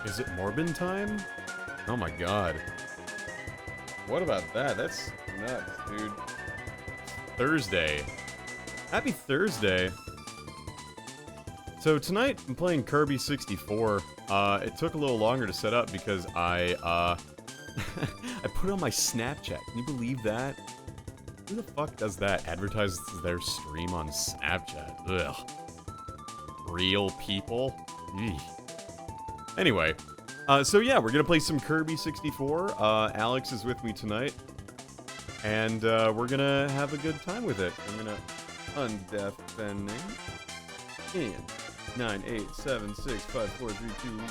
Is it Morbin time? Oh my god. What about that? That's nuts, dude. Thursday. Happy Thursday. So tonight I'm playing Kirby 64. It took a little longer to set up because I I put on my Snapchat. Can you believe that? Who the fuck does that? Advertises their stream on Snapchat. Ugh. Real people? Eesh. Anyway, so yeah, we're gonna play some Kirby 64. Alex is with me tonight, and we're gonna have a good time with it. I'm gonna undeafening in 9, 8, 7, 6, 5, 4, 3, 2,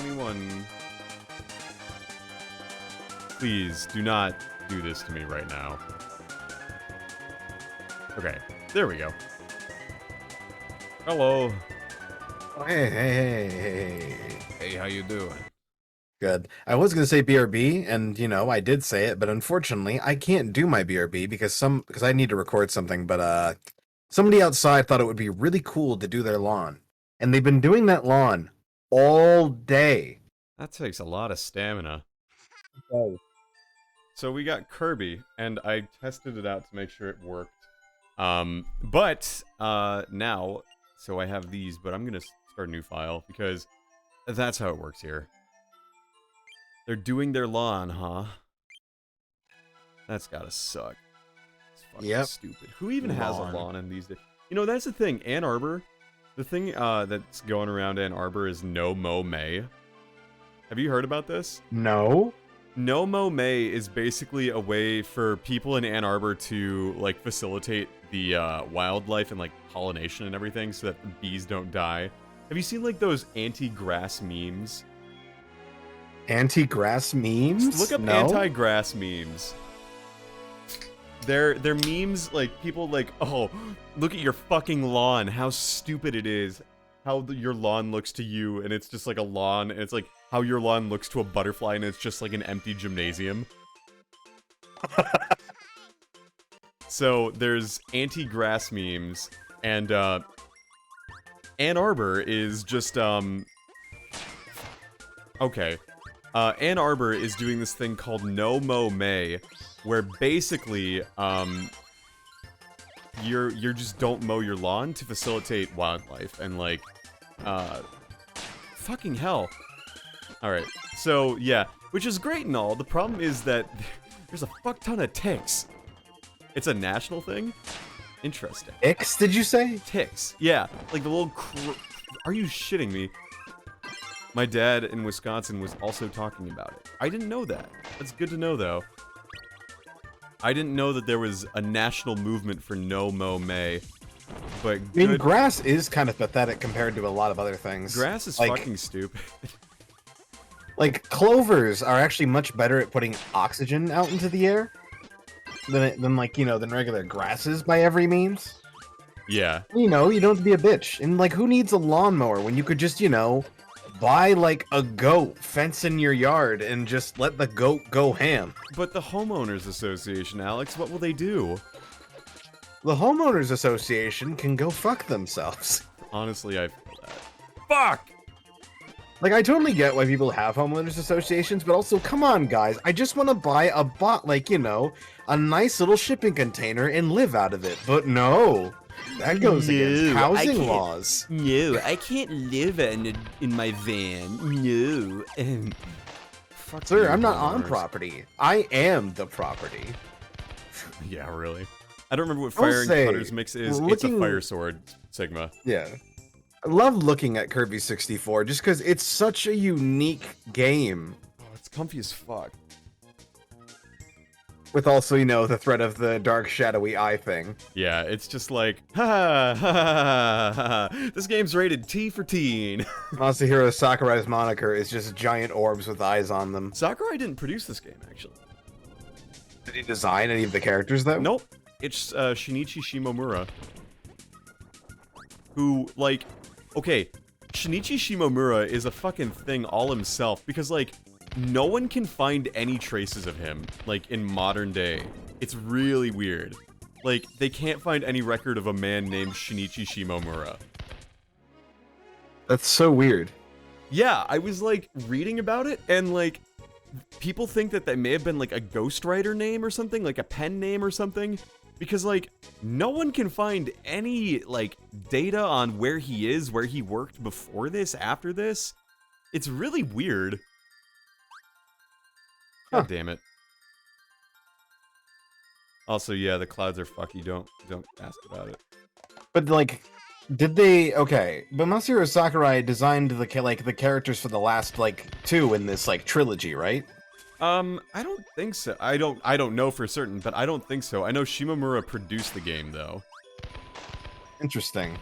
21. Please do not do this to me right now. Okay, there we go. Hello. Oh, hey. Hey, how you doing? Good. I was going to say BRB, and, you know, I did say it, but unfortunately, I can't do my BRB because I need to record something, but, somebody outside thought it would be really cool to do their lawn. And they've been doing that lawn all day. That takes a lot of stamina. Oh. So we got Kirby, and I tested it out to make sure it worked. But now, so I have these, but I'm gonna start a new file, because that's how it works here. They're doing their lawn, huh? That's gotta suck. It's fucking stupid. Who even has a lawn in these days? You know, that's the thing. Ann Arbor, the thing that's going around Ann Arbor is No Mow May. Have you heard about this? No? No Mow May is basically a way for people in Ann Arbor to, like, facilitate the wildlife and, like, pollination and everything so that the bees don't die. Have you seen, like, those anti-grass memes? Anti-grass memes? Just look up anti-grass memes. They're memes, like, people like, oh, look at your fucking lawn, how stupid it is. How your lawn looks to you, and it's just like a lawn, and it's like how your lawn looks to a butterfly, and it's just like an empty gymnasium. So there's anti-grass memes, and Ann Arbor is just okay. Ann Arbor is doing this thing called No Mow May, where basically you just don't mow your lawn to facilitate wildlife and, like, fucking hell. Alright, so yeah, which is great and all. The problem is that there's a fuck ton of ticks. It's a national thing? Interesting. Ticks, did you say? Ticks, yeah. Like the little are you shitting me? My dad in Wisconsin was also talking about it. I didn't know that. That's good to know, though. I didn't know that there was a national movement for No Mow May, but I mean, grass is kind of pathetic compared to a lot of other things. Grass is fucking stupid. Like, clovers are actually much better at putting oxygen out into the air than like, you know, than regular grasses by every means. Yeah. You know, you don't have to be a bitch. And, like, who needs a lawnmower when you could just, you know, buy, like, a goat, fence in your yard, and just let the goat go ham? But the Homeowners Association, Alex, what will they do? The Homeowners Association can go fuck themselves. Honestly, I feel that. Fuck! Like, I totally get why people have homeowners associations, but also, come on, guys. I just want to buy a like, you know, a nice little shipping container and live out of it. But no, that goes against housing laws. No, I can't live in my van. No. Fuck Sir, you, I'm not on homeowners. property. I am the property. Yeah, really. I don't remember what Fire and Cutter's mix is. It's a Fire Sword, Sigma. Yeah. I love looking at Kirby 64 just because it's such a unique game. Oh, it's comfy as fuck. With also, you know, the threat of the dark, shadowy eye thing. Yeah, it's just like, ha ha ha ha ha. This game's rated T for teen. Masahiro Sakurai's moniker is just giant orbs with eyes on them. Sakurai didn't produce this game, actually. Did he design any of the characters, though? Nope. It's Shinichi Shimomura. Who, like, okay, Shinichi Shimomura is a fucking thing all himself, because, like, no one can find any traces of him, like, in modern day. It's really weird. Like, they can't find any record of a man named Shinichi Shimomura. That's so weird. Yeah, I was like reading about it, and like people think that may have been like a ghostwriter name or something, like a pen name or something, because like no one can find any like data on where he is, where he worked before this, after this. It's really weird. God damn it. Also, yeah, the clouds are fucky. Don't ask about it. But like, did they? Okay, but Masahiro Sakurai designed the characters for the last like 2 in this like trilogy, right? I don't think so. I don't know for certain, but I don't think so. I know Shimomura produced the game though. Interesting.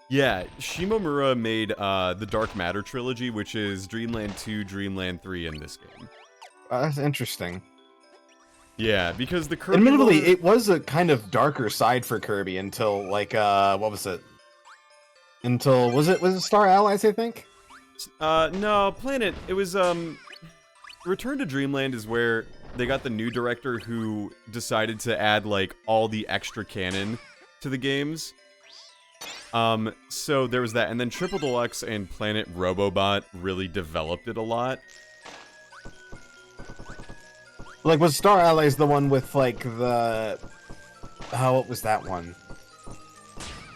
Yeah, Shimomura made the Dark Matter trilogy, which is Dreamland 2, Dreamland 3, and this game. That's interesting. Yeah, because the Kirby Admittedly, lore... it was a kind of darker side for Kirby until like what was it? Until was it Star Allies, I think? No, Planet. It was Return to Dreamland is where they got the new director who decided to add like all the extra canon to the games. So there was that, and then Triple Deluxe and Planet Robobot really developed it a lot. Like, was Star Allies the one with like the what was that one?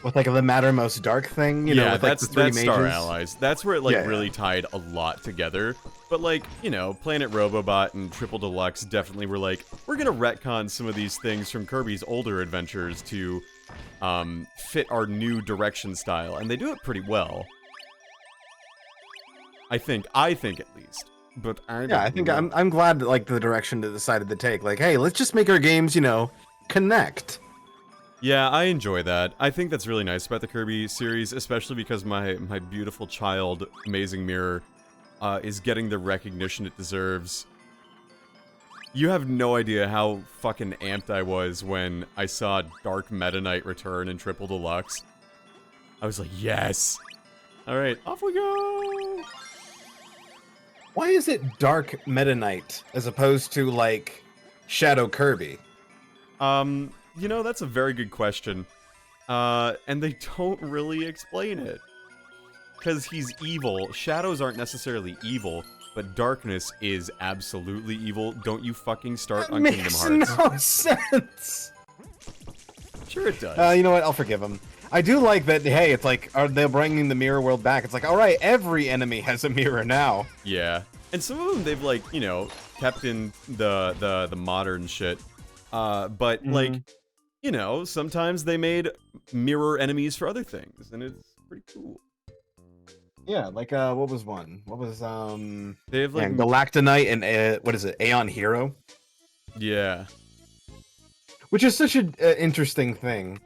With like the Mattermost Dark thing, you know, with, like, that's the 3 mages? Star Allies. That's where it like Yeah, really tied a lot together. But like, you know, Planet Robobot and Triple Deluxe definitely were like, we're gonna retcon some of these things from Kirby's older adventures to fit our new direction style, and they do it pretty well. I think at least. But I think I'm glad that like the direction they decided to take. Like, hey, let's just make our games, you know, connect. Yeah, I enjoy that. I think that's really nice about the Kirby series, especially because my beautiful child, Amazing Mirror, is getting the recognition it deserves. You have no idea how fucking amped I was when I saw Dark Meta Knight return in Triple Deluxe. I was like, yes! Alright, off we go! Why is it Dark Meta Knight as opposed to like Shadow Kirby? You know, that's a very good question. And they don't really explain it. Because he's evil. Shadows aren't necessarily evil, but darkness is absolutely evil. Don't you fucking start on Kingdom Hearts. Makes no sense. Sure it does. You know what? I'll forgive him. I do like that, hey, it's like, are they bringing the mirror world back? It's like, alright, every enemy has a mirror now. Yeah. And some of them they've, like, you know, kept in the modern shit. But, like, you know, sometimes they made mirror enemies for other things, and it's pretty cool. Yeah, like, what was one? What was, They have, like... Galactonite and, what is it, Aeon Hero? Yeah. Which is such an interesting thing.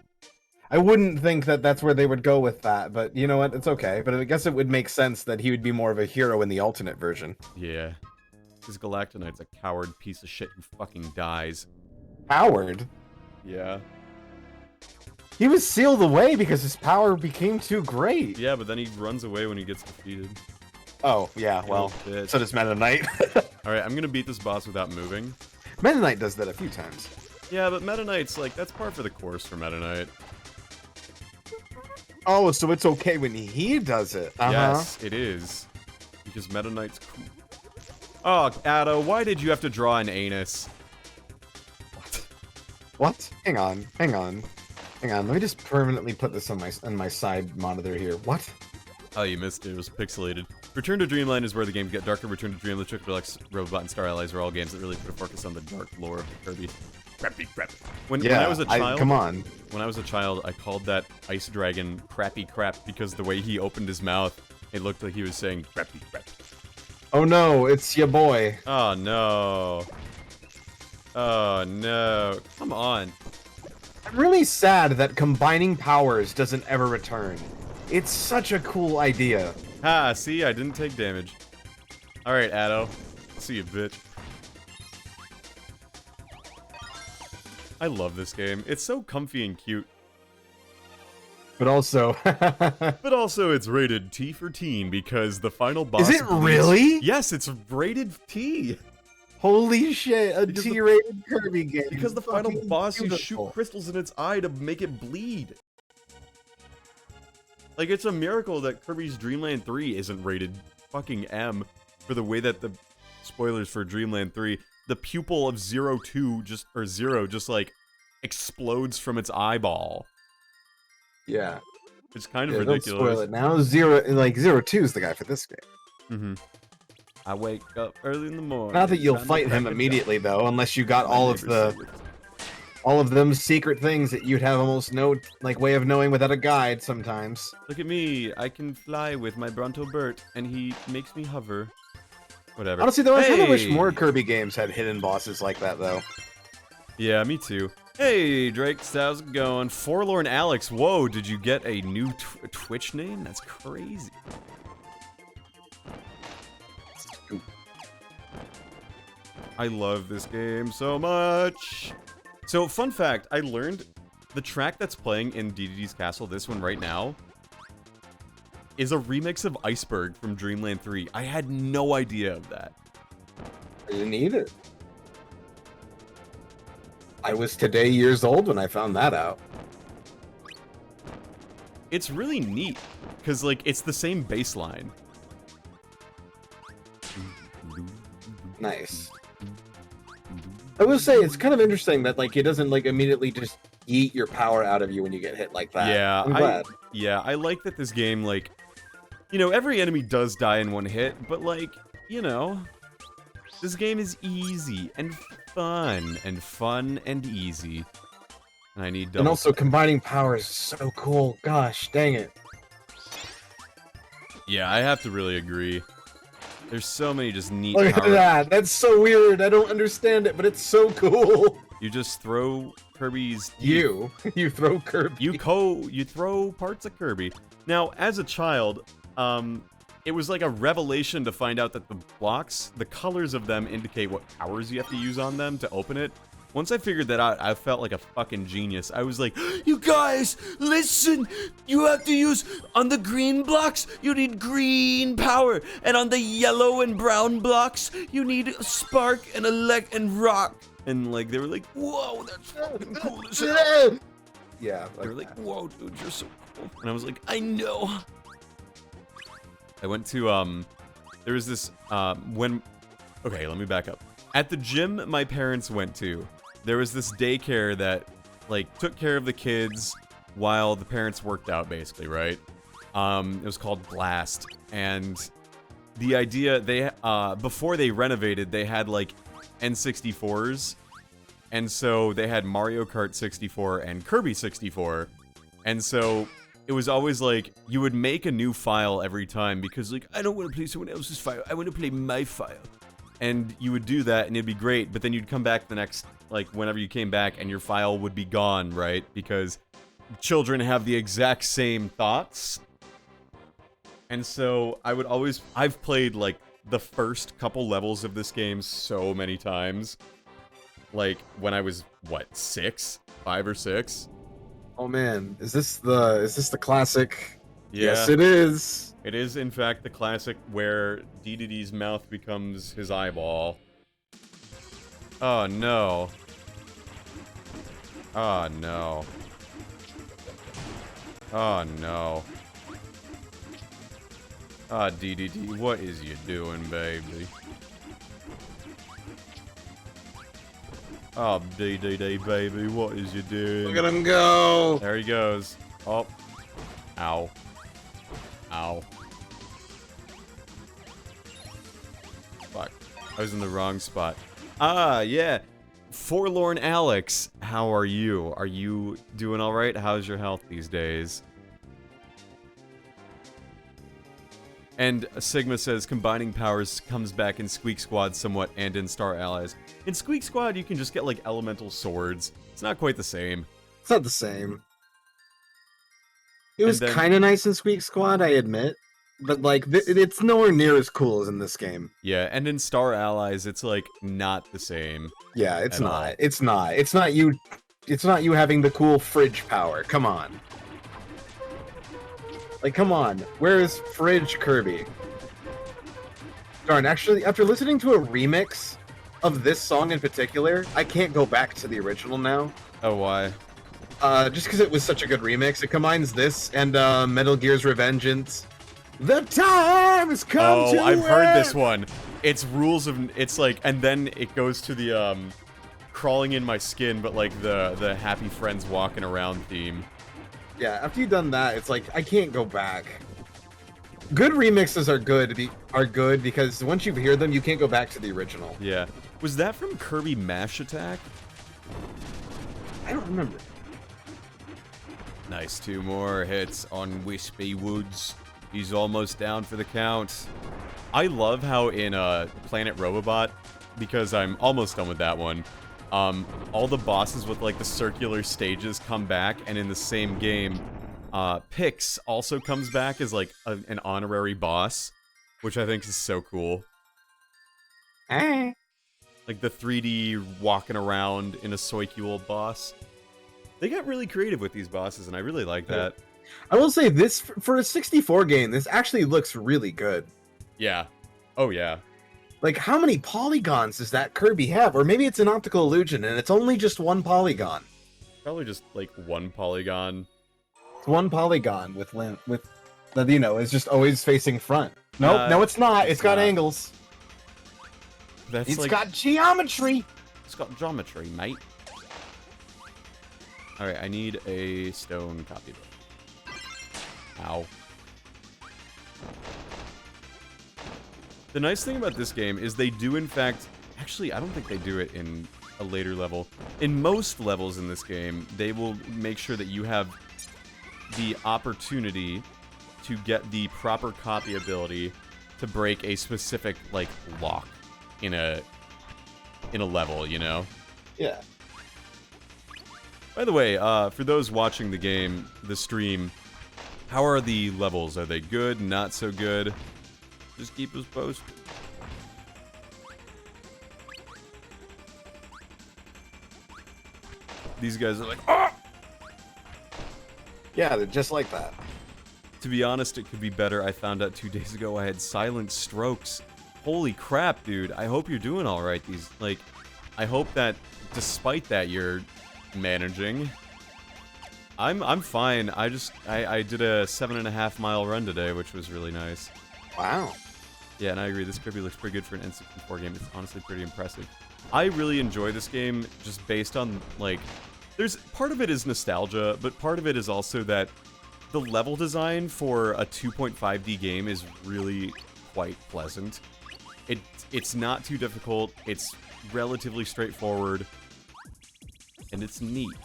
I wouldn't think that that's where they would go with that, but you know what? It's okay. But I guess it would make sense that he would be more of a hero in the alternate version. Yeah. Because Galactonite's a coward piece of shit who fucking dies. Coward? Yeah. He was sealed away because his power became too great. Yeah, but then he runs away when he gets defeated. Oh, yeah, well, so does Meta Knight. Alright, I'm gonna beat this boss without moving. Meta Knight does that a few times. Yeah, but Meta Knight's, like, that's par for the course for Meta Knight. Oh, so it's okay when he does it. Yes, it is. Because Meta Knight's cool. Oh, Addo, why did you have to draw an anus? What? Hang on. Let me just permanently put this on my side monitor here. What? Oh, you missed it. It was pixelated. Return to Dreamland is where the games get darker. Return to Dreamland, Triple Deluxe, Robot, and Star Allies are all games that really put a focus on the dark lore of Kirby. Crappy crap. When I was a child, come on. When I was a child, I called that ice dragon crappy crap because the way he opened his mouth, it looked like he was saying crappy crap. Oh no, it's your boy. Oh no. Oh no. Come on. I'm really sad that combining powers doesn't ever return. It's such a cool idea. Ha, see, I didn't take damage. Alright, Addo. See you, bitch. I love this game. It's so comfy and cute. But also... but also, it's rated T for teen because the final boss... Is it really? Yes, it's rated T! Holy shit, a T-rated Kirby game. Because the final boss, beautiful. you shoot crystals in its eye to make it bleed. Like, it's a miracle that Kirby's Dream Land 3 isn't rated fucking M for the way that the... Spoilers for Dream Land 3. The pupil of Zero just, like, explodes from its eyeball. Yeah. It's kind of Don't ridiculous. spoil it now. Zero 2 is the guy for this game. Mm-hmm. I wake up early in the morning. Not that you'll fight him immediately, though, unless you got all of them secret things that you'd have almost no way of knowing without a guide sometimes. Look at me, I can fly with my Bronto Bert, and he makes me hover. Whatever. Honestly, though, I kind of wish more Kirby games had hidden bosses like that, though. Yeah, me too. Hey, Drake, how's it going? Forlorn Alex, whoa, did you get a new Twitch name? That's crazy. I love this game so much. So, fun fact, I learned the track that's playing in DDD's Castle, this one right now, is a remix of Iceberg from Dreamland 3. I had no idea of that. I didn't either. I was today years old when I found that out. It's really neat, because, like, it's the same bass line. Nice. I will say, it's kind of interesting that, like, it doesn't, like, immediately just eat your power out of you when you get hit like that. Yeah, I'm glad. I like that this game, like, you know, every enemy does die in one hit, but, like, you know, this game is easy and fun and easy. And I need double. And also, combining powers is so cool. Gosh, dang it. Yeah, I have to really agree. There's so many just neat Look at that. That's so weird. I don't understand it, but it's so cool. You just throw Kirby's... You throw Kirby. You throw parts of Kirby. Now, as a child, it was like a revelation to find out that the blocks, the colors of them indicate what powers you have to use on them to open it. Once I figured that out, I felt like a fucking genius. I was like, you guys, listen! You have to use, on the green blocks, you need green power. And on the yellow and brown blocks, you need spark and and rock. And like, they were like, whoa, that's fucking cool as hell. Yeah. They were like, whoa, dude, you're so cool. And I was like, I know. I went to, there was this, okay, let me back up. At the gym my parents went to, there was this daycare that, like, took care of the kids while the parents worked out, basically, right? It was called Blast, and the idea, they, before they renovated, they had, like, N64s, and so they had Mario Kart 64 and Kirby 64, and so it was always like, you would make a new file every time, because, like, I don't want to play someone else's file, I want to play my file. And you would do that, and it'd be great, but then you'd come back the next, like, whenever you came back, and your file would be gone, right? Because children have the exact same thoughts. And so, I've played, like, the first couple levels of this game so many times. Like, when I was, what, 6? 5 or 6? Oh man, is this the classic? Yeah. Yes, it is. It is, in fact, the classic where DDD's mouth becomes his eyeball. Oh, no. Oh, no. Oh, no. Ah, DDD, what is you doing, baby? Oh, DDD, baby, what is you doing? Look at him go. There he goes. Oh. Ow. Ow. Fuck. I was in the wrong spot. Ah, yeah. Forlorn Alex, how are you? Are you doing alright? How's your health these days? And Sigma says, combining powers comes back in Squeak Squad somewhat and in Star Allies. In Squeak Squad, you can just get, like, elemental swords. It's not quite the same. It's not the same. It was kind of nice in Squeak Squad, I admit. But, like, it's nowhere near as cool as in this game. Yeah, and in Star Allies, it's, like, not the same. Yeah, it's not. It's not. It's not you having the cool fridge power. Come on. Like, come on. Where is Fridge Kirby? Darn, actually, after listening to a remix of this song in particular, I can't go back to the original now. Oh, why? just because it was such a good remix. It combines this and Metal Gear's Revengeance. The time has come to I've heard this end! one. It's rules of, it's like, and then it goes to the crawling in my skin, but like the happy friends walking around theme. Yeah, after you've done that, it's like I can't go back. Good remixes are good because once you hear them, you can't go back to the original. Yeah. Was that from Kirby Mash Attack? I don't remember. Nice, 2 more hits on Wispy Woods. He's almost down for the count. I love how in Planet Robobot, because I'm almost done with that one, all the bosses with like the circular stages come back, and in the same game, Pix also comes back as like an honorary boss, which I think is so cool. Like the 3D walking around in a Soicule boss. They got really creative with these bosses, and I really like that. I will say this, for a 64 game, this actually looks really good. Yeah. Oh, yeah. Like, how many polygons does that Kirby have? Or maybe it's an optical illusion, and it's only just one polygon. Probably just, like, 1 polygon. It's one polygon with, you know, it's just always facing front. Nope, no, it's not. It's got angles. It's got geometry. It's got geometry, mate. Alright, I need a stone copybook. Ow. The nice thing about this game is they do, in fact... Actually, I don't think they do it in a later level. In most levels in this game, they will make sure that you have the opportunity to get the proper copy ability to break a specific, like, lock in a level, you know? Yeah. By the way, for those watching the game, the stream, how are the levels? Are they good? Not so good? Just keep us posted. These guys are like, ah! Yeah, they're just like that. To be honest, it could be better. I found out 2 days ago I had silent strokes. Holy crap, dude. I hope you're doing alright. I hope that despite that you're managing. I'm fine. I did a 7.5 mile run today, which was really nice. Wow. Yeah, and I agree. This Kirby looks pretty good for an N64 game. It's honestly pretty impressive. I really enjoy this game just based on, like... There's... Part of it is nostalgia, but part of it is also that the level design for a 2.5D game is really quite pleasant. It's not too difficult. It's relatively straightforward. And it's neat.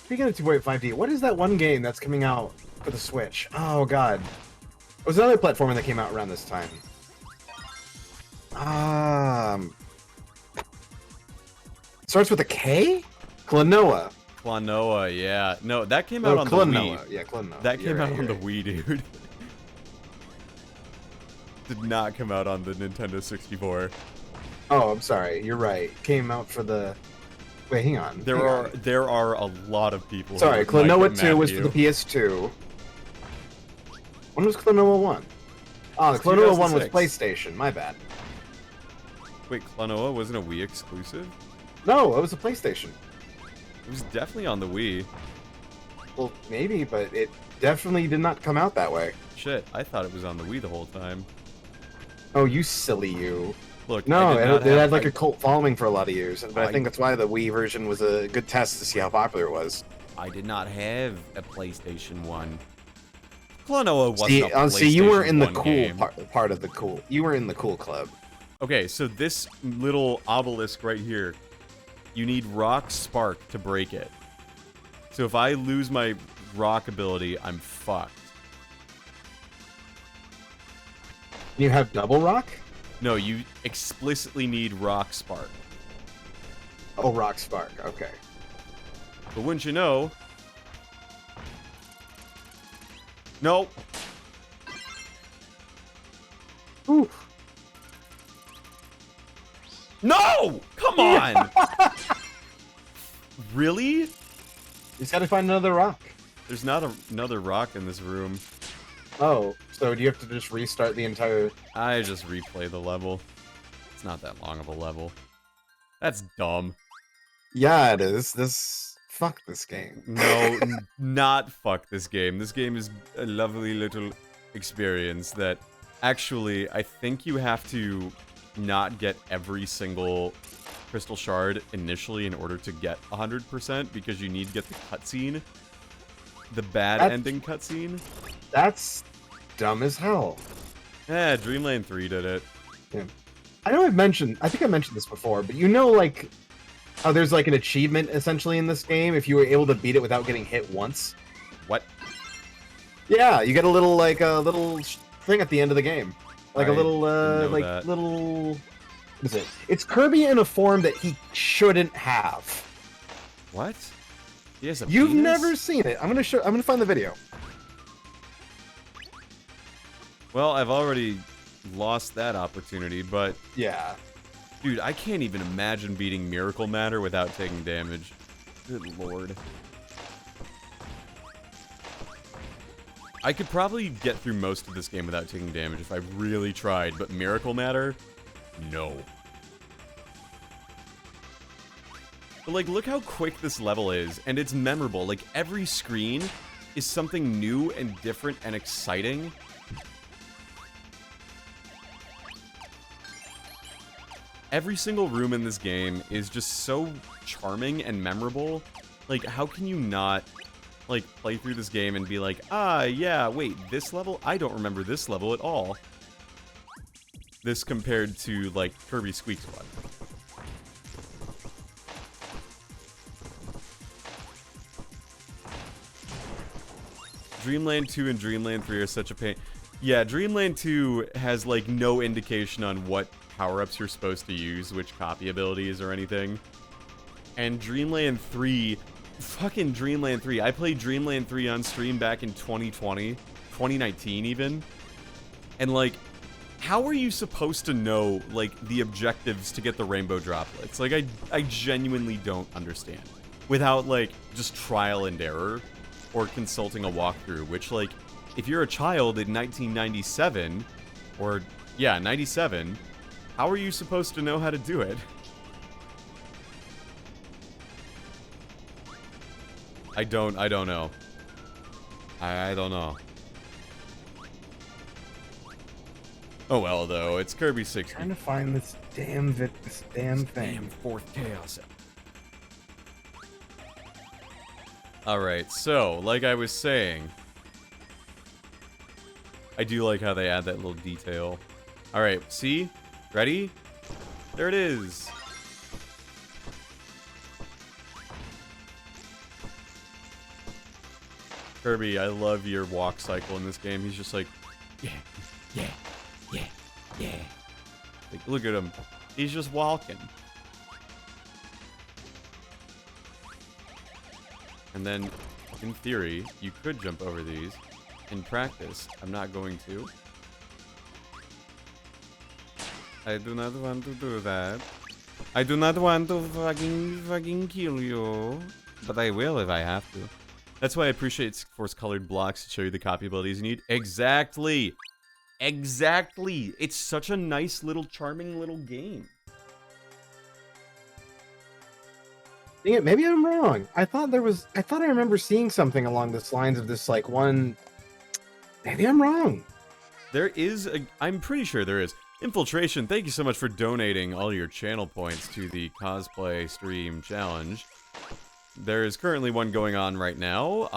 Speaking of 2.5D, what is that one game that's coming out for the Switch? Oh, God. It was another platformer that came out around this time. Starts with a K? Klonoa. Klonoa, yeah. No, that came out on the Wii. Yeah, Klonoa. That came out on the Wii, dude. Did not come out on the Nintendo 64. Oh, I'm sorry. You're right. Came out for the... Wait, hang on. There are a lot of people. Sorry, Klonoa 2 was for the PS2. When was Klonoa 1? Oh, Klonoa 1 was PlayStation. My bad. Wait, Klonoa wasn't a Wii exclusive? No, it was a PlayStation. It was definitely on the Wii. Well, maybe, but it definitely did not come out that way. Shit, I thought it was on the Wii the whole time. Oh, you silly you. Look, no, it had like a cult following for a lot of years, but I think that's why the Wii version was a good test to see how popular it was. I did not have a PlayStation 1. Klonoa wasn't a PlayStation see, you were in the cool game. part of the cool. You were in the cool club. Okay, so this little obelisk right here, you need Rock Spark to break it. So if I lose my rock ability, I'm fucked. You have double rock? No, you explicitly need Rock Spark. Oh, Rock Spark, okay. But wouldn't you know... No! Ooh. No! Come on! Really? You just gotta find another rock. There's not another rock in this room. Oh, so do you have to just restart the entire... I just replay the level. It's not that long of a level. That's dumb. Yeah, it is. This fuck this game. No, not fuck this game. This game is a lovely little experience that actually I think you have to not get every single Crystal Shard initially in order to get 100% because you need to get the cutscene. The bad ending cutscene. That's dumb as hell. Yeah, Dreamland 3 did it. Yeah. I know I think I mentioned this before, but you know, like, how there's like an achievement essentially in this game if you were able to beat it without getting hit once. What? Yeah, you get a little thing at the end of the game, like a little that. little. What is it? It's Kirby in a form that he shouldn't have. What? He has a You've penis? never seen it. I'm gonna find the video. Well, I've already lost that opportunity, but Yeah. dude, I can't even imagine beating Miracle Matter without taking damage. Good lord. I could probably get through most of this game without taking damage if I really tried, but Miracle Matter? No. But, like, look how quick this level is, and it's memorable. Like, every screen is something new and different and exciting. Every single room in this game is just so charming and memorable. Like, how can you not, like, play through this game and be like, ah, yeah, wait, this level? I don't remember this level at all. This compared to, like, Kirby Squeak Squad. Dreamland 2 and Dreamland 3 are such a pain. Yeah, Dreamland 2 has, like, no indication on what power-ups you're supposed to use, which copy abilities or anything. And Dreamland 3, fucking Dreamland 3. I played Dreamland 3 on stream back in 2020, 2019 even. And, like, how are you supposed to know, like, the objectives to get the rainbow droplets? Like, I genuinely don't understand. Without, like, just trial and error or consulting a walkthrough, which, like, if you're a child in 1997, or, yeah, 97, how are you supposed to know how to do it? I don't know. I don't know. Oh well, though, it's Kirby 60. Trying to find this damn thing. Damn fourth chaos. Alright, so, like I was saying, I do like how they add that little detail. Alright, see? Ready? There it is! Kirby, I love your walk cycle in this game. He's just like, yeah, yeah, yeah, yeah. Like, look at him. He's just walking. And then, in theory, you could jump over these. In practice, I'm not going to. I do not want to do that. I do not want to fucking kill you. But I will if I have to. That's why I appreciate Force Colored blocks to show you the copy abilities you need. Exactly! Exactly! It's such a nice little, charming little game. Dang it, maybe I'm wrong. I thought I remember seeing something along the lines of this, like, one... Maybe I'm wrong. There is I'm pretty sure there is. Infiltration, thank you so much for donating all your channel points to the cosplay stream challenge. There is currently one going on right now.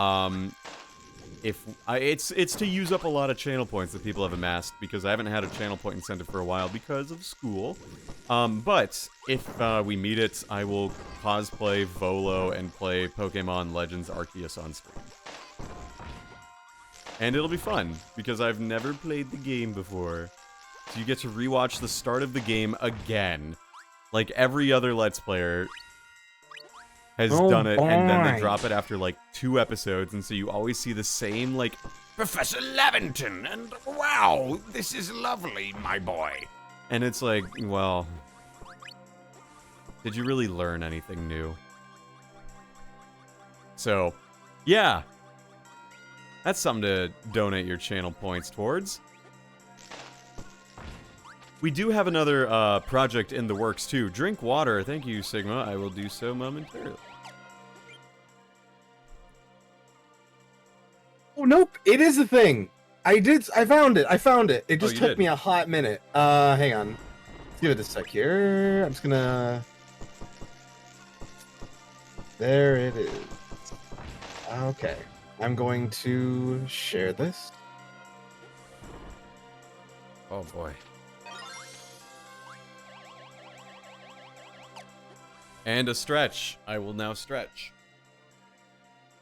It's to use up a lot of channel points that people have amassed because I haven't had a channel point incentive for a while because of school. But if we meet it, I will cosplay Volo and play Pokemon Legends Arceus on stream. And it'll be fun because I've never played the game before. So you get to rewatch the start of the game again. Like every other Let's Player has done it, and then they drop it after like 2 episodes, and so you always see the same, like, Professor Lavington, and wow, this is lovely, my boy. And it's like, well, did you really learn anything new? So, yeah. That's something to donate your channel points towards. We do have another project in the works, too. Drink water. Thank you, Sigma. I will do so momentarily. Oh, nope. It is a thing. I found it. It just you took did? me a hot minute. Hang on. Let's give it a sec here. I'm just gonna... There it is. Okay. I'm going to share this. Oh, boy. And a stretch. I will now stretch.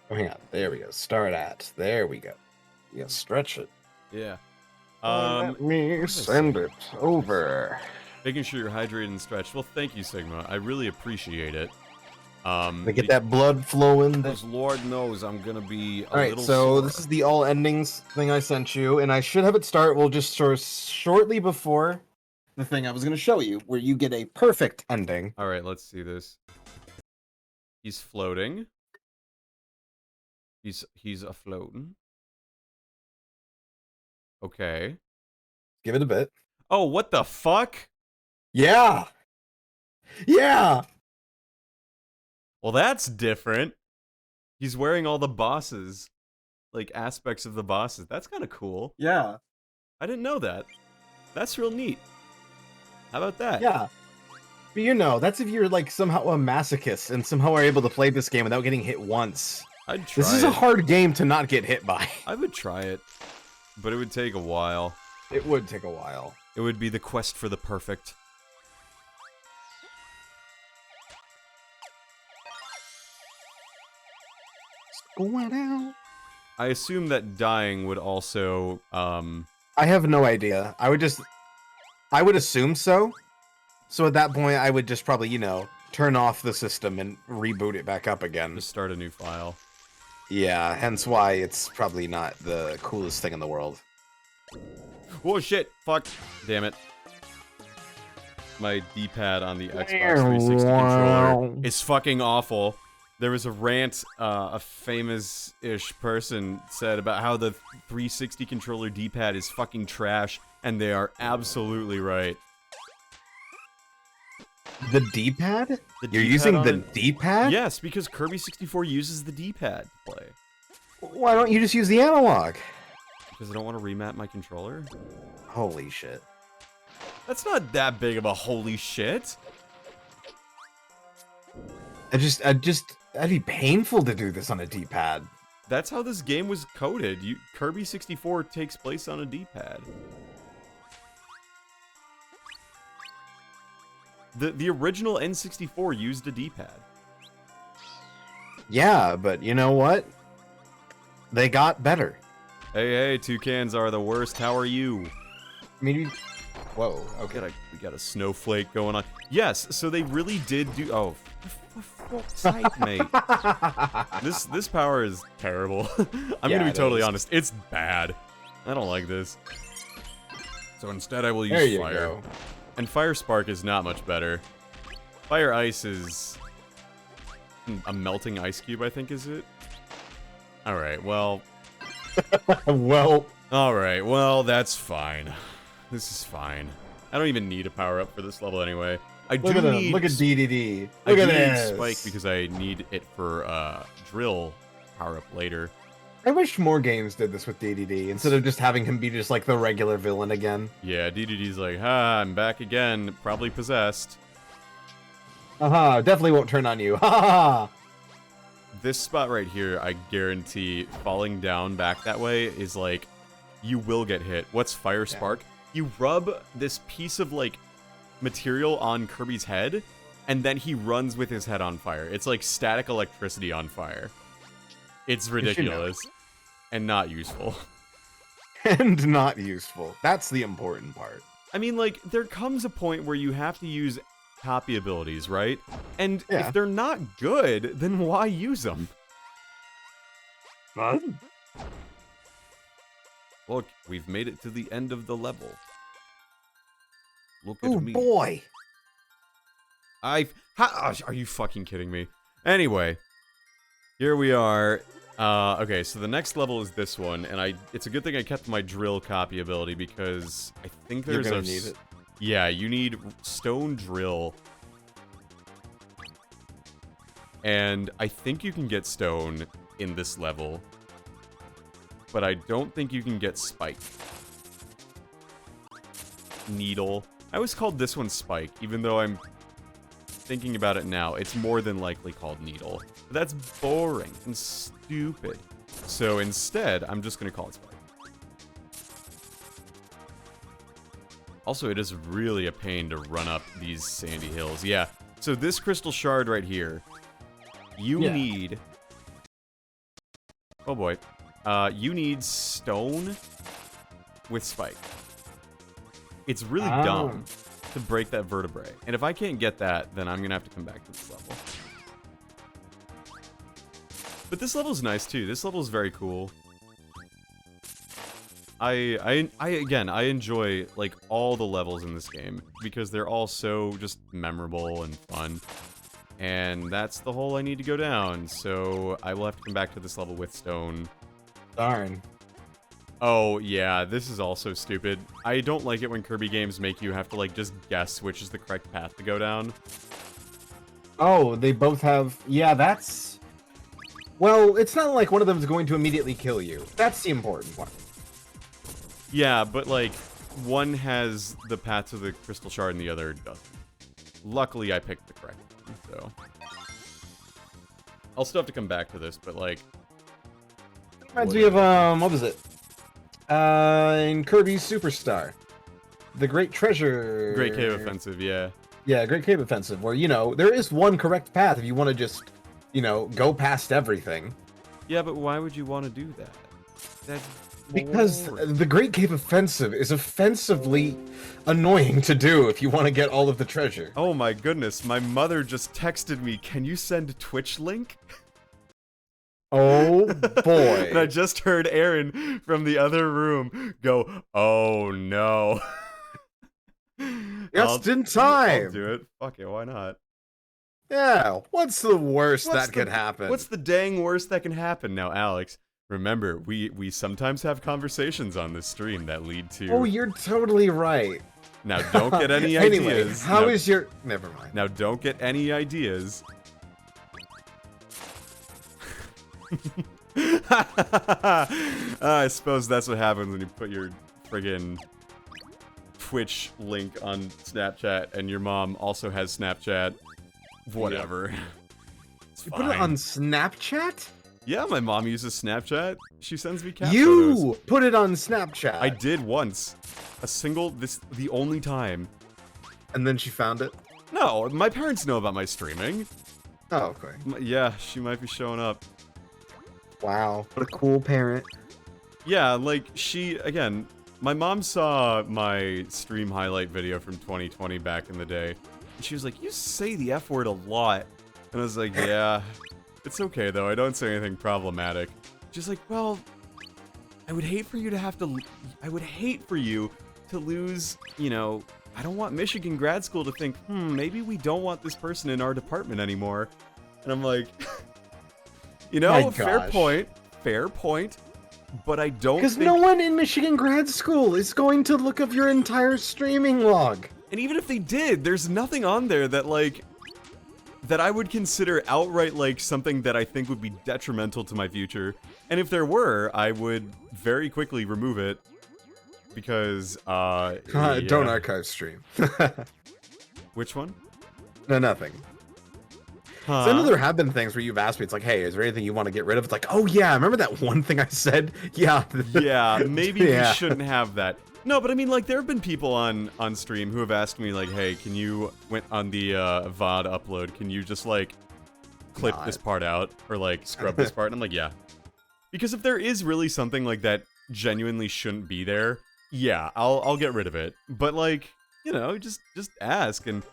Oh, hang on. There we go. Start at. There we go. Yeah, stretch it. Yeah. Let me send it over. Making sure you're hydrated and stretched. Well, thank you, Sigma. I really appreciate it. To get that blood flowing. Because Lord knows I'm gonna be a Alright, little so sore. this is the all endings thing I sent you, and I should have it start. We'll just sort of shortly before the thing I was going to show you, where you get a perfect ending. Alright, let's see this. He's floating. He's a-floating. Okay. Give it a bit. Oh, what the fuck? Yeah! Yeah! Well, that's different. He's wearing all the bosses. Like, aspects of the bosses. That's kind of cool. Yeah. I didn't know that. That's real neat. How about that? Yeah. But you know, that's if you're like somehow a masochist and somehow are able to play this game without getting hit once. I'd try This is a hard game to not get hit by. I would try it. But it would take a while. It would take a while. It would be the quest for the perfect. Going out. I assume that dying would also, I have no idea. I would assume so. So at that point, I would just probably, you know, turn off the system and reboot it back up again. just start a new file. Yeah, hence why it's probably not the coolest thing in the world. Whoa, shit! Fuck! Damn it. My D-pad on the Xbox 360 controller is fucking awful. There was a rant a famous-ish person said about how the 360 controller D-pad is fucking trash, and they are absolutely right. The D-pad? The You're D-pad using on the it? D-pad? Yes, because Kirby 64 uses the D-pad to play. Why don't you just use the analog? Because I don't want to remap my controller. Holy shit. That's not that big of a holy shit. That'd be painful to do this on a D-pad. That's how this game was coded. Kirby 64 takes place on a D-pad. The original N64 used a D-pad. Yeah, but you know what? They got better. Hey, toucans are the worst. How are you? Maybe. Whoa. Okay. We got a snowflake going on. Yes, so they really did do. Oh, for fuck's sake, mate. This power is terrible. I'm gonna be totally honest. It's bad. I don't like this. So instead, I will use fire. Go. And Fire Spark is not much better. Fire Ice is a melting ice cube, I think, is it? Alright, well... Well... Alright, well, that's fine. This is fine. I don't even need a power-up for this level anyway. I do need... Look at DDD. I do need Spike because I need it for, Drill power-up later. I wish more games did this with DDD, instead of just having him be just like the regular villain again. Yeah, DDD's like, ha, I'm back again, probably possessed. Haha, definitely won't turn on you. Ha This spot right here, I guarantee, falling down back that way is like, you will get hit. What's Fire Spark? Yeah. You rub this piece of, like, material on Kirby's head, and then he runs with his head on fire. It's like static electricity on fire. It's ridiculous. And not useful. And not useful. That's the important part. I mean, like, there comes a point where you have to use copy abilities, right? And if they're not good, then why use them? Look, we've made it to the end of the level. Look at me. Oh boy! Are you fucking kidding me? Anyway, here we are. Okay, so the next level is this one, and it's a good thing I kept my drill copy ability because I think there's You're gonna need it. Yeah, you need stone drill. And I think you can get stone in this level. but I don't think you can get Spike. Needle. I always called this one Spike, even though I'm thinking about it now. It's more than likely called Needle. But that's boring and stupid. So instead, I'm just going to call it Spike. Also, it is really a pain to run up these sandy hills. Yeah, so this Crystal Shard right here, you need... Oh boy. You need stone with Spike. It's really dumb to break that vertebrae. And if I can't get that, then I'm going to have to come back to this level. But this level's nice too. This level's very cool. Again, I enjoy, like, all the levels in this game, because they're all so just memorable and fun. And that's the hole I need to go down, so I will have to come back to this level with stone. Darn. Oh, yeah, this is also stupid. I don't like it when Kirby games make you have to, like, just guess which is the correct path to go down. Oh, they both have... Yeah, that's... Well, it's not like one of them is going to immediately kill you. That's the important one. Yeah, but, like, one has the path to the Crystal Shard and the other doesn't. Luckily, I picked the correct one, so... I'll still have to come back to this, but, like... Reminds me of, what was it? In Kirby's Superstar. The Great Treasure... Great Cave Offensive, yeah. Yeah, Great Cave Offensive, where, you know, there is one correct path if you want to just, you know, go past everything. Yeah, but why would you want to do that? That's Because boring. the Great Cave Offensive is offensively annoying to do if you want to get all of the treasure. Oh my goodness, my mother just texted me, can you send a Twitch link? Oh boy. And I just heard Aaron from the other room go, oh no. Just in time. I'll do it. Fuck it, why not? Yeah, what's the worst that could happen? What's the dang worst that can happen? Now, Alex, remember, we sometimes have conversations on this stream that lead to... Oh, you're totally right. Now, don't get any Anyway, ideas. how is your... Never mind. Now, don't get any ideas. I suppose that's what happens when you put your friggin' Twitch link on Snapchat and your mom also has Snapchat. Whatever. It's You fine. put it on Snapchat? Yeah, my mom uses Snapchat. She sends me cat You photos. put it on Snapchat. I did once. The only time. And then she found it? No, my parents know about my streaming. Oh, okay. Yeah, she might be showing up. Wow, what a cool parent. Yeah, like, again, my mom saw my stream highlight video from 2020 back in the day. And she was like, you say the F word a lot. And I was like, yeah, it's okay though, I don't say anything problematic. She's like, well, I would hate for you to lose, you know, I don't want Michigan grad school to think, maybe we don't want this person in our department anymore. And I'm like, you know, fair point, but I don't think... Because no one in Michigan grad school is going to look up your entire streaming log. And even if they did, there's nothing on there that, like, that I would consider outright, like, something that I think would be detrimental to my future. And if there were, I would very quickly remove it. Because, yeah. Don't archive stream. Which one? No, nothing. Huh? So I know there have been things where you've asked me, it's like, hey, is there anything you want to get rid of? It's like, oh yeah, remember that one thing I said? Yeah. Yeah, maybe Yeah. we shouldn't have that. No, but I mean, like, there have been people on stream who have asked me, like, hey, can you, on the VOD upload, can you just, like, clip this part out? Or, like, scrub this part? And I'm like, yeah. Because if there is really something, like, that genuinely shouldn't be there, yeah, I'll get rid of it. But, like, you know, just ask, and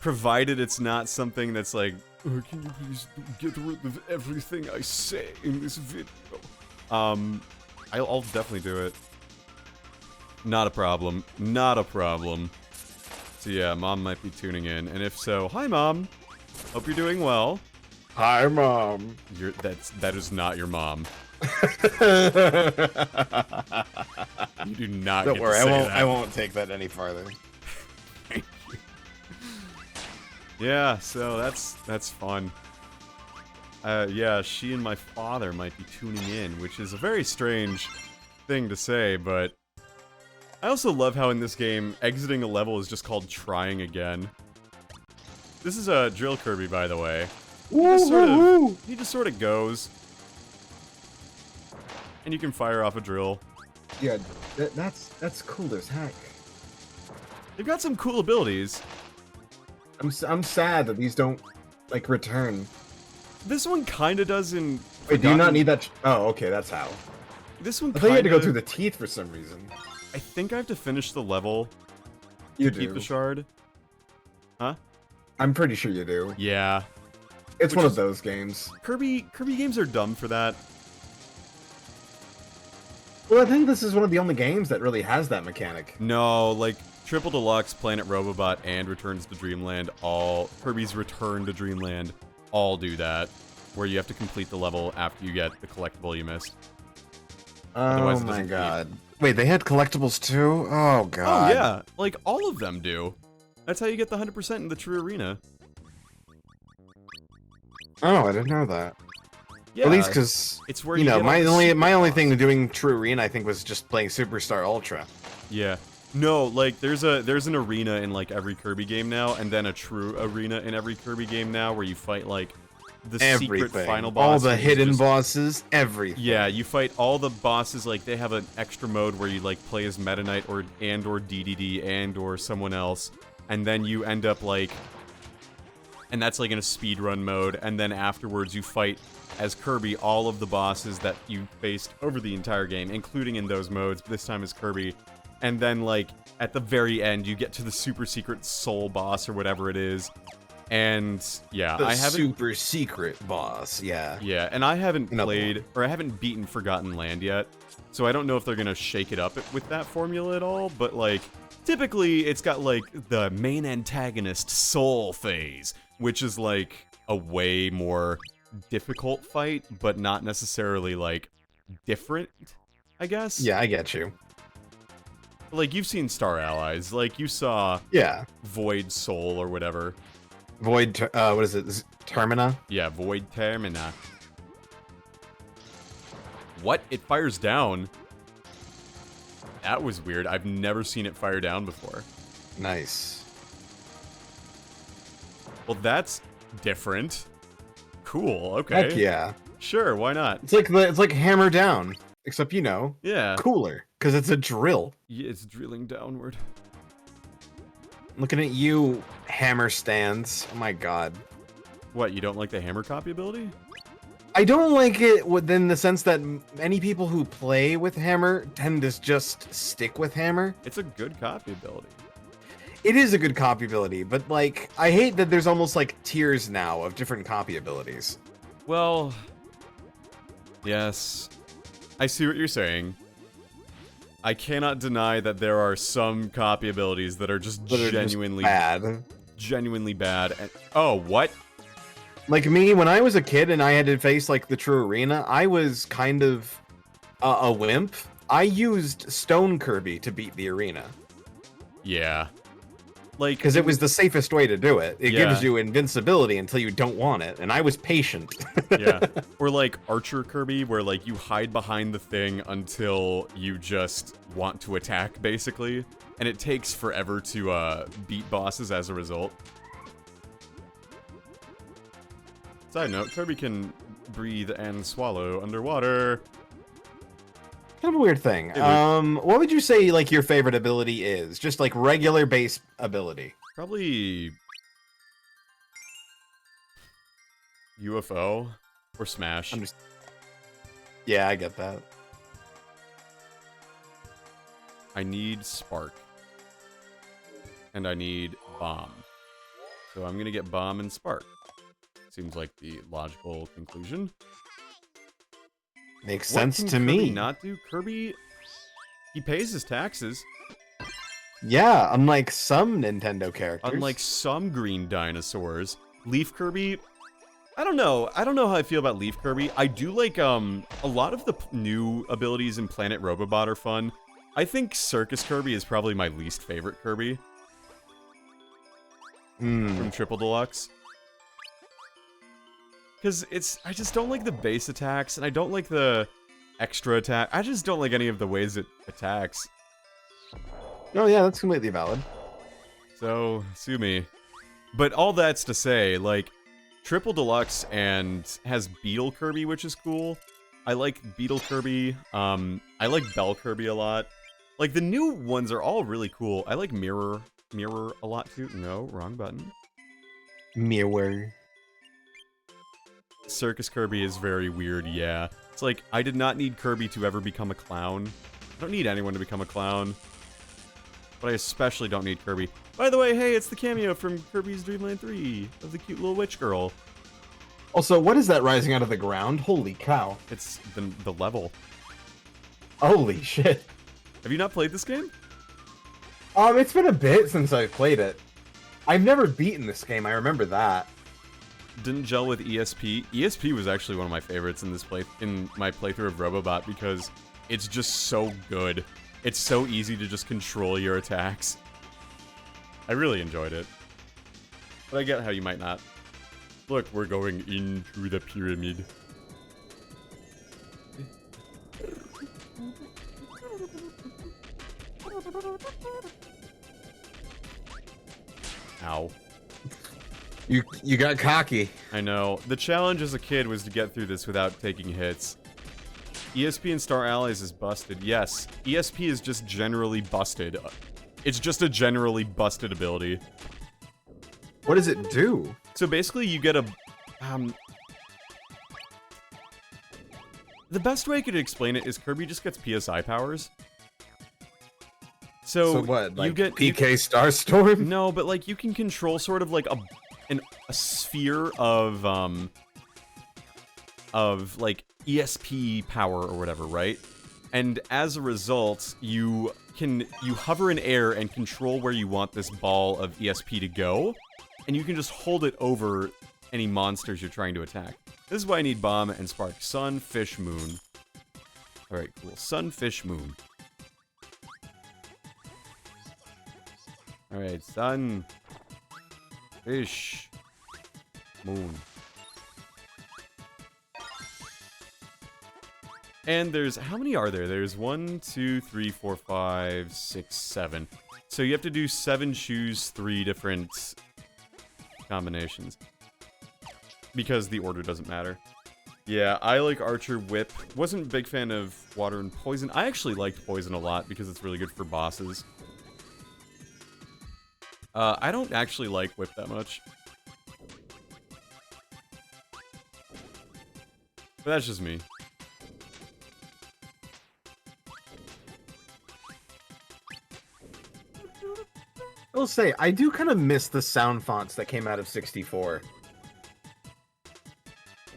provided it's not something that's like, oh, can you please get rid of everything I say in this video? I'll definitely do it. Not a problem. Not a problem. So yeah, Mom might be tuning in, and if so, hi Mom. Hope you're doing well. Hi, Mom. That is not your mom. You do not. Don't get worry, to say that. I won't take that any farther. Yeah, so that's fun. Yeah, she and my father might be tuning in, which is a very strange thing to say, but I also love how in this game, exiting a level is just called trying again. This is a drill Kirby, by the way. He just sort of goes, and you can fire off a drill. Yeah, that's cool as heck. They've got some cool abilities. I'm sad that these don't like return. This one kind of does in... Wait, do you not need that? Oh, okay, that's how. This one I thought you had to go through the teeth for some reason. I think I have to finish the level You to do. keep the shard. Huh? I'm pretty sure you do. Yeah. It's one of those games. Kirby games are dumb for that. Well, I think this is one of the only games that really has that mechanic. No, like Triple Deluxe, Planet Robobot, and Returns to Dreamland, all Kirby's Return to Dreamland, all do that, where you have to complete the level after you get the collectible you missed. Oh my god. Wait, they had collectibles too? Oh god. Oh yeah, like all of them do. That's how you get the 100% in the true arena. Oh, I didn't know that. Yeah, at least because it's where you know get my only thing doing True Arena I think was just playing Superstar Ultra. Yeah. No, like there's an arena in like every Kirby game now, and then a true arena in every Kirby game now where you fight like the secret final boss. All the hidden bosses, everything. Yeah, you fight all the bosses, like they have an extra mode where you like play as Meta Knight or DDD or someone else, and then you end up like, and that's like in a speedrun mode, and then afterwards you fight as Kirby all of the bosses that you faced over the entire game, including in those modes, this time as Kirby. And then, like, at the very end, you get to the super secret soul boss or whatever it is. And, yeah, I haven't... super secret boss, yeah. Yeah, and I haven't played, or I haven't beaten Forgotten Land yet. So I don't know if they're gonna shake it up with that formula at all, but, like, typically it's got, like, the main antagonist soul phase, which is, like, a way more difficult fight, but not necessarily, like, different, I guess? Yeah, I get you. Like, you've seen Star Allies. Like, you saw... Yeah. Void Soul or whatever. Void... what is it? Termina? Yeah, Void Termina. What? It fires down? That was weird. I've never seen it fire down before. Nice. Well, that's different. Cool, okay. Heck yeah. Sure, why not? It's like Hammer Down. Except, you know, yeah, cooler, because it's a drill. Yeah, it's drilling downward. Looking at you, hammer stands. Oh my god. What, you don't like the hammer copy ability? I don't like it within the sense that many people who play with hammer tend to just stick with hammer. It's a good copy ability. It is a good copy ability, but, like, I hate that there's almost, like, tiers now of different copy abilities. Well, yes. I see what you're saying. I cannot deny that there are some copy abilities that are just genuinely bad. Genuinely bad. And, oh, what? Like me, when I was a kid and I had to face like the true arena, I was kind of a wimp. I used Stone Kirby to beat the arena. Yeah. Like, because it was the safest way to do it. It gives you invincibility until you don't want it, and I was patient. Yeah. Or like Archer Kirby, where like you hide behind the thing until you just want to attack, basically. And it takes forever to beat bosses as a result. Side note, Kirby can breathe and swallow underwater. Kind of a weird thing. What would you say, like, your favorite ability is? Just, like, regular base ability. Probably... UFO or Smash. Yeah, I get that. I need Spark. And I need Bomb. So I'm gonna get Bomb and Spark. Seems like the logical conclusion. Makes sense to Kirby me. Not do Kirby. He pays his taxes. Yeah, unlike some Nintendo characters. Unlike some green dinosaurs, Leaf Kirby. I don't know. I don't know how I feel about Leaf Kirby. I do like a lot of the new abilities in Planet Robobot are fun. I think Circus Kirby is probably my least favorite Kirby from Triple Deluxe. Because I just don't like the base attacks, and I don't like the extra attack. I just don't like any of the ways it attacks. Oh yeah, that's completely valid. So, sue me. But all that's to say, like, Triple Deluxe and has Beetle Kirby, which is cool. I like Beetle Kirby. I like Bell Kirby a lot. Like, the new ones are all really cool. I like Mirror a lot, too. No, wrong button. Mirror. Circus Kirby is very weird, yeah. It's like, I did not need Kirby to ever become a clown. I don't need anyone to become a clown. But I especially don't need Kirby. By the way, hey, it's the cameo from Kirby's Dream Land 3 of the cute little witch girl. Also, what is that rising out of the ground? Holy cow. It's the level. Holy shit. Have you not played this game? It's been a bit since I've played it. I've never beaten this game, I remember that. Didn't gel with ESP. ESP was actually one of my favorites in my playthrough of Robobot because it's just so good. It's so easy to just control your attacks. I really enjoyed it. But I get how you might not. Look, we're going into the pyramid. Ow. You got cocky. I know. The challenge as a kid was to get through this without taking hits. ESP and Star Allies is busted. Yes, ESP is just generally busted. It's just a generally busted ability. What does it do? So basically you get a... the best way I could explain it is Kirby just gets PSI powers. So what, like you get... PK Starstorm? No, but like you can control sort of like a sphere of like ESP power or whatever, right? And as a result, you hover in air and control where you want this ball of ESP to go, and you can just hold it over any monsters you're trying to attack. This is why I need Bomb and Spark. Sun, Fish, Moon. Alright, cool. Sun, Fish, Moon. Alright, Sun, Fish, Moon. And there's... how many are there? There's 1, 2, 3, 4, 5, 6, 7. So you have to do 7 choose 3 different combinations. Because the order doesn't matter. Yeah, I like Archer Whip. Wasn't a big fan of Water and Poison. I actually liked Poison a lot because it's really good for bosses. I don't actually like Whip that much. But that's just me. I will say, I do kind of miss the sound fonts that came out of 64.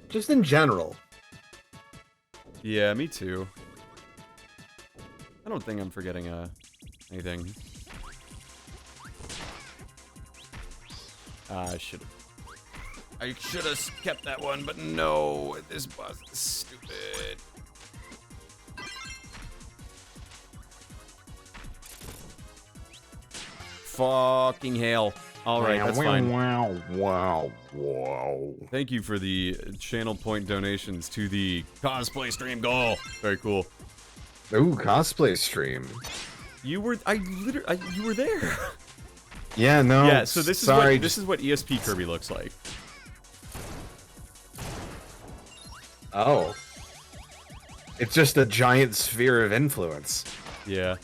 Just in general. Yeah, me too. I don't think I'm forgetting anything. I should have kept that one, but no, this boss is stupid. Fucking hell. Alright, that's fine. Wow. Thank you for the channel point donations to the cosplay stream goal. Very cool. Ooh, cosplay stream. You were you were there. Yeah, no. Yeah, so this is what ESP Kirby looks like. Oh. It's just a giant sphere of influence. Yeah.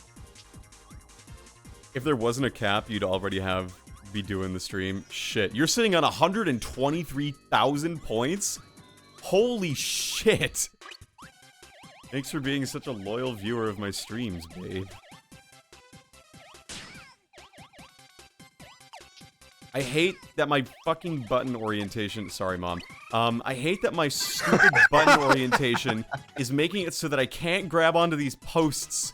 If there wasn't a cap, you'd already be doing the stream. Shit, you're sitting on 123,000 points? Holy shit! Thanks for being such a loyal viewer of my streams, babe. I hate that my fucking button orientation... Sorry, Mom. I hate that my stupid button orientation is making it so that I can't grab onto these posts.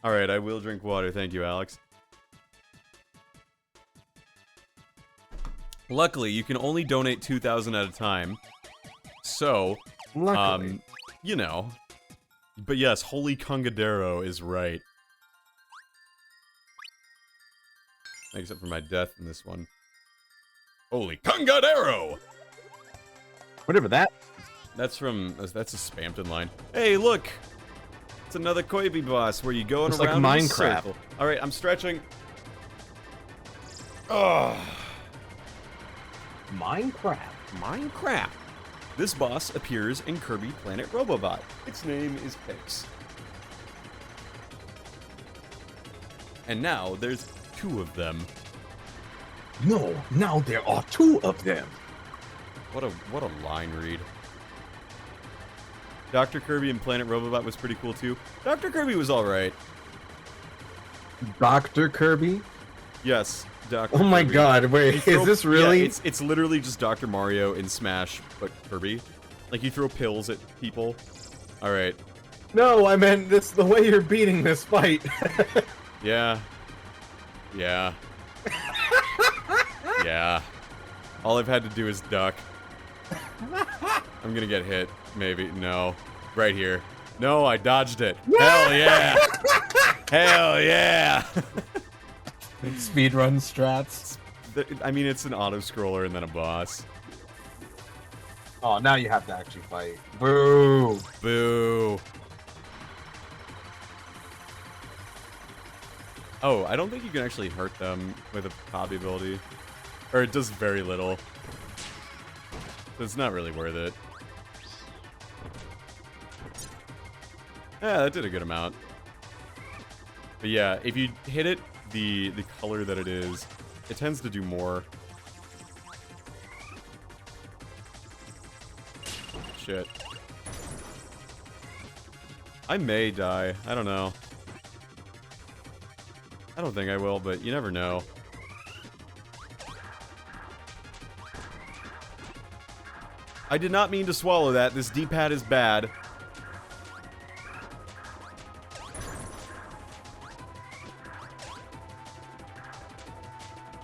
Alright, I will drink water. Thank you, Alex. Luckily, you can only donate 2,000 at a time. So, Luckily. you know. But yes, Holy Congadero is right. Except for my death in this one. Holy Congadero! Whatever that. That's a Spampton line. Hey, look! It's another Kirby boss where you go It's around like in a Minecraft. circle. Alright, I'm stretching. Ugh. Minecraft. This boss appears in Kirby Planet Robobot. Its name is Pix. And now there's 2 of them. No, now there are 2 of them. What a line read. Dr. Kirby and Planet Robobot was pretty cool too. Dr. Kirby was alright. Dr. Kirby? Yes, Dr. Oh my Kirby. god, wait, is this really? Yeah, it's literally just Dr. Mario in Smash, but Kirby. Like, you throw pills at people. Alright. No, I meant this the way you're beating this fight. Yeah. Yeah. Yeah. All I've had to do is duck. I'm gonna get hit. Maybe. No. Right here. No, I dodged it. Hell yeah! Hell yeah! Speedrun strats. I mean, it's an auto-scroller and then a boss. Oh, now you have to actually fight. Boo! Boo! Oh, I don't think you can actually hurt them with a hobby ability. Or it does very little. So it's not really worth it. Yeah, that did a good amount. But yeah, if you hit it the color that it is, it tends to do more. Shit. I may die. I don't know. I don't think I will, but you never know. I did not mean to swallow that. This D-pad is bad.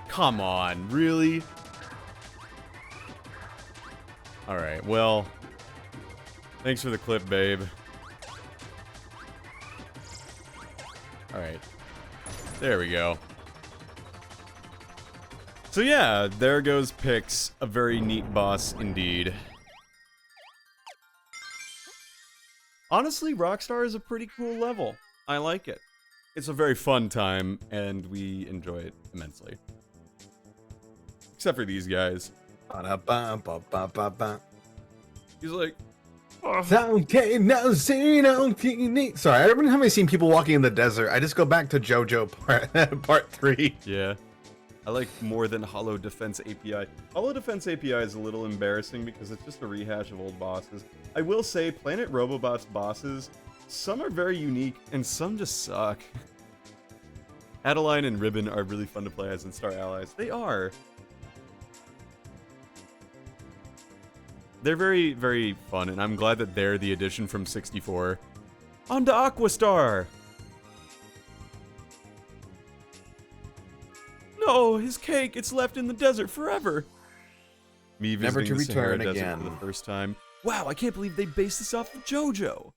Come on, really? Alright, well... Thanks for the clip, babe. Alright. There we go. So yeah, there goes Pix. A very neat boss indeed. Honestly, Rockstar is a pretty cool level. I like it. It's a very fun time, and we enjoy it immensely. Except for these guys. He's like... Sorry, every time I see people walking in the desert, I just go back to JoJo part 3. Yeah. I like more than Hollow Defense API. Hollow Defense API is a little embarrassing because it's just a rehash of old bosses. I will say, Planet Robobot's bosses, some are very unique, and some just suck. Adeline and Ribbon are really fun to play as in Star Allies. They are. They're very, very fun, and I'm glad that they're the addition from 64. On to Aquastar! No, his cake, it's left in the desert forever! Me Never visiting to the Sahara return Desert again. for the first time. Wow, I can't believe they based this off of JoJo!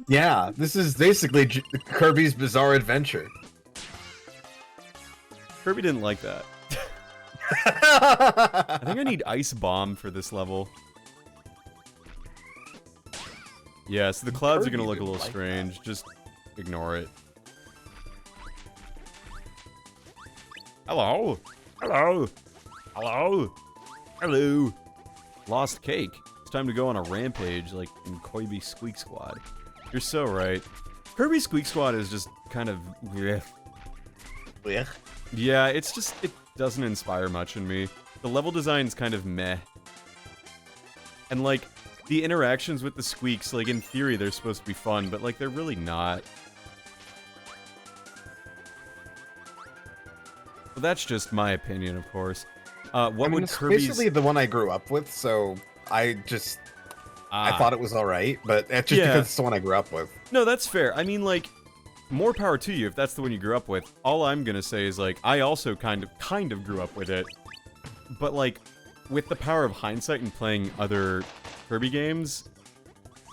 Yeah, this is basically Kirby's Bizarre Adventure. Kirby didn't like that. I think I need Ice Bomb for this level. Yeah, so the clouds are gonna look a little strange. Just ignore it. Hello! Hello! Hello! Hello! Lost cake. It's time to go on a rampage like in Kirby Squeak Squad. You're so right. Kirby Squeak Squad is just kind of... Yeah, it's just... It doesn't inspire much in me. The level design's kind of meh. And, like, the interactions with the squeaks, like, in theory, they're supposed to be fun, but, like, they're really not. Well, that's just my opinion, of course. What would it's Kirby's... basically the one I grew up with, so I just... I thought it was alright, but it's just because it's the one I grew up with. No, that's fair. I mean, like, more power to you if that's the one you grew up with. All I'm gonna say is, like, I also kind of grew up with it. But, like, with the power of hindsight and playing other Kirby games,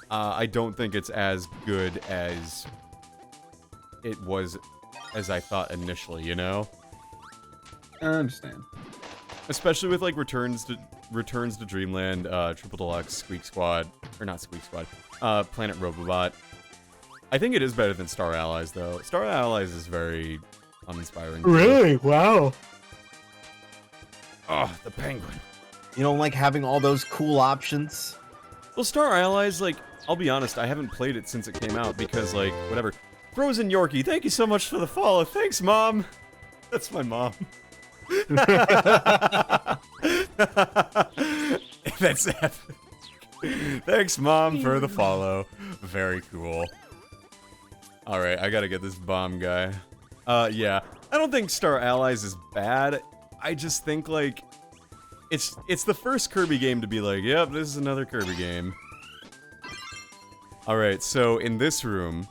I don't think it's as good as it was as I thought initially, you know? I understand. Especially with, like, returns to Returns to Dreamland, Triple Deluxe, Squeak Squad, or not Squeak Squad, Planet Robobot. I think it is better than Star Allies, though. Star Allies is very uninspiring. Really? Wow. Oh, the penguin. You don't like having all those cool options? Well, Star Allies, like, I'll be honest, I haven't played it since it came out because, like, whatever. Frozen Yorkie, thank you so much for the follow. Thanks, Mom. That's my mom. That's epic. Thanks, Mom, for the follow. Very cool. Alright, I gotta get this bomb guy. Yeah. I don't think Star Allies is bad. I just think, like, it's the first Kirby game to be like, yep, this is another Kirby game. Alright, so in this room,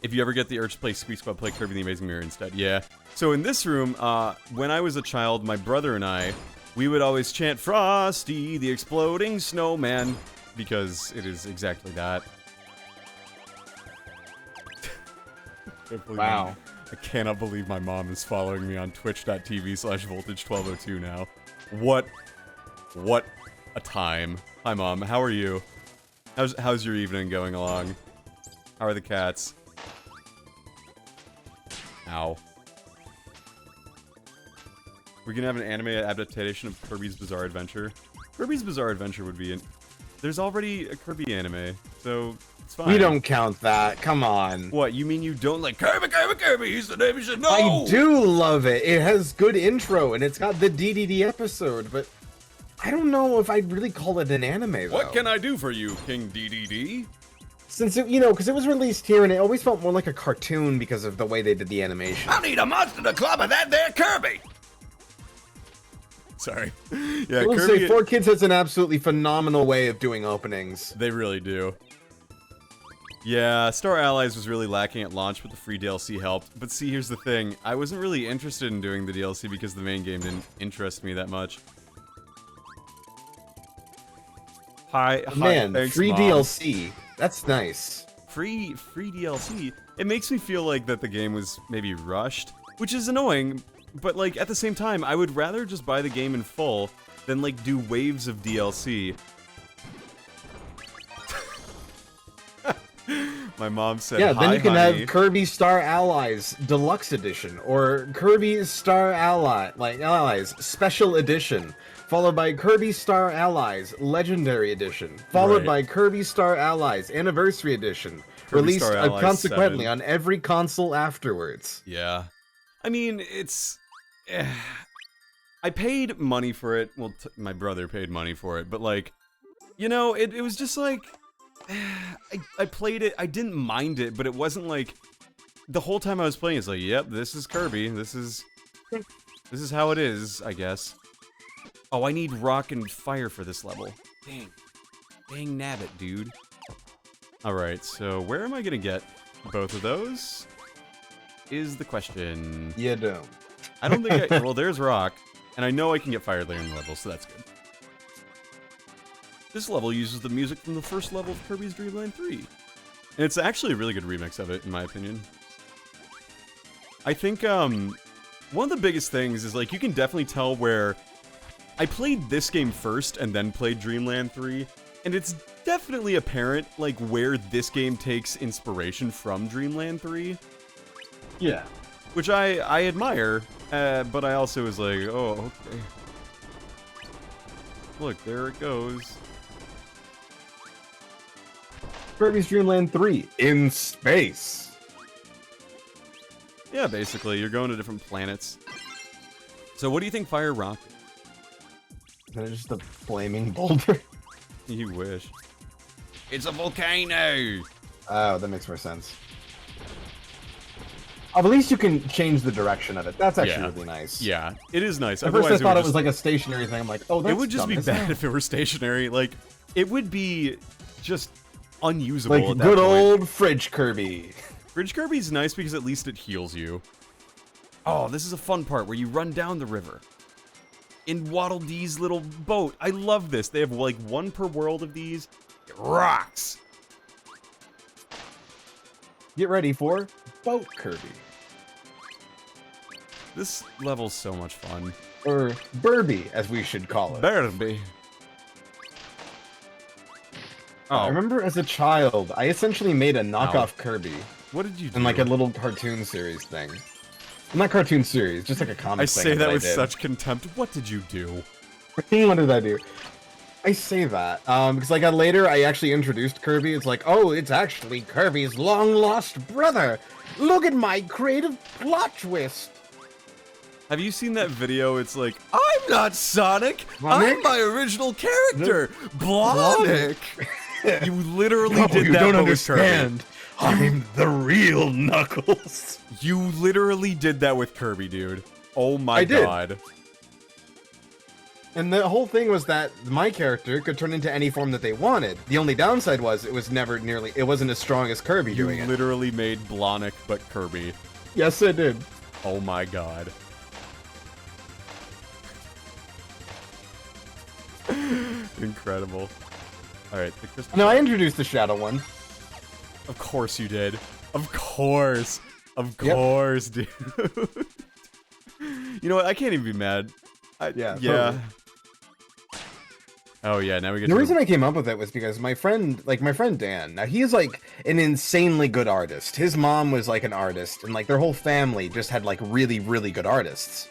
if you ever get the urge to play Squeak Squad, play Kirby the Amazing Mirror instead. Yeah. So in this room, when I was a child, my brother and I, we would always chant Frosty, the exploding snowman, because it is exactly that. Wow. I cannot believe my mom is following me on twitch.tv/voltage1202 now. What a time. Hi, Mom. How are you? How's your evening going along? How are the cats? Ow. We're gonna have an anime adaptation of Kirby's Bizarre Adventure. Kirby's Bizarre Adventure would be There's already a Kirby anime, so it's fine. We don't count that. Come on. What, you mean you don't like Kirby, he's the name you should know! I do love it. It has good intro, and it's got the DDD episode, but I don't know if I'd really call it an anime, though. What can I do for you, King DDD? Since, it, because it was released here, and it always felt more like a cartoon because of the way they did the animation. I need a monster to club of that there Kirby! Sorry. Yeah, I will Kirby... say, 4Kids has an absolutely phenomenal way of doing openings. They really do. Yeah, Star Allies was really lacking at launch, but the free DLC helped. But see, here's the thing. I wasn't really interested in doing the DLC because the main game didn't interest me that much. Hi, Man, thanks, free Mom. DLC. That's nice. Free DLC? It makes me feel like that the game was maybe rushed, which is annoying, but like at the same time, I would rather just buy the game in full than like do waves of DLC. My mom said, yeah, then hi, you can honey. have Kirby Star Allies Deluxe Edition, or Kirby Star Allies Special Edition, followed by Kirby Star Allies Legendary Edition, followed by Kirby Star Allies Anniversary Edition, Kirby released Star Allies consequently 7. on every console afterwards. Yeah. I mean, it's... I paid money for it. Well, my brother paid money for it, but like, you know, it was just like... I played it, I didn't mind it, but it wasn't like... The whole time I was playing, it's like, yep, this is Kirby, this is how it is, I guess. Oh, I need rock and fire for this level. Dang. Dang nabbit, dude. Alright, so where am I gonna get both of those? Is the question. You don't. I don't think well, there's rock, and I know I can get fire later in the level, so that's good. This level uses the music from the first level of Kirby's Dream Land 3. And it's actually a really good remix of it, in my opinion. I think, one of the biggest things is, like, you can definitely tell where... I played this game first, and then played Dreamland 3, and it's definitely apparent, like, where this game takes inspiration from Dreamland 3. Yeah. Which I admire, but I also was like, oh, okay. Look, there it goes. Kirby's Dream Land 3 in space. Yeah, basically, you're going to different planets. So what do you think Fire Rock is? Is it just a flaming boulder? You wish. It's a volcano! Oh, that makes more sense. Oh, at least you can change the direction of it. That's actually really nice. Yeah, it is nice. At first I thought it was like a stationary thing. I'm like, oh, that's it would just be bad if it were stationary. Like, it would be just unusable like at that good point. old Fridge Kirby. Fridge Kirby's nice because at least it heals you. Oh, this is a fun part where you run down the river. In Waddle Dee's little boat. I love this. They have like one per world of these. It rocks. Get ready for Boat Kirby. This level's so much fun. Or Burby, as we should call it. Kirby. I Oh, remember as a child, I essentially made a knockoff Kirby what did you do? in like a little cartoon series thing. Not cartoon series, just like a comic I thing. say that I with did. such contempt. What did you do? What did I do? I say that because like later I actually introduced Kirby. It's like, oh, it's actually Kirby's long lost brother. Look at my creative plot twist. Have you seen that video? It's like, I'm not Sonic. Blonic? I'm my original character, Blonic. You literally No, did you that don't but with Kirby. understand. I'm the real Knuckles. You literally did that with Kirby, dude. Oh my I did. god. And the whole thing was that my character could turn into any form that they wanted. The only downside was it wasn't as strong as Kirby You doing it. literally made Blonic but Kirby. Yes, I did. Oh my god. Incredible. Alright, the Crystal No, I introduced the Shadow one. Of course you did. Of course. Of Yep. course, dude. You know what? I can't even be mad. Yeah, Yeah. totally. Oh yeah, now we get The to reason I came up with it was because my friend Dan, now he's like an insanely good artist. His mom was like an artist, and like their whole family just had like really, really good artists.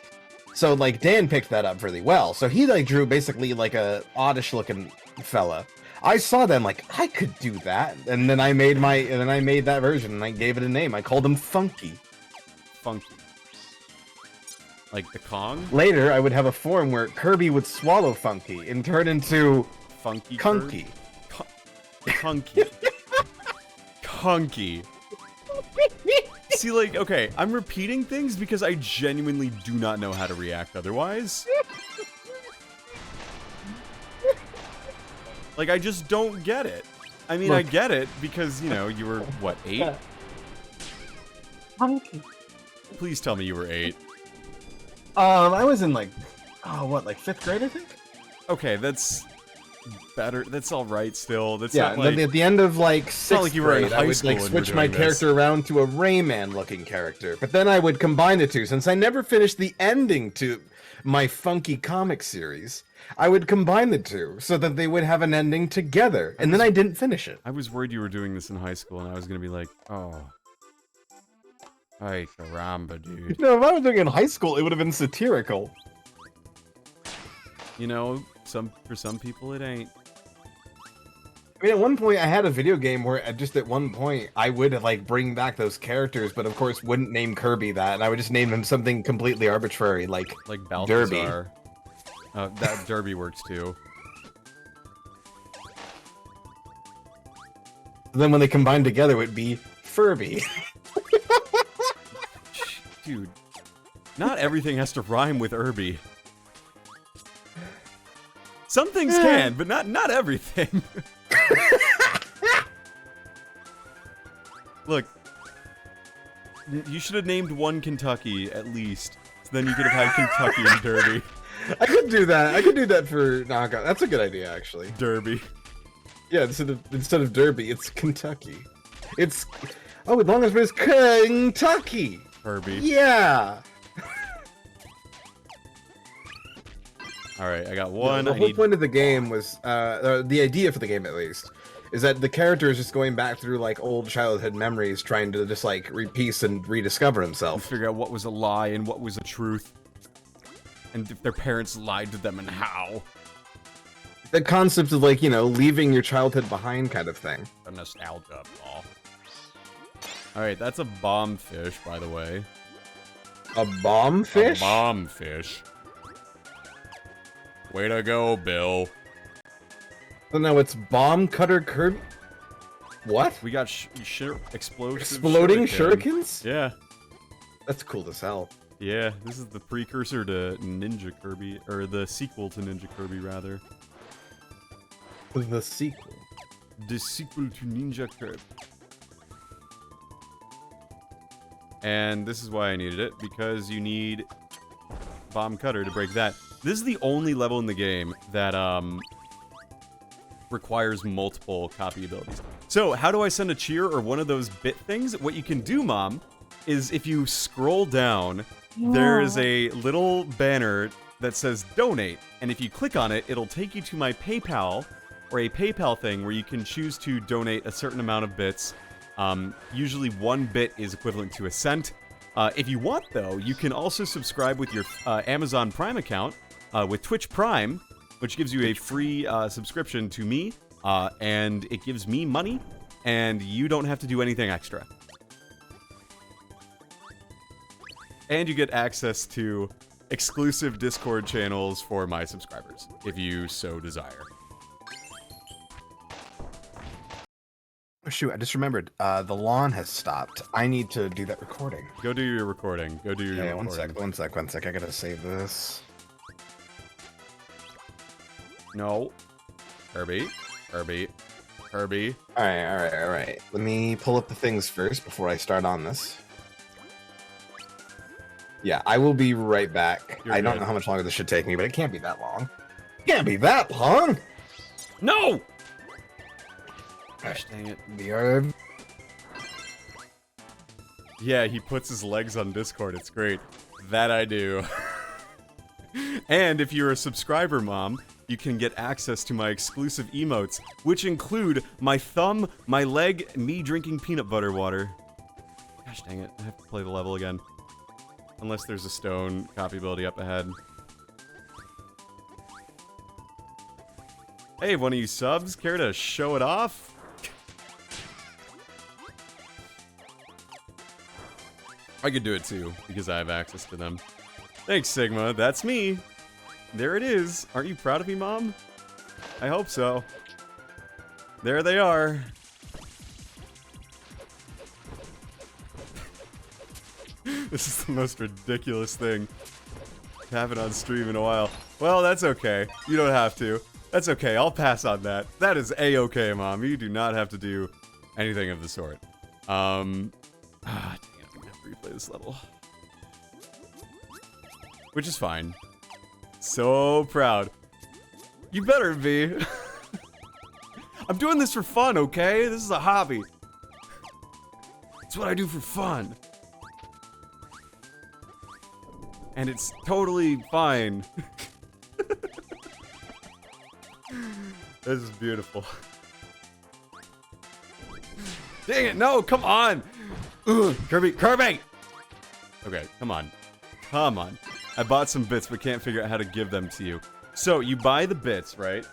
So like Dan picked that up really well. So he like drew basically like a oddish looking fella. I saw them like I could do that, and then I made that version and I gave it a name. I called him Funky. Funky. Like the Kong? Later, I would have a form where Kirby would swallow Funky and turn into Funky Kunky. Kunky. Kunky. See, like, okay, I'm repeating things because I genuinely do not know how to react otherwise. Like, I just don't get it. I mean, I get it because, you know, you were, what, 8? Funky. Please tell me you were 8. I was in like, like 5th grade, I think? Okay, that's better. That's alright still. That's Yeah, not and like... then at the end of like 6th not like you were in grade, high I would school like when you were switch my doing character around to a Rayman-looking character. But then I would combine the two, since I never finished the ending to my Funky comic series. I would combine the two so that they would have an ending together, and then I didn't finish it. I was worried you were doing this in high school, and I was gonna be like, oh... Ay, caramba, dude. No, if I was doing it in high school, it would have been satirical. You know, for some people it ain't. I mean, at one point, I had a video game where just at one point, I would like bring back those characters, but of course wouldn't name Kirby that, and I would just name him something completely arbitrary, like Derby. Balthazar. That Derby works too. Then when they combine together, it would be Furby. Dude, not everything has to rhyme with Irby. Some things can, but not everything. Look, you should have named one Kentucky at least. So then you could have had Kentucky and Derby. I could do that. I could do that for knockout. That's a good idea, actually. Derby. Yeah, instead of Derby, it's Kentucky. It's as long as it's Kentucky. Kirby. Yeah. Alright, I got one. The whole point of the game was, the idea for the game at least, is that the character is just going back through like old childhood memories, trying to just like repiece and rediscover himself. Figure out what was a lie and what was a truth. And if their parents lied to them and how. The concept of like, you know, leaving your childhood behind kind of thing. A nostalgia ball. Alright, that's a bomb fish, by the way. A bomb fish? A bomb fish. Way to go, Bill. So now it's bomb cutter Kirby. What? We got explosive Exploding shuriken. shurikens? Yeah. That's cool as hell. Yeah, this is the precursor to Ninja Kirby, or the sequel to Ninja Kirby, rather. The sequel. The sequel to Ninja Kirby. And this is why I needed it, because you need Bomb Cutter to break that. This is the only level in the game that, requires multiple copy abilities. So, how do I send a cheer or one of those bit things? What you can do, Mom, is if you scroll down, there is a little banner that says donate. And if you click on it, it'll take you to my PayPal, or a PayPal thing where you can choose to donate a certain amount of bits. Usually 1 bit is equivalent to a cent. If you want, though, you can also subscribe with your Amazon Prime account with Twitch Prime, which gives you a free subscription to me, and it gives me money, and you don't have to do anything extra. And you get access to exclusive Discord channels for my subscribers, if you so desire. Oh, shoot, I just remembered. The lawn has stopped. I need to do that recording. Go do your recording. Go do your recording. One sec. I gotta save this. No. Kirby. Alright. Let me pull up the things first before I start on this. Yeah, I will be right back. I don't know how much longer this should take me, but it can't be that long. It can't be that long! No! Gosh, dang it. Yeah, he puts his legs on Discord. It's great. That I do. And if you're a subscriber, Mom, you can get access to my exclusive emotes, which include my thumb, my leg, me drinking peanut butter water. Gosh dang it, I have to play the level again. Unless there's a stone copy ability up ahead. Hey, one of you subs, care to show it off? I could do it too, because I have access to them. Thanks, Sigma, that's me. There it is. Aren't you proud of me, Mom? I hope so. There they are. This is the most ridiculous thing to happen on stream in a while. Well, that's okay. You don't have to. That's okay. I'll pass on that. That is a-okay, Mom. You do not have to do anything of the sort. Dang it. I'm gonna have to replay this level. Which is fine. So proud. You better be. I'm doing this for fun, okay? This is a hobby. It's what I do for fun. And it's totally fine. This is beautiful. Dang it, no, come on! Ugh, Kirby! Okay, come on. I bought some bits, but can't figure out how to give them to you. So, you buy the bits, right?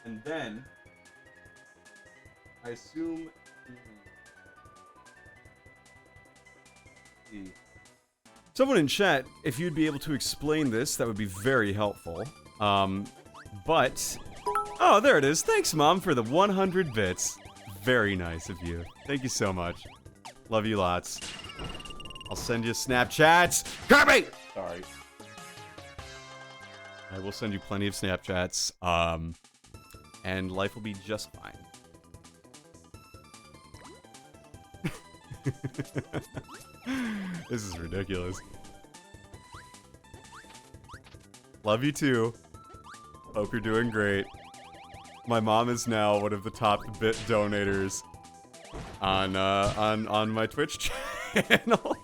And then... I assume... Someone in chat, if you'd be able to explain this, that would be very helpful. But... Oh, there it is. Thanks, Mom, for the 100 bits. Very nice of you. Thank you so much. Love you lots. I'll send you Snapchats. Kirby! Sorry. I will send you plenty of Snapchats. And life will be just fine. This is ridiculous. Love you too. Hope you're doing great. My mom is now one of the top bit donators on my Twitch channel.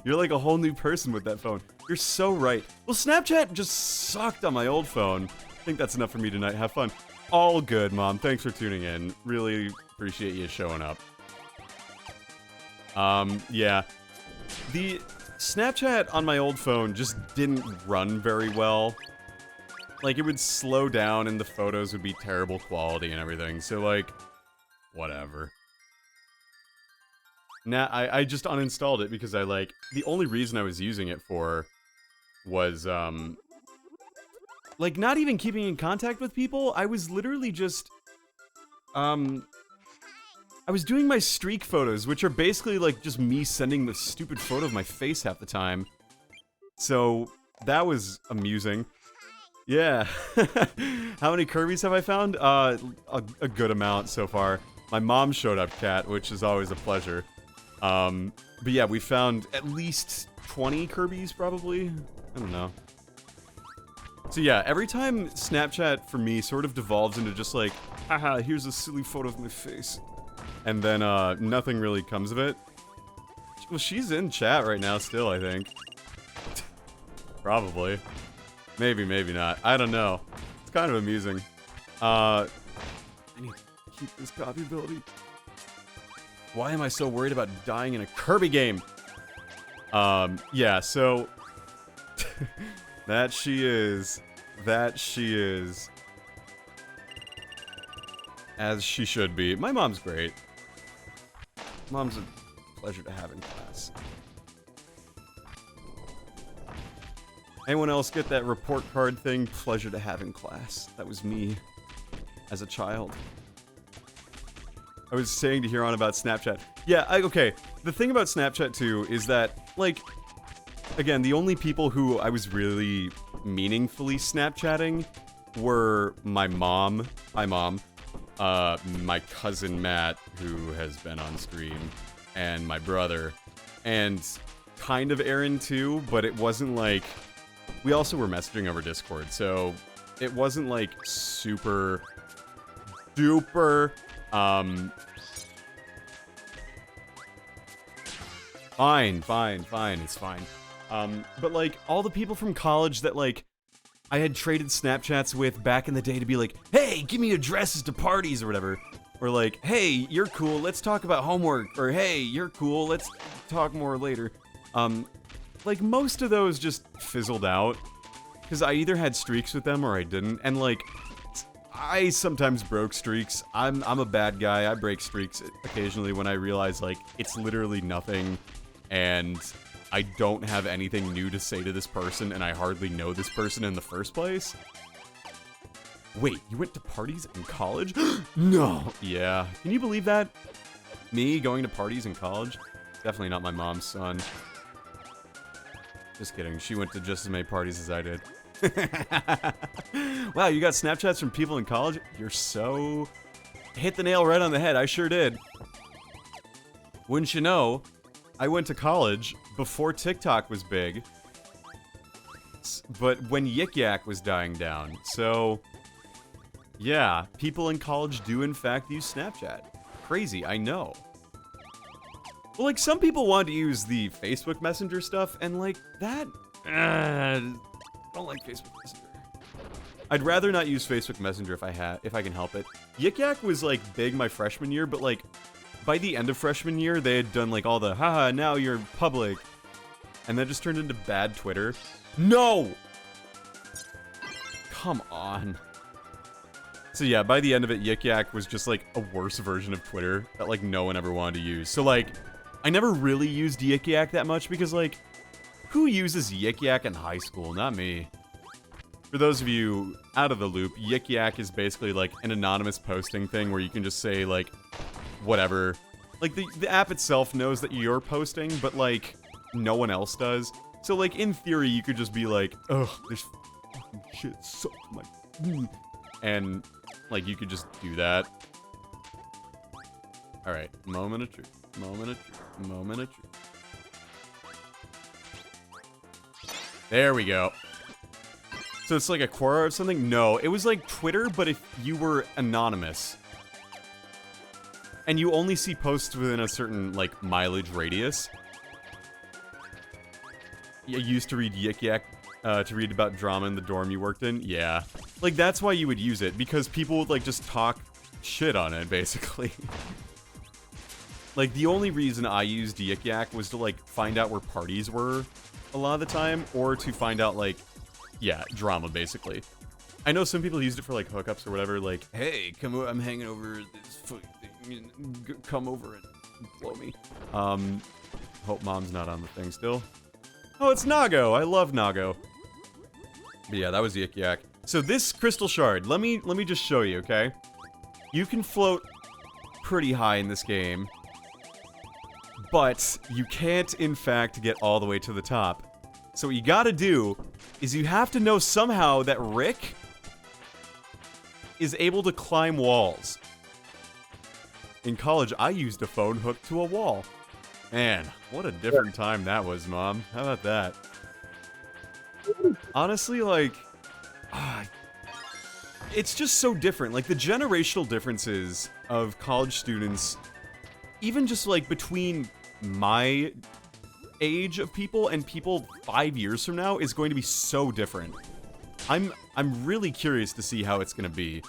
You're like a whole new person with that phone. You're so right. Well, Snapchat just sucked on my old phone. I think that's enough for me tonight. Have fun. All good, Mom. Thanks for tuning in. Really appreciate you showing up. Yeah. The Snapchat on my old phone just didn't run very well. Like, it would slow down and the photos would be terrible quality and everything, so, like, whatever. Nah, I just uninstalled it because the only reason I was using it for was, like, not even keeping in contact with people. I was literally just, I was doing my streak photos, which are basically, like, just me sending the stupid photo of my face half the time. So, that was amusing. Yeah. How many Kirby's have I found? A good amount so far. My mom showed up, Cat, which is always a pleasure. But yeah, we found at least 20 Kirby's, probably. I don't know. So yeah, every time Snapchat for me sort of devolves into just like, haha, here's a silly photo of my face. And then, nothing really comes of it. Well, she's in chat right now still, I think. Probably. Maybe, maybe not. I don't know. It's kind of amusing. I need to keep this copy ability. Why am I so worried about dying in a Kirby game? Yeah, so... that she is. That she is. As she should be. My mom's great. Mom's a pleasure to have in class. Anyone else get that report card thing? Pleasure to have in class. That was me. As a child. I was saying to Huron about Snapchat. Yeah, okay. The thing about Snapchat, too, is that, like... Again, the only people who I was really meaningfully Snapchatting were my mom. Hi, Mom. My cousin Matt, who has been on stream, and my brother. And kind of Aaron, too, but it wasn't like... We also were messaging over Discord, so it wasn't like super duper, fine, it's fine. But like, all the people from college that like, I had traded Snapchats with back in the day to be like, hey, give me addresses to parties or whatever. Or like, hey, you're cool, let's talk about homework. Or hey, you're cool, let's talk more later. Like, most of those just fizzled out. Because I either had streaks with them or I didn't. And like, I sometimes broke streaks. I'm a bad guy. I break streaks occasionally when I realize like, it's literally nothing. And I don't have anything new to say to this person, and I hardly know this person in the first place. Wait, you went to parties in college? No! Yeah. Can you believe that? Me going to parties in college? Definitely not my mom's son. Just kidding. She went to just as many parties as I did. Wow, you got Snapchats from people in college? You're so... Hit the nail right on the head. I sure did. Wouldn't you know, I went to college before TikTok was big, but when Yik Yak was dying down. So, yeah, people in college do in fact use Snapchat. Crazy, I know. Well, like, some people want to use the Facebook Messenger stuff, and like, that... I don't like Facebook Messenger. I'd rather not use Facebook Messenger if I can help it. Yik Yak was like big my freshman year, but like, by the end of freshman year, they had done like all the, haha, now you're public. And that just turned into bad Twitter. No! Come on. So yeah, by the end of it, Yik Yak was just like a worse version of Twitter that like no one ever wanted to use. So like, I never really used Yik Yak that much because like, who uses Yik Yak in high school? Not me. For those of you out of the loop, Yik Yak is basically like an anonymous posting thing where you can just say like, whatever. Like, the app itself knows that you're posting, but, like, no one else does. So, like, in theory, you could just be like, ugh, this fucking shit sucks my... And, like, you could just do that. Alright, moment of truth. Moment of truth. Moment of truth. There we go. So it's like a Quora or something? No, it was like Twitter, but if you were anonymous. And you only see posts within a certain, like, mileage radius. You used to read Yik Yak, to read about drama in the dorm you worked in? Yeah. Like, that's why you would use it, because people would, like, just talk shit on it, basically. Like, the only reason I used Yik Yak was to, like, find out where parties were a lot of the time, or to find out, like, yeah, drama, basically. I know some people used it for, like, hookups or whatever, like, hey, come over, I'm hanging over this foot. Come over and blow me. Hope Mom's not on the thing still. Oh, it's Nago. I love Nago. But yeah, that was Yik Yak. So this Crystal Shard, let me just show you, okay? You can float pretty high in this game, but you can't, in fact, get all the way to the top. So what you gotta do is you have to know somehow that Rick is able to climb walls. In college, I used a phone hooked to a wall. Man, what a different time that was, Mom. How about that? Honestly, like... it's just so different. Like, the generational differences of college students, even just, like, between my age of people and people 5 years from now is going to be so different. I'm really curious to see how it's gonna be.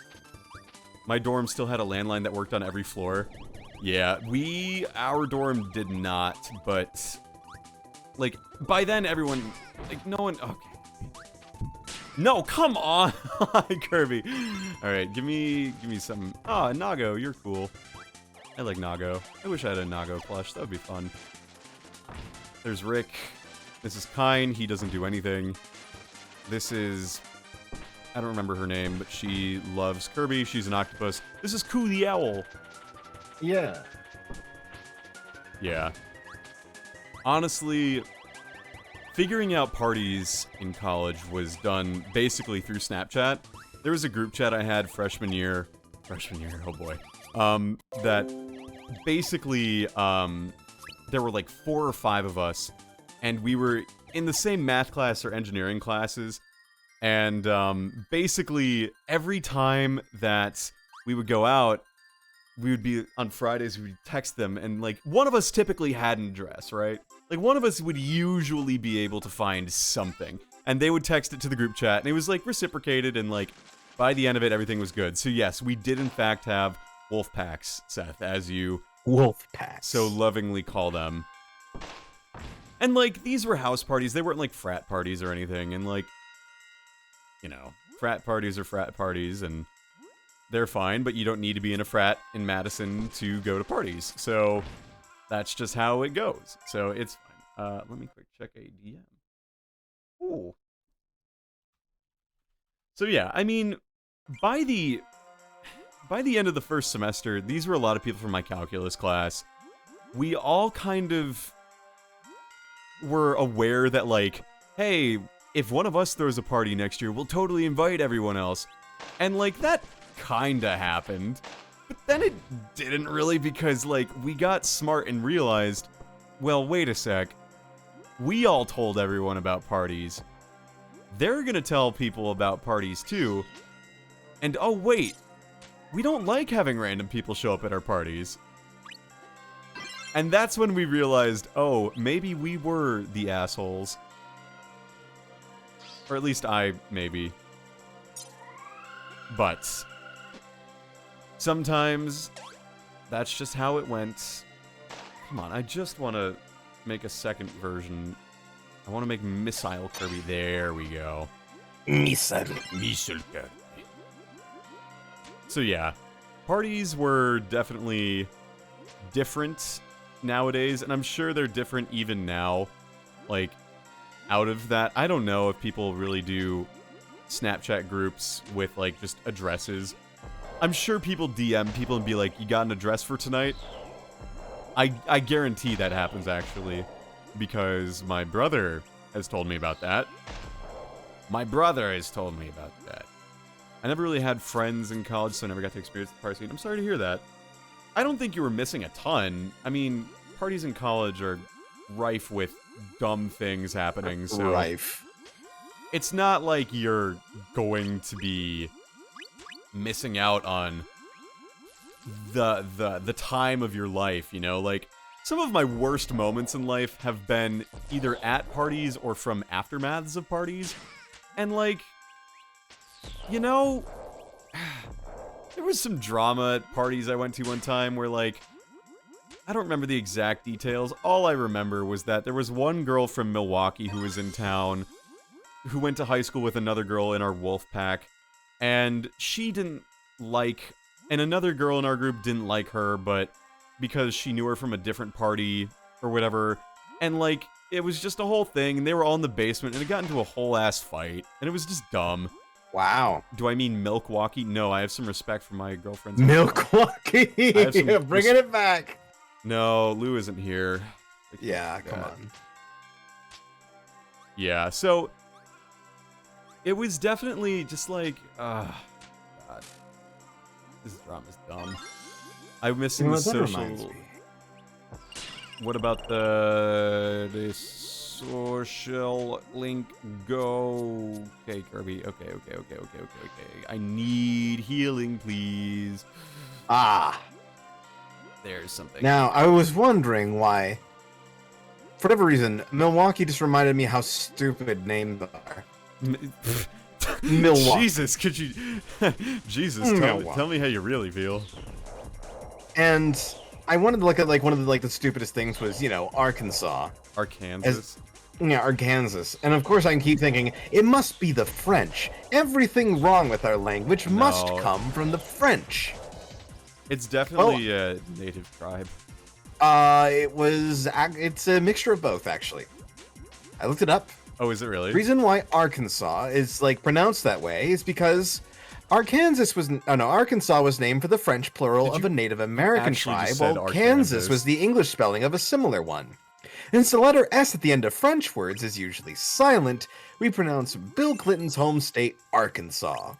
My dorm still had a landline that worked on every floor. Yeah, our dorm did not, but like by then everyone, like no one. Okay. No, come on, Kirby. All right, give me some. Ah, Nago, you're cool. I like Nago. I wish I had a Nago plush. That would be fun. There's Rick. This is Kine. He doesn't do anything. This is... I don't remember her name, but she loves Kirby. She's an octopus. This is Coo the Owl. Yeah. Yeah. Honestly, figuring out parties in college was done basically through Snapchat. There was a group chat I had freshman year, oh boy, that basically, there were like 4 or 5 of us, and we were in the same math class or engineering classes, and basically every time that we would go out, we would be, on Fridays, we would text them, and like, one of us typically had an address, right? Like, one of us would usually be able to find something, and they would text it to the group chat, and it was like reciprocated, and like, by the end of it, everything was good. So yes, we did in fact have wolf packs, Seth, as you Wolf packs. so lovingly call them. And like, these were house parties, they weren't like frat parties or anything, and like, you know, frat parties are frat parties, and they're fine, but you don't need to be in a frat in Madison to go to parties. So that's just how it goes. So it's fine. Let me quick check a DM. Ooh. So yeah, I mean, by the end of the first semester, these were a lot of people from my calculus class. We all kind of were aware that, like, hey, if one of us throws a party next year, we'll totally invite everyone else. And, like, that kinda happened. But then it didn't really, because, like, we got smart and realized, well, wait a sec. We all told everyone about parties. They're gonna tell people about parties, too. And, oh, wait. We don't like having random people show up at our parties. And that's when we realized, oh, maybe we were the assholes. Or at least I, maybe. But sometimes that's just how it went. Come on, I just want to make a second version. I want to make Missile Kirby. There we go. Missile Kirby. So yeah, parties were definitely different nowadays, and I'm sure they're different even now. Like, out of that, I don't know if people really do Snapchat groups with, like, just addresses. I'm sure people DM people and be like, you got an address for tonight? I guarantee that happens, actually, because my brother has told me about that. My brother has told me about that. I never really had friends in college, so I never got to experience the party scene. I'm sorry to hear that. I don't think you were missing a ton. I mean, parties in college are rife with dumb things happening, so... Rife. It's not like you're going to be missing out on the time of your life, you know? Like, some of my worst moments in life have been either at parties or from aftermaths of parties. And, like, you know, there was some drama at parties I went to one time where, like, I don't remember the exact details. All I remember was that there was one girl from Milwaukee who was in town who went to high school with another girl in our wolf pack, and she didn't like, and another girl in our group didn't like her, but because she knew her from a different party or whatever, and, like, it was just a whole thing, and they were all in the basement, and it got into a whole ass fight, and it was just dumb. Wow. Do I mean Milwaukee? No, I have some respect for my girlfriend's... Milwaukee! Bringing it back! No, Lou isn't here. Yeah, come on. Yeah, so... It was definitely just like, God. This drama's dumb. I'm missing the social... What about the social link go? Okay, Kirby. Okay. I need healing, please. Ah. There's something. Now, I was wondering why, for whatever reason, Milwaukee just reminded me how stupid names are. Milwaukee. Jesus, could you... Jesus, tell me how you really feel. And I wanted to look at, like, one of the, like, the stupidest things was, you know, Arkansas. Arkansas. Yeah, Arkansas. And of course I can keep thinking, it must be the French. Everything wrong with our language must come from the French. It's definitely a native tribe. It's a mixture of both, actually. I looked it up. Oh, is it really? The reason why Arkansas is, like, pronounced that way is because Arkansas was named for the French plural of a Native American tribe, while Kansas was the English spelling of a similar one. And since the letter S at the end of French words is usually silent, we pronounce Bill Clinton's home state Arkansas.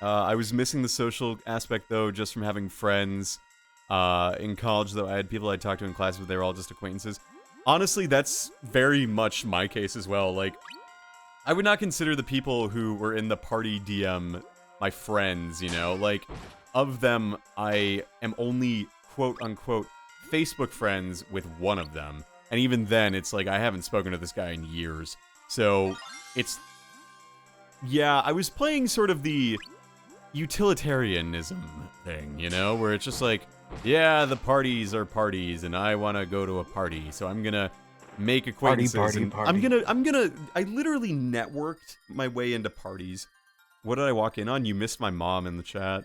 I was missing the social aspect, though, just from having friends. In college, though, I had people I talked to in class, but they were all just acquaintances. Honestly, that's very much my case as well. Like, I would not consider the people who were in the party DM my friends, you know? Like, of them, I am only, quote-unquote, Facebook friends with one of them. And even then, it's like, I haven't spoken to this guy in years. So, it's... Yeah, I was playing sort of the utilitarianism thing, you know? Where it's just like, yeah, the parties are parties, and I want to go to a party, so I'm gonna make acquaintances. Party. I literally networked my way into parties. What did I walk in on? You missed my mom in the chat.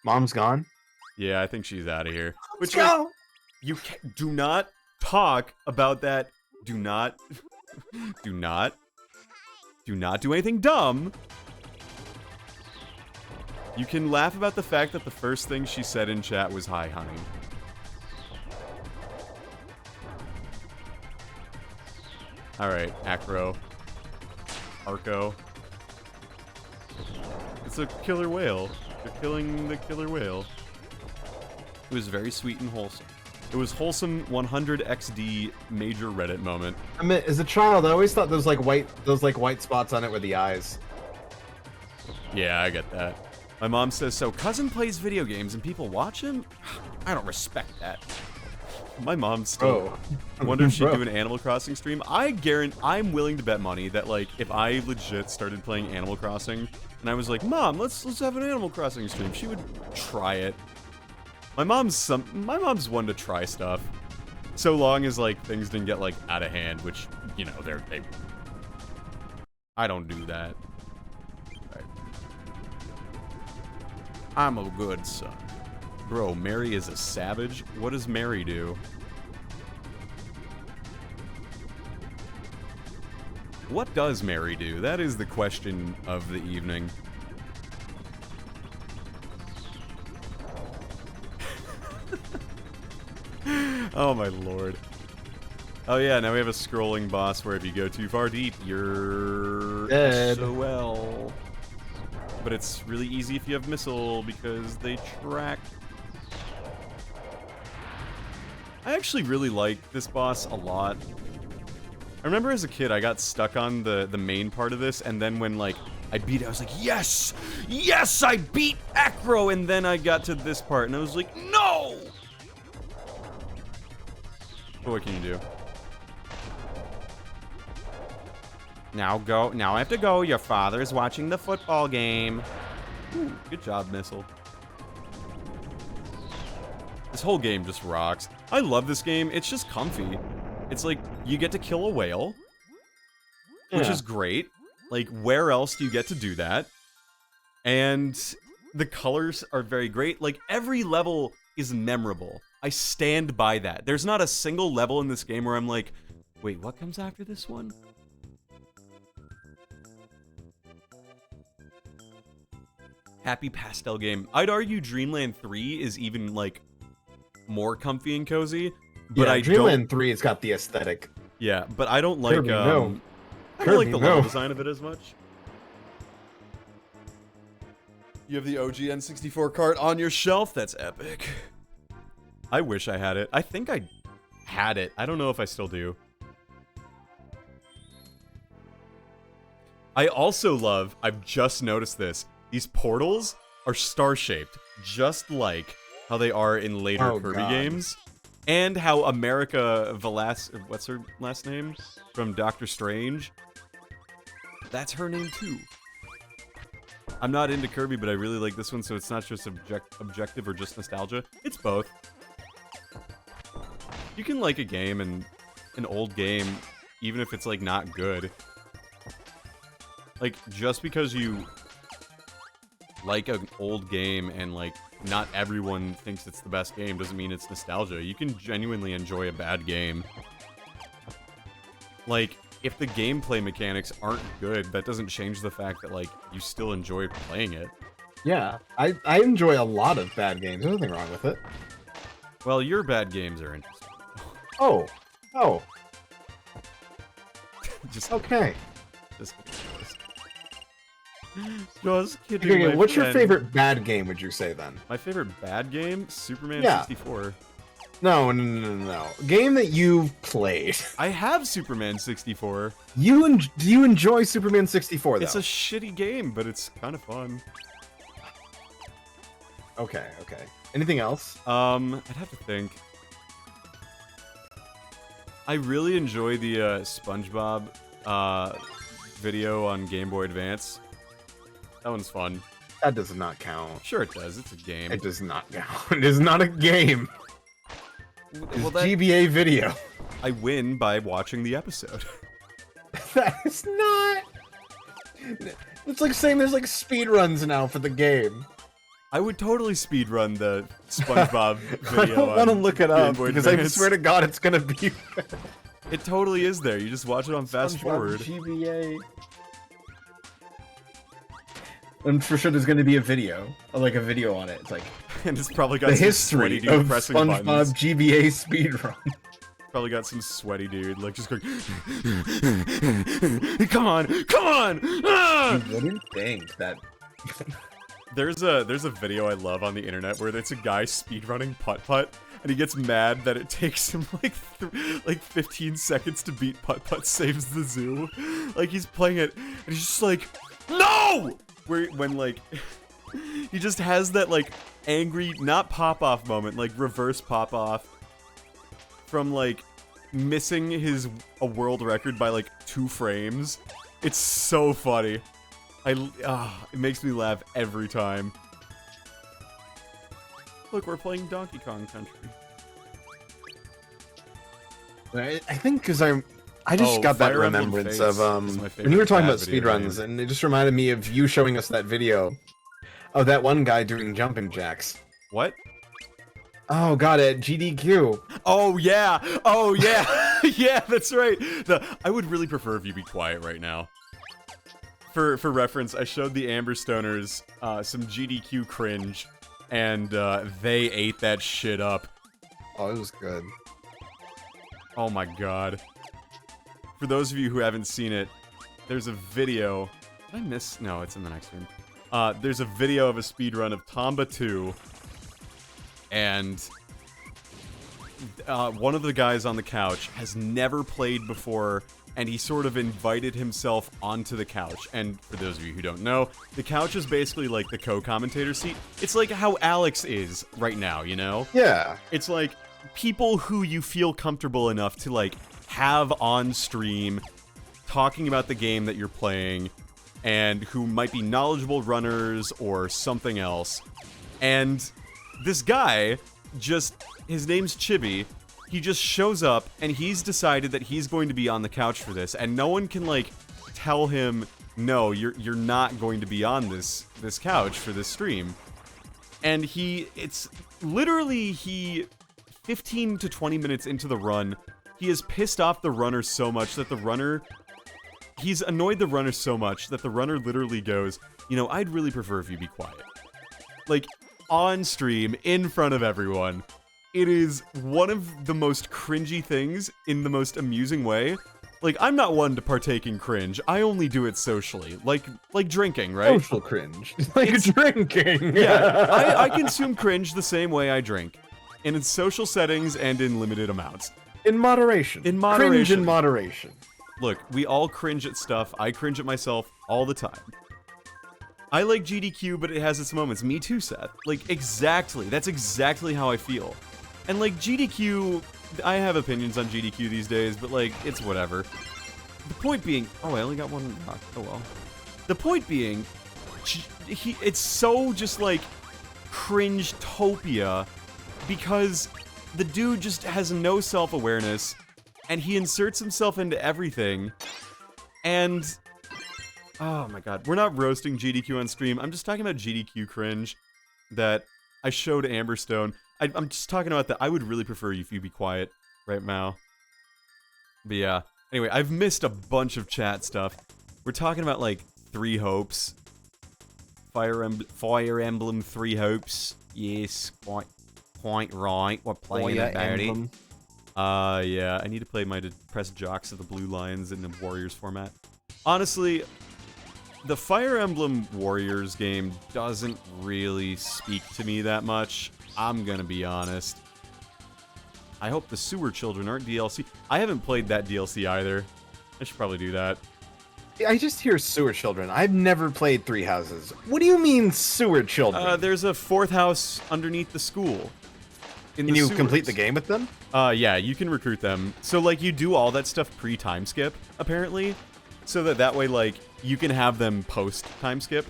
Mom's gone? Yeah, I think she's out of here. Let's go! You do not talk about that. Do not do anything dumb. You can laugh about the fact that the first thing she said in chat was, "Hi, honey." Alright, Acro. Arco. It's a killer whale. They're killing the killer whale. It was very sweet and wholesome. It was wholesome 100 XD major Reddit moment. I mean, as a child, I always thought those white spots on it were the eyes. Yeah, I get that. My mom says, so cousin plays video games and people watch him? I don't respect that. My mom still wonder if she'd do an Animal Crossing stream. I'm willing to bet money that, like, if I legit started playing Animal Crossing and I was like, Mom, let's have an Animal Crossing stream, she would try it. My mom's one to try stuff. So long as, like, things didn't get, like, out of hand, which, you know, I don't do that. Right. I'm a good son. Bro, Mary is a savage? What does Mary do? What does Mary do? That is the question of the evening. Oh my lord. Oh yeah, now we have a scrolling boss where if you go too far deep, you're dead. SOL. But it's really easy if you have missile because they track. I actually really like this boss a lot. I remember as a kid I got stuck on the main part of this, and then when like I beat it, I was like, yes! Yes, I beat Acro! And then I got to this part and I was like, no! But what can you do? Now I have to go. Your father's watching the football game. Ooh, good job, Missile. This whole game just rocks. I love this game. It's just comfy. It's like, you get to kill a whale, which is great. Like, where else do you get to do that? And the colors are very great. Like, every level is memorable. I stand by that. There's not a single level in this game where I'm like, wait, what comes after this one? Happy pastel game. I'd argue Dreamland 3 is even, like, more comfy and cozy. But yeah, I Dreamland 3 has got the aesthetic. Yeah, but I don't like, Kirby, I don't like the level design of it as much. You have the OG N64 cart on your shelf? That's epic. I wish I had it. I think I had it. I don't know if I still do. I also love, I've just noticed this, these portals are star-shaped, just like how they are in later Kirby games. And how America what's her last name? From Doctor Strange? That's her name too. I'm not into Kirby, but I really like this one, so it's not just objective or just nostalgia. It's both. You can like a game and an old game, even if it's like not good. Like, just because you like an old game and like not everyone thinks it's the best game doesn't mean it's nostalgia. You can genuinely enjoy a bad game. Like, if the gameplay mechanics aren't good, that doesn't change the fact that, like, you still enjoy playing it. Yeah, I enjoy a lot of bad games. There's nothing wrong with it. Well, your bad games are interesting. Oh. Just Okay. Just kidding. Okay, what's your friend. favorite bad game, would you say, then? My favorite bad game? Superman Yeah. 64. No. Game that you've played. I have Superman 64. Do you enjoy Superman 64, though? It's a shitty game, but it's kind of fun. Okay. Anything else? I'd have to think. I really enjoy the SpongeBob video on Game Boy Advance. That one's fun. That does not count. Sure it does. It's a game. It does not count. It is not a game. Well, It's GBA video. I win by watching the episode. That is not... It's like saying there's like speedruns now for the game. I would totally speedrun the SpongeBob video. I don't want to look it up because I Advance. swear to God it's gonna be. It totally is there. You just watch it on fast SpongeBob forward. GBA. And for sure there's gonna be a video, like a video on it. It's like And it's probably got the some history sweaty dude of pressing SpongeBob buttons. GBA speedrun. Probably got some sweaty dude like just going. Come on! Ah! You wouldn't think that. There's a video I love on the internet where it's a guy speedrunning putt-putt, and he gets mad that it takes him like 15 seconds to beat putt-putt saves the zoo. Like, he's playing it, and he's just like, no! When like, he just has that like angry, not pop-off moment, like reverse pop-off from like missing a world record by like 2 frames. It's so funny. It makes me laugh every time. Look, we're playing Donkey Kong Country. I think because I just got that Fire Emblem remembrance Fates of is my when favorite you were talking bad about video speedruns, game. and it just reminded me of you showing us that video of that one guy doing jumping jacks. What? Oh god, at GDQ. Oh yeah! Yeah, that's right! I would really prefer if you be quiet right now. For reference, I showed the Amber Stoners some GDQ cringe, and they ate that shit up. Oh, it was good. Oh my god. For those of you who haven't seen it, there's a video... Did I miss? No, it's in the next room. There's a video of a speedrun of Tomba 2, and one of the guys on the couch has never played before, and he sort of invited himself onto the couch. And for those of you who don't know, the couch is basically like the co-commentator seat. It's like how Alex is right now, you know? Yeah. It's like people who you feel comfortable enough to like have on stream talking about the game that you're playing, and who might be knowledgeable runners or something else. And this guy his name's Chibi. He just shows up, and he's decided that he's going to be on the couch for this, and no one can, like, tell him, no, you're not going to be on this couch for this stream. And it's literally 15 to 20 minutes into the run, he has pissed off the runner so much that he's annoyed the runner so much that the runner literally goes, you know, I'd really prefer if you be quiet. Like, on stream, in front of everyone. It is one of the most cringy things in the most amusing way. Like, I'm not one to partake in cringe. I only do it socially. Like drinking, right? Social cringe. Like drinking. Yeah, I consume cringe the same way I drink. And in social settings and in limited amounts. In moderation. In moderation. Cringe in moderation. Look, we all cringe at stuff. I cringe at myself all the time. I like GDQ, but it has its moments. Me too, Seth. Like, exactly. That's exactly how I feel. And, like, GDQ... I have opinions on GDQ these days, but, like, it's whatever. the point being... Oh, I only got one rock. Oh, well. The point being, it's so just, like, cringe-topia because the dude just has no self-awareness, and he inserts himself into everything, and... Oh my god, we're not roasting GDQ on stream, I'm just talking about GDQ cringe that I showed Amberstone. I'm just talking about that. I would really prefer if you be quiet right now. But yeah, anyway, I've missed a bunch of chat stuff. We're talking about, like, 3 hopes. Fire Emblem 3 hopes. Yes, quite right. We're playing about it. Yeah, I need to play my Depressed Jocks of the Blue Lions in the Warriors format. Honestly, the Fire Emblem Warriors game doesn't really speak to me that much. I'm gonna be honest. I hope the Sewer Children aren't DLC. I haven't played that DLC either. I should probably do that. I just hear Sewer Children. I've never played Three Houses. What do you mean Sewer Children? There's a 4th house underneath the school. Can you complete the game with them? Yeah, you can recruit them. So, like, you do all that stuff pre-time skip, apparently. So that way, like, you can have them post-time skip.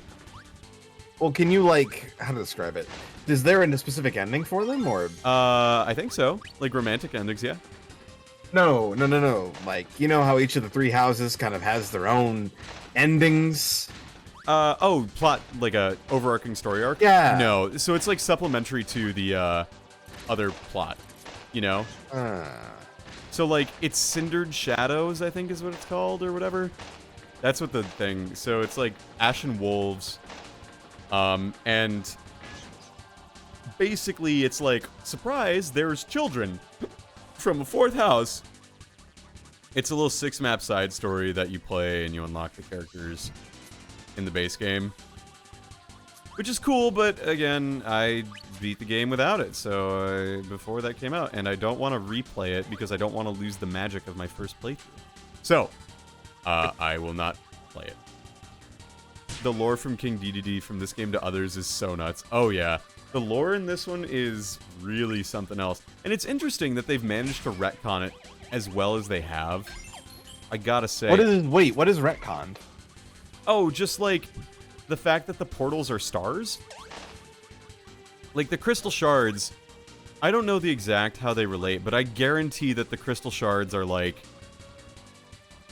Well, can you, like, how to describe it? Is there a specific ending for them, or? I think so. Like, romantic endings, yeah. No. Like, you know how each of the 3 houses kind of has their own endings? Plot, like a overarching story arc? Yeah. No, so it's, like, supplementary to the, other plot, you know? So, like, it's Cindered Shadows, I think is what it's called, or whatever. That's what the thing... So, it's, like, Ashen Wolves, and... Basically, it's like, surprise, there's children from a 4th house. It's a little 6-map side story that you play, and you unlock the characters in the base game. Which is cool, but again, I beat the game without it, so before that came out, and I don't want to replay it because I don't want to lose the magic of my first playthrough. So, I will not play it. The lore from King DDD from this game to others is so nuts. Oh yeah, the lore in this one is really something else. And it's interesting that they've managed to retcon it as well as they have. I gotta say... Wait, what is retconned? Oh, just like... the fact that the portals are stars? Like, the Crystal Shards, I don't know the exact how they relate, but I guarantee that the Crystal Shards are like,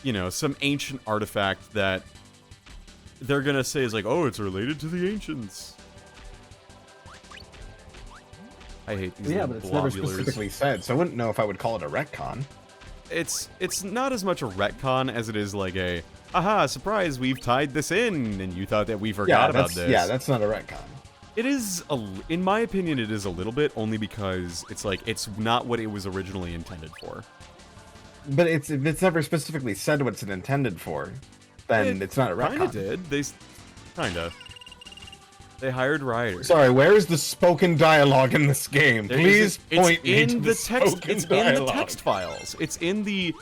you know, some ancient artifact that they're gonna say is like, oh, it's related to the ancients. I hate these Yeah, little but it's never globulars. specifically said, so I wouldn't know if I would call it a retcon. It's not as much a retcon as it is like a, aha, surprise, we've tied this in, and you thought that we forgot about this. Yeah, that's not a retcon. It is, in my opinion, it is a little bit, only because it's like, it's not what it was originally intended for. But if it's never specifically said what it's intended for, then it's not a retcon. Kinda did. Kinda. They hired writers. Sorry, where is the spoken dialogue in this game? Please point me to the text. spoken It's dialogue. in the text files. It's in the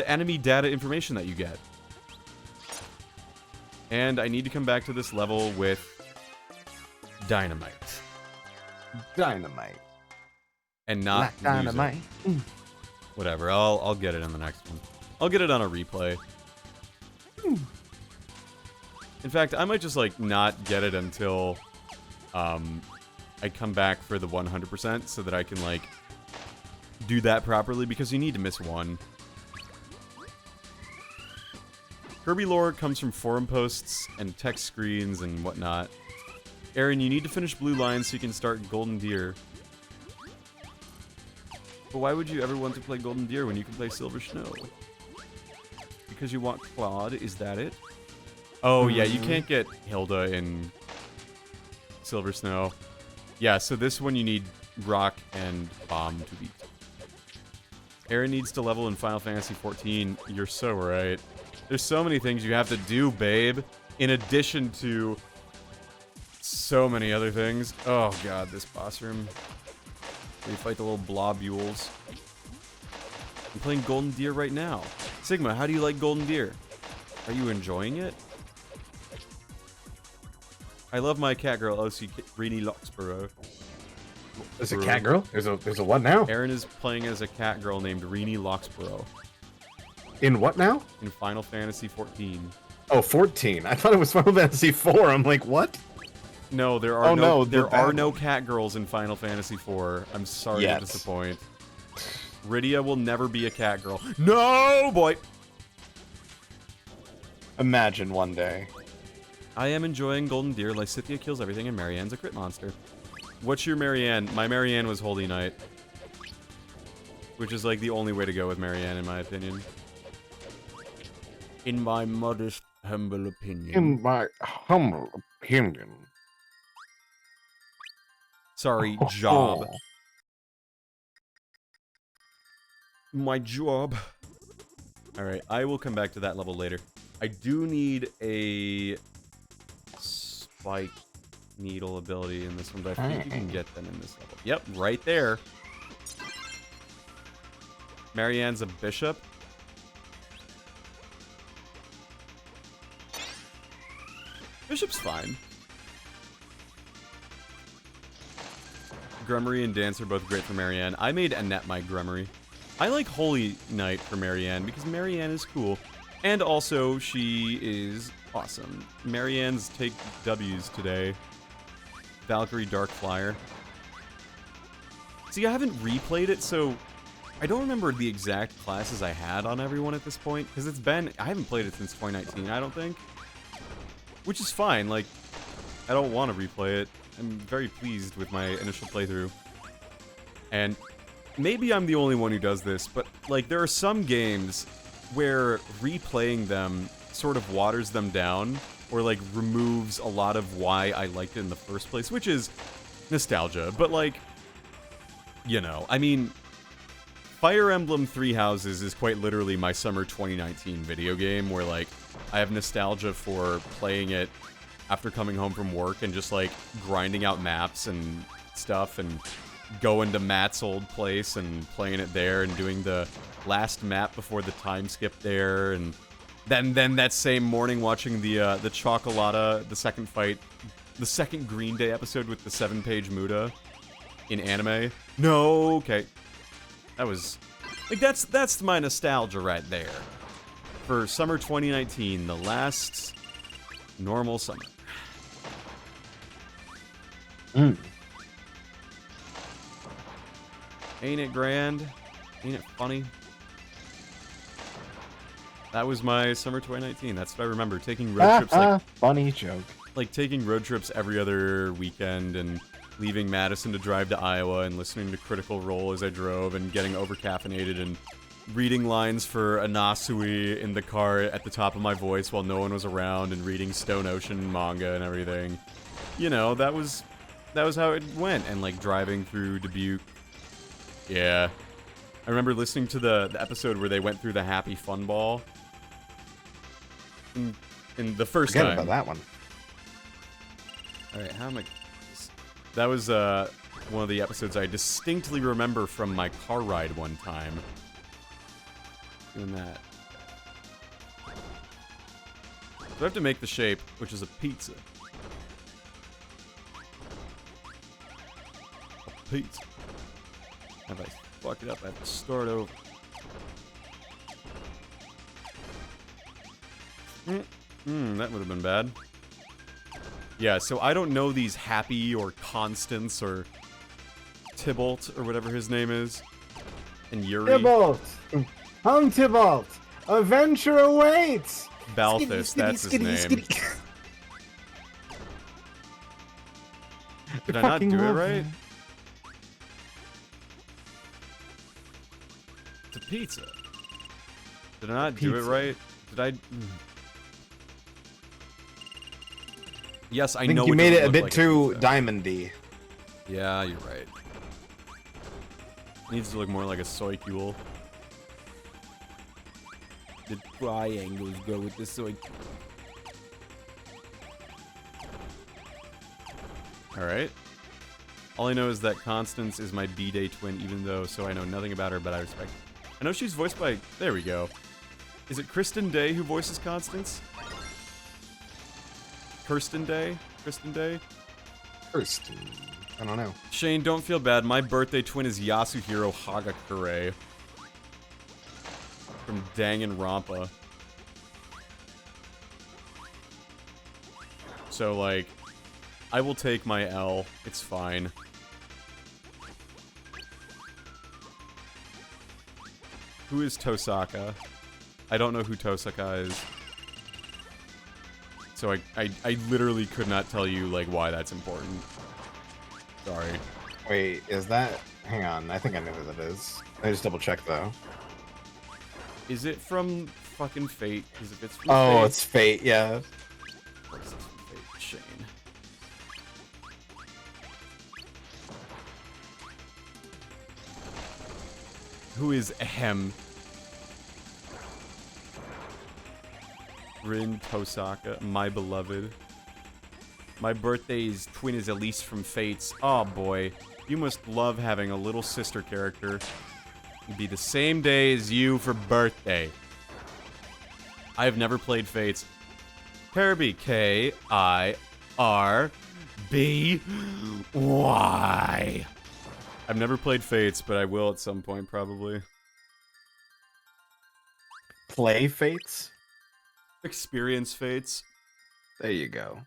enemy data information that you get. And I need to come back to this level with dynamite. Dynamite. And not Black dynamite. Whatever. I'll get it in the next one. I'll get it on a replay. In fact, I might just like not get it until I come back for the 100% so that I can like do that properly, because you need to miss one. Kirby lore comes from forum posts and text screens and whatnot. Aaron, you need to finish Blue Line so you can start Golden Deer. But why would you ever want to play Golden Deer when you can play Silver Snow? Because you want Claude, is that it? Oh yeah, you can't get Hilda in Silver Snow. Yeah, so this one you need Rock and Bomb to beat. Aaron needs to level in Final Fantasy XIV. You're so right. There's so many things you have to do, babe, in addition to so many other things. Oh god, this boss room. Where you fight the little blobules. I'm playing Golden Deer right now. Sigma, how do you like Golden Deer? Are you enjoying it? I love my cat girl, OC Rini Loxborough. There's a cat girl? There's a what now? Aaron is playing as a cat girl named Rini Loxborough. In what now? In Final Fantasy 14. Oh, 14. I thought it was Final Fantasy 4. I'm like, what? No, there Oh, are no, there the are bad no one. cat girls in Final Fantasy 4. I'm sorry Yet. to disappoint. Rydia will never be a cat girl. No, boy! Imagine one day. I am enjoying Golden Deer. Lysithea kills everything, and Marianne's a crit monster. What's your Marianne? My Marianne was Holy Knight. Which is, like, the only way to go with Marianne, in my opinion. In my modest, humble opinion. In my humble opinion. Sorry, job. My job. Alright, I will come back to that level later. I do need a spike needle ability in this one, but I think you can get them in this level. Yep, right there. Marianne's a bishop. Bishop's fine. Grummery and Dance are both great for Marianne. I made Annette my Grummery. I like Holy Knight for Marianne because Marianne is cool. And also, she is awesome. Marianne's take W's today. Valkyrie Dark Flyer. See, I haven't replayed it, so I don't remember the exact classes I had on everyone at this point. Because it's been... I haven't played it since 2019, I don't think. Which is fine, like... I don't want to replay it. I'm very pleased with my initial playthrough. And maybe I'm the only one who does this, but, like, there are some games where replaying them sort of waters them down, or, like, removes a lot of why I liked it in the first place, which is nostalgia. But, like, you know, I mean, Fire Emblem Three Houses is quite literally my summer 2019 video game, where, like, I have nostalgia for playing it after coming home from work and just, like, grinding out maps and stuff, and going to Matt's old place and playing it there and doing the last map before the time skip there, and then that same morning watching the Chocolata, the second fight, the second Green Day episode with the 7-page Muda in anime. No, okay. That was... like, that's my nostalgia right there. For summer 2019, the last normal summer. Ain't it grand? Ain't it funny? That was my summer 2019. That's what I remember. Taking road trips, like... funny joke. Like, taking road trips every other weekend and leaving Madison to drive to Iowa and listening to Critical Role as I drove and getting over-caffeinated and reading lines for Anasui in the car at the top of my voice while no one was around and reading Stone Ocean manga and everything. You know, that was how it went. And, like, driving through Dubuque. Yeah. I remember listening to the episode where they went through the Happy Fun Ball. In the first Forget time. about that one. Alright, how am I... That was, one of the episodes I distinctly remember from my car ride one time. Doing that. So I have to make the shape, which is a pizza. A pizza. If I fuck it up, I have to start over. That would have been bad. Yeah, so I don't know these Happy or Constance or Tybalt or whatever his name is. And Yuri. Tybalt! Hung Tybalt! Adventure awaits! Balthus, that's his name. Did I not do it right? It's a pizza. Did I not do it right? Did I... Yes, I know you made it a bit like too pizza. diamondy. Yeah, you're right. Needs to look more like a soycule. The triangles go with the soycule. Alright. All I know is that Constance is my B-Day twin, even though, so I know nothing about her, but I respect her. I know she's voiced by... There we go. Is it Kristen Day who voices Constance? Kirsten Day? Kristen Day? Kirsten. I don't know. Shane, don't feel bad. My birthday twin is Yasuhiro Hagakure. from Danganronpa. So, like, I will take my L. It's fine. Who is Tosaka? I don't know who Tosaka is. So I literally could not tell you, like, why that's important. Sorry. Wait, is that... Hang on, I think I know who that is. I just double check, though. Is it from fucking Fate? Because if it's from Oh, Fate... it's Fate, yeah. Of course it's from Fate. Shane. Who is Ahem? Rin Tosaka, my beloved. My birthday's twin is Elise from Fates. Oh boy, you must love having a little sister character. It'd be the same day as you for birthday. I have never played Fates. Kirby, K-I-R-B-Y. I've never played Fates, but I will at some point, probably. Play Fates? Experience Fates. There you go.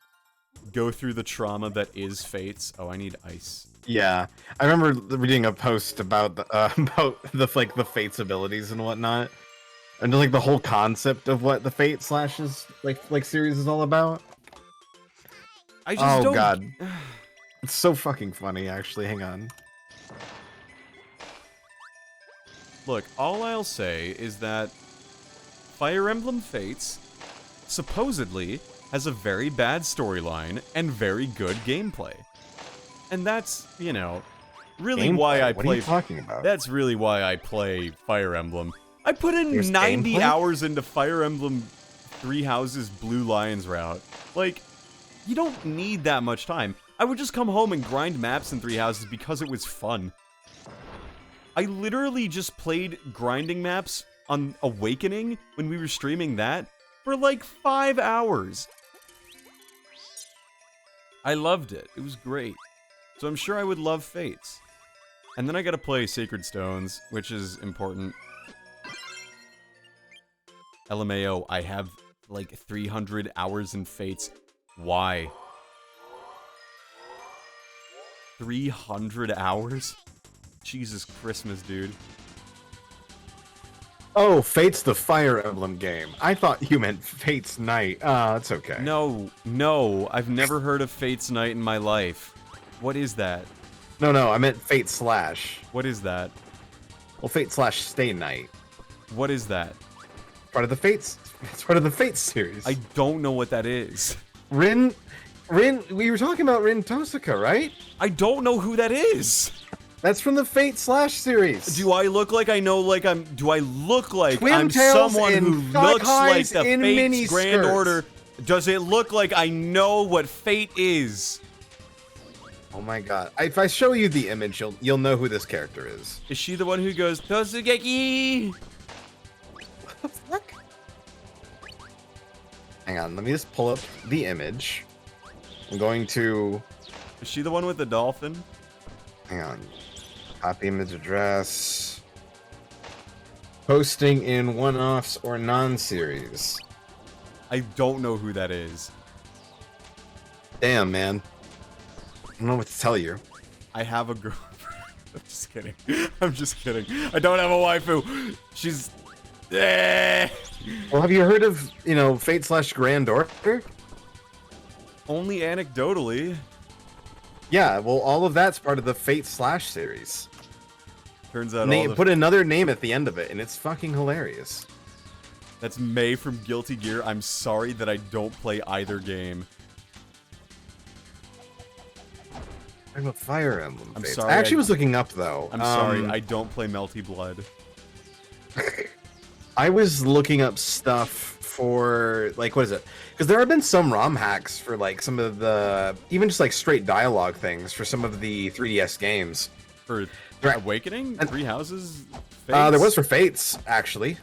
Go through the trauma that is Fates. Oh, I need ice. Yeah, I remember reading a post about the Fates abilities and whatnot, and like the whole concept of what the Fate slashes like series is all about. I just don't... God, it's so fucking funny. Actually, hang on. Look, all I'll say is that Fire Emblem Fates supposedly has a very bad storyline and very good gameplay. And that's, you know, really why I play... What are you talking about? That's really why I play Fire Emblem. I put in There's 90 gameplay? hours into Fire Emblem Three Houses Blue Lions route. Like, you don't need that much time. I would just come home and grind maps in Three Houses because it was fun. I literally just played grinding maps on Awakening when we were streaming that for like 5 hours. I loved it. It was great. So I'm sure I would love Fates. And then I gotta play Sacred Stones, which is important. LMAO, I have like 300 hours in Fates. Why? 300 hours? Jesus Christmas, dude. Oh, Fate's the Fire Emblem game. I thought you meant Fate's Night. It's okay. No, I've never heard of Fate's Night in my life. What is that? No, I meant Fate Slash. What is that? Well, Fate Slash Stay Night. What is that? Part of the Fates. It's part of the Fates series. I don't know what that is. Rin, we were talking about Rin Tosaka, right? I don't know who that is. That's from the Fate Slash series. Do I look like I know, like I'm... Do I look like Twin I'm tails someone and who shock looks like highs the in Fate's Grand miniskirts. Order? Does it look like I know what Fate is? Oh my god. If I show you the image, you'll know who this character is. Is she the one who goes, Tosugeki? What the fuck? Hang on, let me just pull up the image. I'm going to... Is she the one with the dolphin? Hang on. Copy image address. Posting in one-offs or non-series. I don't know who that is. Damn, man. I don't know what to tell you. I have a girlfriend. I'm just kidding. I'm just kidding. I don't have a waifu. She's... Well, have you heard of, Fate Slash Grand Order? Only anecdotally. Yeah, well, all of that's part of the Fate Slash series. Turns out Put another name at the end of it, and it's fucking hilarious. That's May from Guilty Gear. I'm sorry that I don't play either game. I'm a Fire Emblem. I'm Fates. sorry, I actually was looking up, though. I'm sorry, I don't play Melty Blood. I was looking up stuff for, like, what is it? Because there have been some ROM hacks for, like, some of the, even just, like, straight dialogue things for some of the 3DS games. For Awakening? Three Houses? There was for Fates, actually.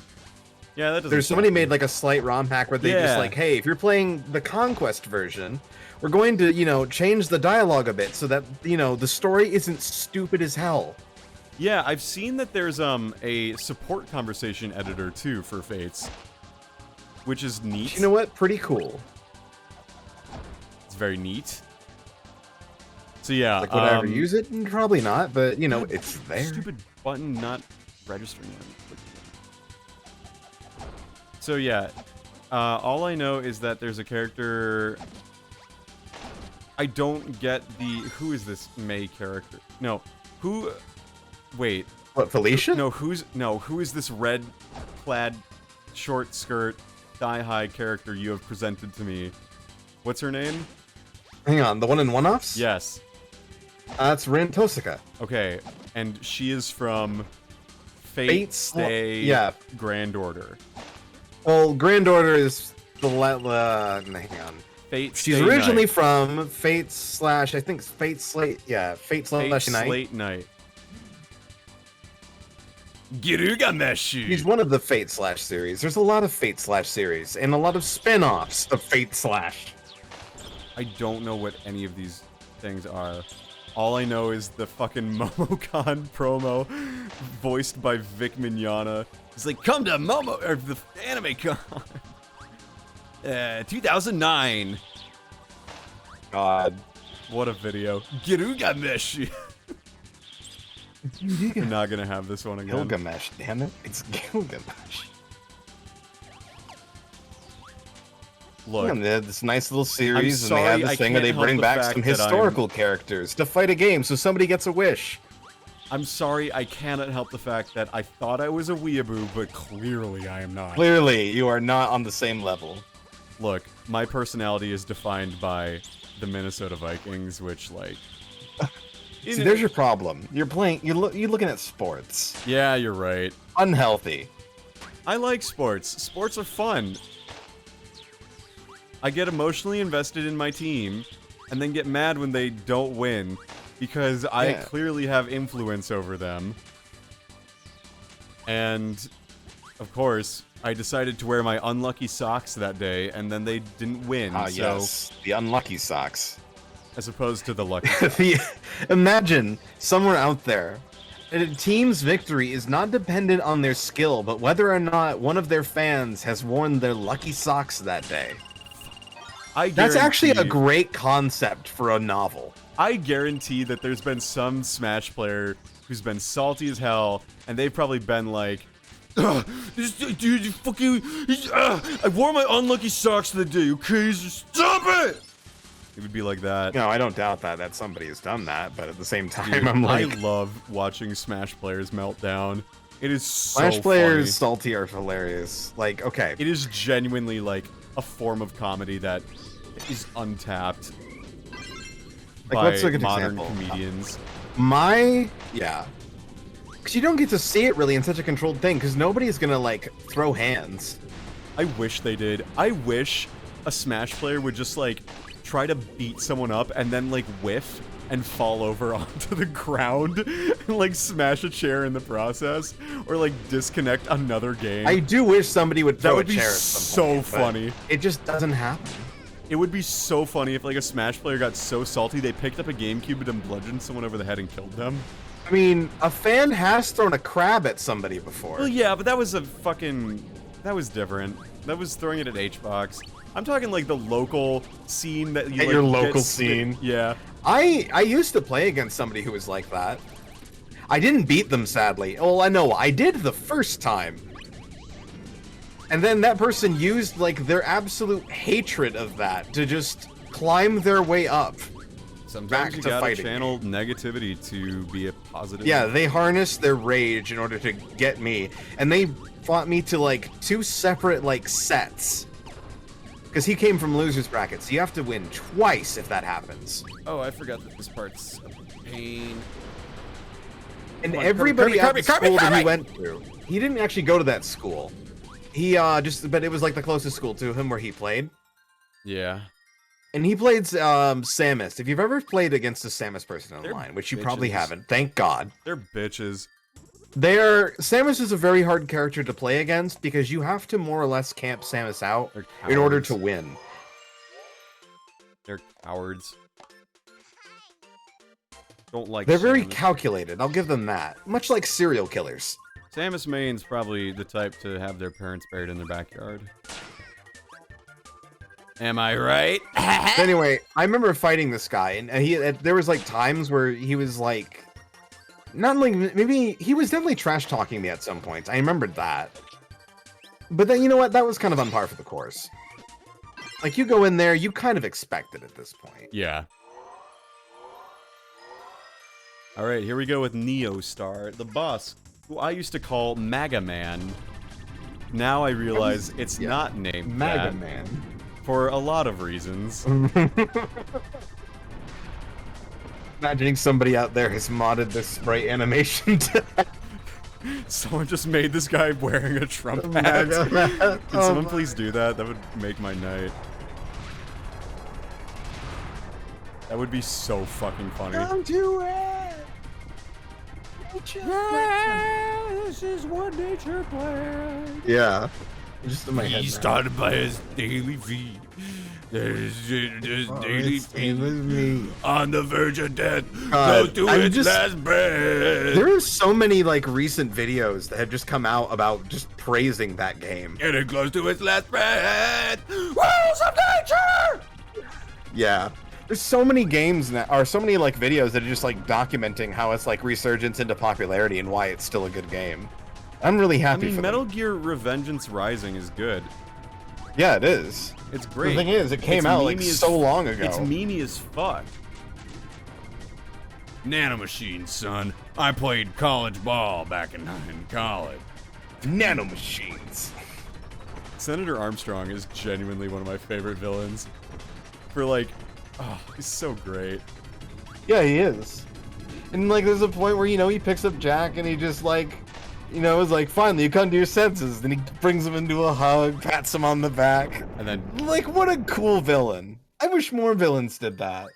Yeah, that doesn't... There's somebody made, like, a slight ROM hack where they just, like, hey, if you're playing the Conquest version, we're going to, change the dialogue a bit so that, the story isn't stupid as hell. Yeah, I've seen that there's a support conversation editor too for Fates, which is neat. You know what? Pretty cool. It's very neat. So yeah, Like, would I ever use it? Probably not, but you know, God, it's there. Stupid button not registering. So yeah, all I know is that there's a character. I don't get the who is this May character? No, who? Wait. What, Felicia? No, who is this red-clad, short skirt, thigh-high character you have presented to me? What's her name? Hang on, the one in one-offs? Yes. That's Rin Tosaka. Okay, and she is from Fate Stay yeah. Grand Order. Well, Grand Order is the hang on. Fate She's Stay originally Night. from Fate slash, I think Fate Slate, yeah, Fate slash Night. Slate Night. Girugameshi. She's one of the Fate slash series. There's a lot of Fate slash series and a lot of spin-offs of Fate slash. I don't know what any of these things are. All I know is the fucking MomoCon promo, voiced by Vic Mignogna. He's like, "Come to Momo or the Anime Con, 2009." God, what a video! Girugameshi. We're not gonna have this one again. Gilgamesh, damn it! It's Gilgamesh. Look, Yeah, they had this nice little series, and they sorry, have this I thing where they can't help bring the back fact some that historical characters to fight a game, so somebody gets a wish. I'm sorry, I cannot help the fact that I thought I was a weeaboo, but clearly I am not. Clearly, you are not on the same level. Look, my personality is defined by the Minnesota Vikings, which, like... See, there's your problem. You're looking at sports. Yeah, you're right. Unhealthy. I like sports. Sports are fun. I get emotionally invested in my team, and then get mad when they don't win, because I clearly have influence over them. And, of course, I decided to wear my unlucky socks that day, and then they didn't win, so... yes. The unlucky socks. As opposed to the lucky socks. Imagine, somewhere out there, a team's victory is not dependent on their skill, but whether or not one of their fans has worn their lucky socks that day. That's actually a great concept for a novel. I guarantee that there's been some Smash player who's been salty as hell, and they've probably been like, this dude, fucking, I wore my unlucky socks the day, okay? Stop it! It would be like that. No, I don't doubt that somebody has done that, but at the same time, dude, I'm like... I love watching Smash players melt down. It is so Smash players funny. salty are hilarious. Like, okay. It is genuinely, like, a form of comedy that is untapped by modern comedians. Yeah. Because you don't get to see it really in such a controlled thing, because nobody's gonna, like, throw hands. I wish they did. I wish a Smash player would just, like, try to beat someone up and then, like, whiff and fall over onto the ground and, like, smash a chair in the process, or, like, disconnect another game. I do wish somebody would throw a chair at some point. So funny. It just doesn't happen. It would be so funny if, like, a Smash player got so salty they picked up a GameCube and bludgeoned someone over the head and killed them. I mean, a fan has thrown a crab at somebody before. Well, yeah, but that was a fucking... That was different. That was throwing it at HBox. I'm talking, like, the local scene that you, at like, your local scene. Yeah. I used to play against somebody who was like that. I didn't beat them, sadly. Well, I know, I did the first time. And then that person used, like, their absolute hatred of that to just climb their way up. Sometimes you gotta channel negativity to be a positive. Yeah, they harnessed their rage in order to get me. And they fought me to, like, 2 separate, like, sets. Because he came from loser's bracket, so you have to win twice if that happens. Oh, I forgot that this part's a pain. And everybody at the school that he went to, he didn't actually go to that school. He but it was like the closest school to him where he played. Yeah. And he played Samus. If you've ever played against a Samus person online, which you probably haven't, thank God. They're bitches. Samus is a very hard character to play against because you have to more or less camp Samus out in order to win. They're cowards. don't like They're very Samus. calculated. I'll give them that. Much like serial killers. Samus main's probably the type to have their parents buried in their backyard. Am I right? Anyway, I remember fighting this guy, and there was like times where he was like, not like maybe he was definitely trash talking me at some points. I remembered that, but then you know what? That was kind of on par for the course. Like you go in there, you kind of expect it at this point. Yeah. All right, here we go with Neo Star, the boss, who I used to call Maga Man. Now I realize it's not named Maga that. Man. For a lot of reasons. Imagining somebody out there has modded this sprite animation to Someone just made this guy wearing a Trump hat. Can someone please do that? That would make my night. That would be so fucking funny. Don't do it! This is what nature planned. Yeah. Just in my head. He started by his daily feed. There's daily feed. Me. On the verge of death. God, Go to I'm its just- last breath. There are so many like recent videos that have just come out about just praising that game. Getting close to its last breath. Rules of nature! Yeah. There's so many games now, or so many like videos that are just like documenting how it's like resurgence into popularity and why it's still a good game. I'm really I happy mean, for Metal them. Gear Revengeance Rising is good. Yeah, it is. It's great. The thing is, it came It's out like memey as- so long ago. It's memey as fuck. Nanomachine, son. I played college ball back in college. Nanomachines. Senator Armstrong is genuinely one of my favorite villains. For like, oh, he's so great. Yeah, he is. And like, there's a point where he picks up Jack and he just like, is like, finally you come to your senses. Then he brings him into a hug, pats him on the back. And then, Like, what a cool villain. I wish more villains did that.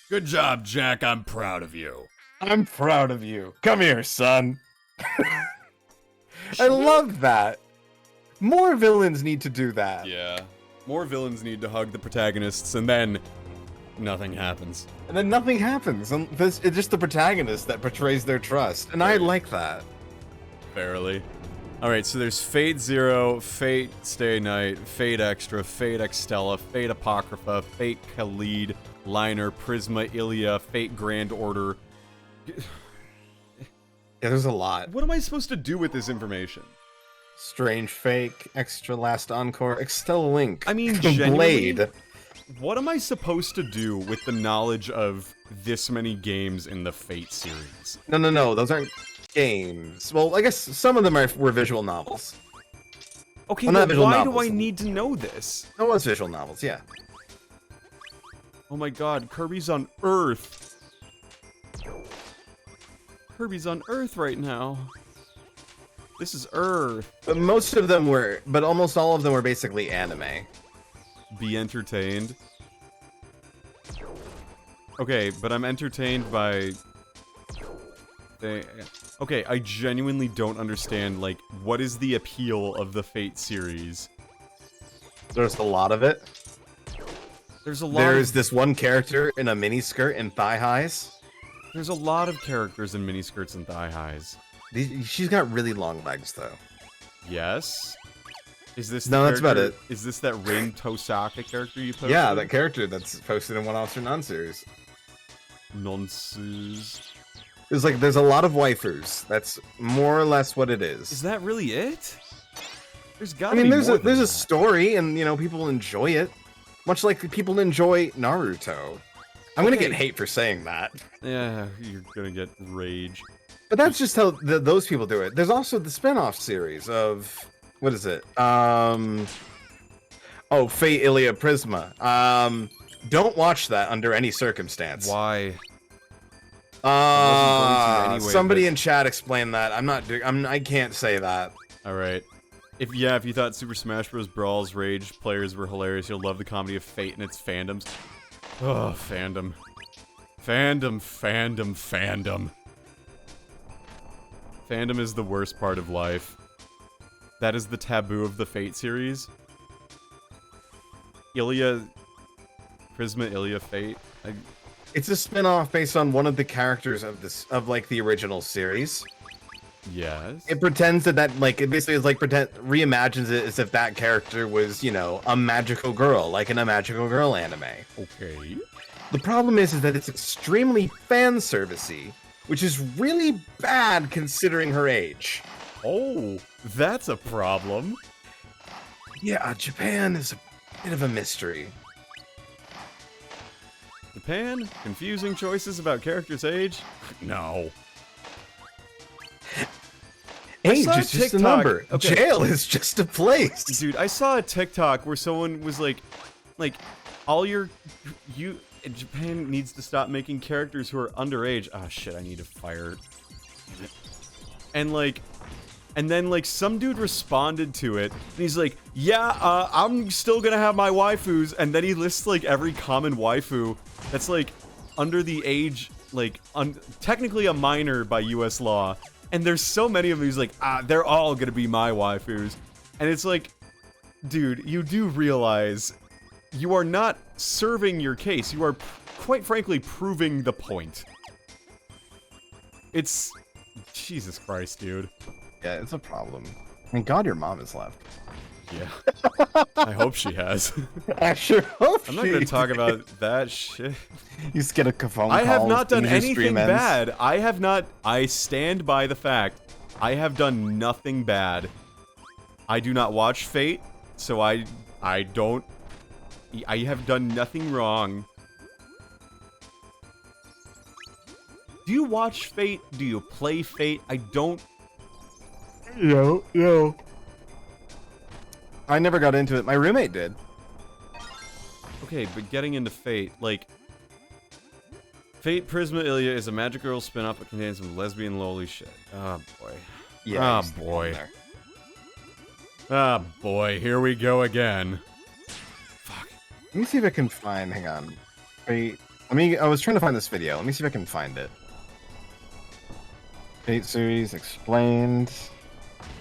Good job, Jack. I'm proud of you. I'm proud of you. Come here, son. I love that. More villains need to do that. yeah, more villains need to hug the protagonists, and then nothing happens. And then nothing happens. And it's just the protagonist that betrays their trust. And I like that. Barely. Alright, so there's Fate Zero, Fate Stay Night, Fate Extra, Fate Extella, Fate Apocrypha, Fate Khalid, Liner, Prisma, Ilia, Fate Grand Order. Yeah, there's a lot. What am I supposed to do with this information? Strange Fake, Extra Last Encore, Extella Link. I mean, genuinely, Blade. what am I supposed to do with the knowledge of this many games in the Fate series? No. Those aren't games. Well, I guess some of them were visual novels. Okay, Well, not but visual why novels. do I need to know this? That was visual novels, yeah. Oh my god, Kirby's on Earth. Kirby's on Earth right now. This is Earth. But almost all of them were basically anime. Be entertained. Okay, but I'm entertained by... Okay, I genuinely don't understand, like, what is the appeal of the Fate series? There's a lot of it. There's a lot There's this one character in a miniskirt and thigh highs. There's a lot of characters in miniskirts and thigh highs. She's got really long legs, though. Yes? Is this No, that's about it. Is this that Rin Tosaka character you posted? Yeah, that character that's posted in One Officer None series. Nonsense. It's like there's a lot of waifus. That's more or less what it is. Is that really it? There's gotta I mean, be there's more a than that. story, and people enjoy it, much like people enjoy Naruto. I'm gonna get hate for saying that, Yeah, you're gonna get rage. but that's just how those people do it. There's also the spin-off series of what is it? Fate Ilia Prisma. Don't watch that under any circumstance. Why? wasn't going to anyway, Somebody but- in chat explained that. I can't say that. Alright. If you thought Super Smash Bros. Brawl's Rage players were hilarious, you'll love the comedy of Fate and its fandoms. Oh, fandom. Fandom. Fandom is the worst part of life. That is the taboo of the Fate series. Ilia... Prisma, Ilia, Fate. It's a spin-off based on one of the characters of like the original series. Yes. It pretends that like it basically is like reimagines it as if that character was, you know, a magical girl, like in a magical girl anime. Okay. The problem is that it's extremely fan servicey, which is really bad considering her age. Oh, that's a problem. Yeah, Japan is a bit of a mystery. Japan? Confusing choices about characters' age? No. Age saw a is just a TikTok. number. Okay. Jail is just a place. Dude, I saw a TikTok where someone was like, all Japan needs to stop making characters who are underage. Ah, shit, I need to fire. Damn it. And then, like, some dude responded to it, and he's like, yeah, I'm still gonna have my waifus, and then he lists, like, every common waifu that's, like, under the age, like, technically a minor by US law, and there's so many of them, he's like, they're all gonna be my waifus. And it's like, dude, you do realize you are not serving your case, you are, quite frankly, proving the point. It's... Jesus Christ, dude. Yeah, it's a problem. Thank God your mom has left. Yeah. I hope she has. I sure hope I'm not gonna talk about that shit. You just get a phone call. I have not done as soon as your anything stream ends. bad. I stand by the fact. I have done nothing bad. I do not watch Fate, so I have done nothing wrong. Do you watch Fate? Do you play Fate? I don't. No. I never got into it. My roommate did. Okay, but getting into Fate, like... Fate Prisma Ilya is a Magic Girl spin-off that contains some lesbian loli shit. Oh, boy. Yeah. Oh, boy. Ah, boy, here we go again. Fuck. Let me see if I can find. Hang on. Wait. I was trying to find this video. Let me see if I can find it. Fate series explained.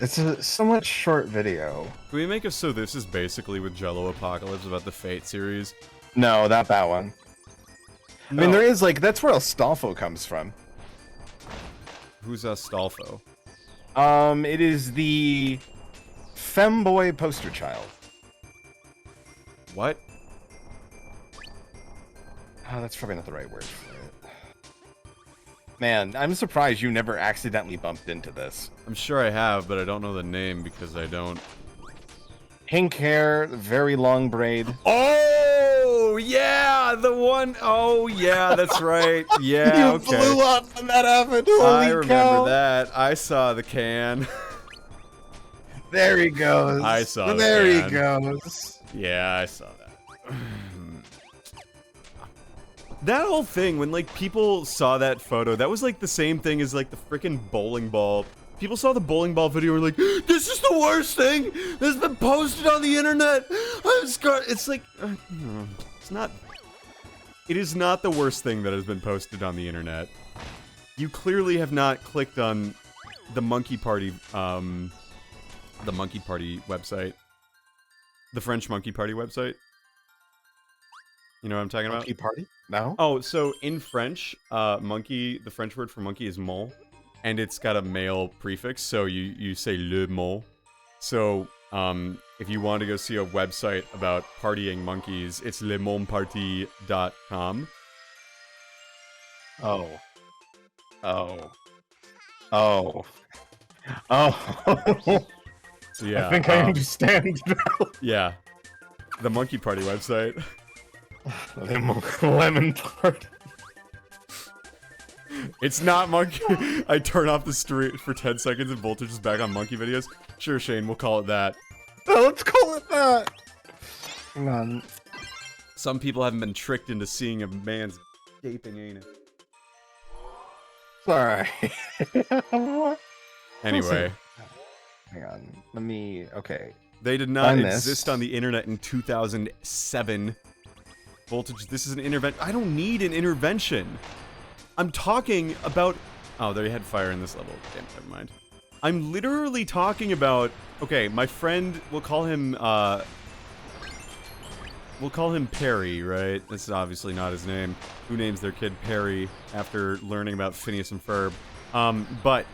It's a somewhat short video. Can we make it so this is basically with Jello Apocalypse about the Fate series? No, not that one. No. I mean, there is like that's where Astolfo comes from. Who's Astolfo? It is the femboy poster child. What? Oh, that's probably not the right word for it. Man, I'm surprised you never accidentally bumped into this. I'm sure I have, but I don't know the name because I don't. Pink hair, very long braid. Oh, yeah, the one. Oh, yeah, that's right. Yeah, You okay. blew up when that happened. Holy I remember cow. that. I saw the can. There he goes. I saw There the he can. goes. Yeah, I saw that. That whole thing, when, like, people saw that photo, that was, like, the same thing as, like, the frickin' bowling ball. People saw the bowling ball video and were like, this is the worst thing that's been posted on the internet. It's like, it's not. It is not the worst thing that has been posted on the internet. You clearly have not clicked on the Monkey Party website. The French Monkey Party website. You know what I'm talking about? Monkey party? No? Oh, so in French, monkey, the French word for monkey is mole, and it's got a male prefix, so you say le mole. So, if you want to go see a website about partying monkeys, it's lemonparty.com. Oh. So yeah, I think I understand now. Yeah, the Monkey Party website. Lemon party. It's not monkey. I turn off the stream for 10 seconds and Voltage is back on monkey videos. Sure, Shane, we'll call it that. No, let's call it that. Hang on. Some people haven't been tricked into seeing a man's gaping anus. Sorry. Anyway. Hang on. Let me. Okay. They did not Find exist this. on the internet in 2007. Voltage, this is an intervention. I don't need an intervention. I'm talking about... Oh, they had fire in this level. Damn, never mind. I'm literally talking about... Okay, my friend, we'll call him Perry, right? This is obviously not his name. who names their kid Perry after learning about Phineas and Ferb. But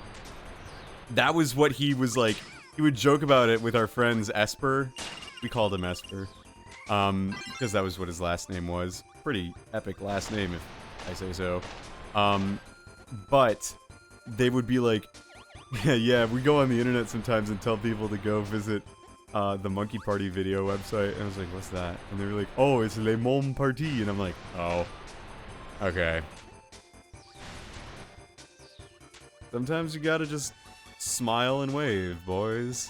that was what he was like. He would joke about it with our friends Esper. We called him Esper. Because that was what his last name was. Pretty epic last name, if I say so. But they would be like, yeah, we go on the internet sometimes and tell people to go visit the Monkey Party video website. And I was like, what's that? And they were like, oh, it's Le Monde Party. And I'm like, oh, okay. Sometimes you gotta just smile and wave, boys.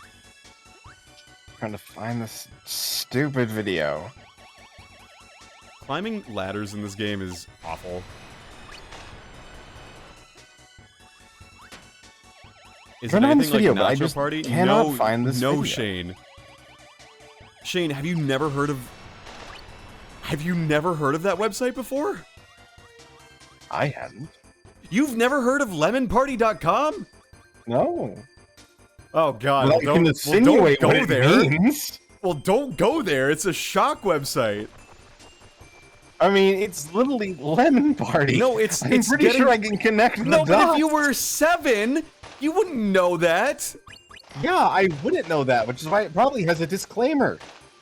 Trying to find this stupid video. Climbing ladders in this game is awful. Is it on this anything video, like but I Nacho just Party? cannot No, find this no, video. Shane. Shane, have you never heard of... Have you never heard of that website before? I hadn't. You've never heard of lemonparty.com? No. Oh god, Well, I can insinuate don't what go it there. means. Well, don't go there. It's a shock website. I mean, it's literally Lemon Party. No, it's I'm it's pretty getting... sure I can connect the No, but dots. if you were 7, you wouldn't know that. Yeah, I wouldn't know that, which is why it probably has a disclaimer.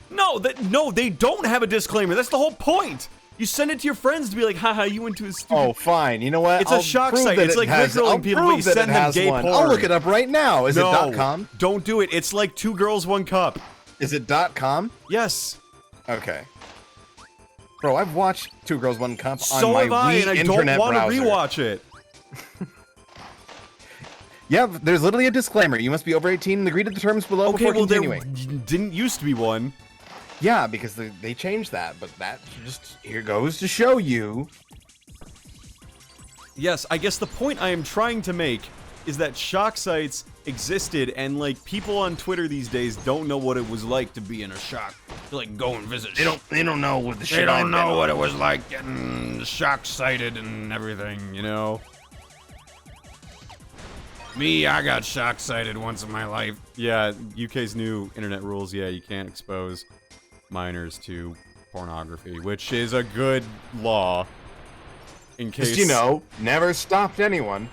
No, they don't have a disclaimer. That's the whole point. You send it to your friends to be like, haha, you went to a stupid... Oh, fine. You know what? It's a shock prove site. that It's it like has- Rickrolling I'll people, prove but you that send it them has gay one. porn. I'll look it up right now. Is No, it .com? don't do it. It's like 2 girls, 1 cup. Is it .com? Yes. Okay. Bro, I've watched 2 Girls, 1 Cup on So my have I, Wii and I internet don't want to browser. rewatch it. Yeah, there's literally a disclaimer. You must be over 18 and agree to the terms below Okay, before well, there continuing. didn't used to be one. Yeah, because they changed that, but that just here goes to show you. Yes, I guess the point I am trying to make is that shock sites existed, and like people on Twitter these days don't know what it was like to be in a shock. To like go and visit. They don't know what the shit. They I've don't been know on. what it was like getting shock-sighted and everything, you know? Me, I got shock-sighted once in my life. Yeah, UK's new internet rules. Yeah, you can't expose minors to pornography, which is a good law. In case Just, you know, never stopped anyone.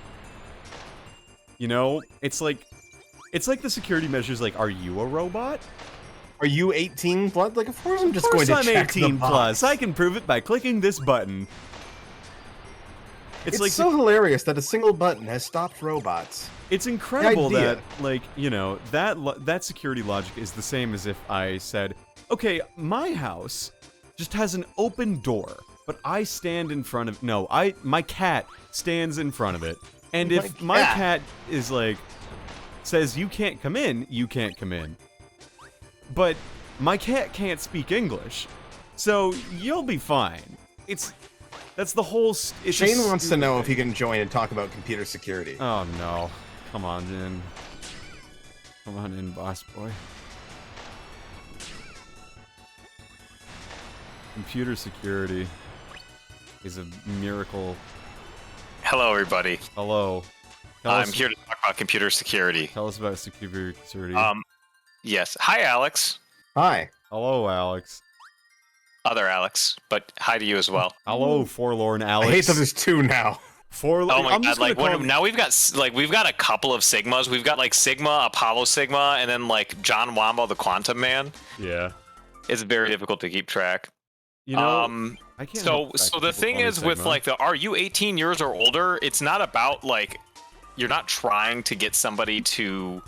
you know, it's like the security measures. Like, are you a robot? Are you 18 plus? Like, of course I'm just Of going course to I'm check 18 the box. plus. I can prove it by clicking this button. It's like so hilarious that a single button has stopped robots. it's incredible idea. that, like, you know, that security logic is the same as if I said, okay, my house just has an open door, but I stand in front of my cat stands in front of it, and if my cat is like says you can't come in, you can't come in. But my cat can't speak English, so you'll be fine. That's the whole. It's Shane wants to know if he can join and talk about computer security. Oh no! Come on in. Come on in, boss boy. Computer security is a miracle. Hello, everybody. Hello. I'm here to talk about computer security. Tell us about security. Yes. Hi, Alex. Hi. Hello, Alex. Other Alex, but hi to you as well. Hello, forlorn Alex. I hate that there's 2 now. Forlorn. Oh my god! Like now we've got a couple of Sigmas. We've got like Sigma, Apollo Sigma, and then like John Wamba, the Quantum Man. Yeah. It's very difficult to keep track. You know. I can't. So help so the the fact that thing people is call me with Sigma. like the are you 18 years or older? It's not about like you're not trying to get somebody to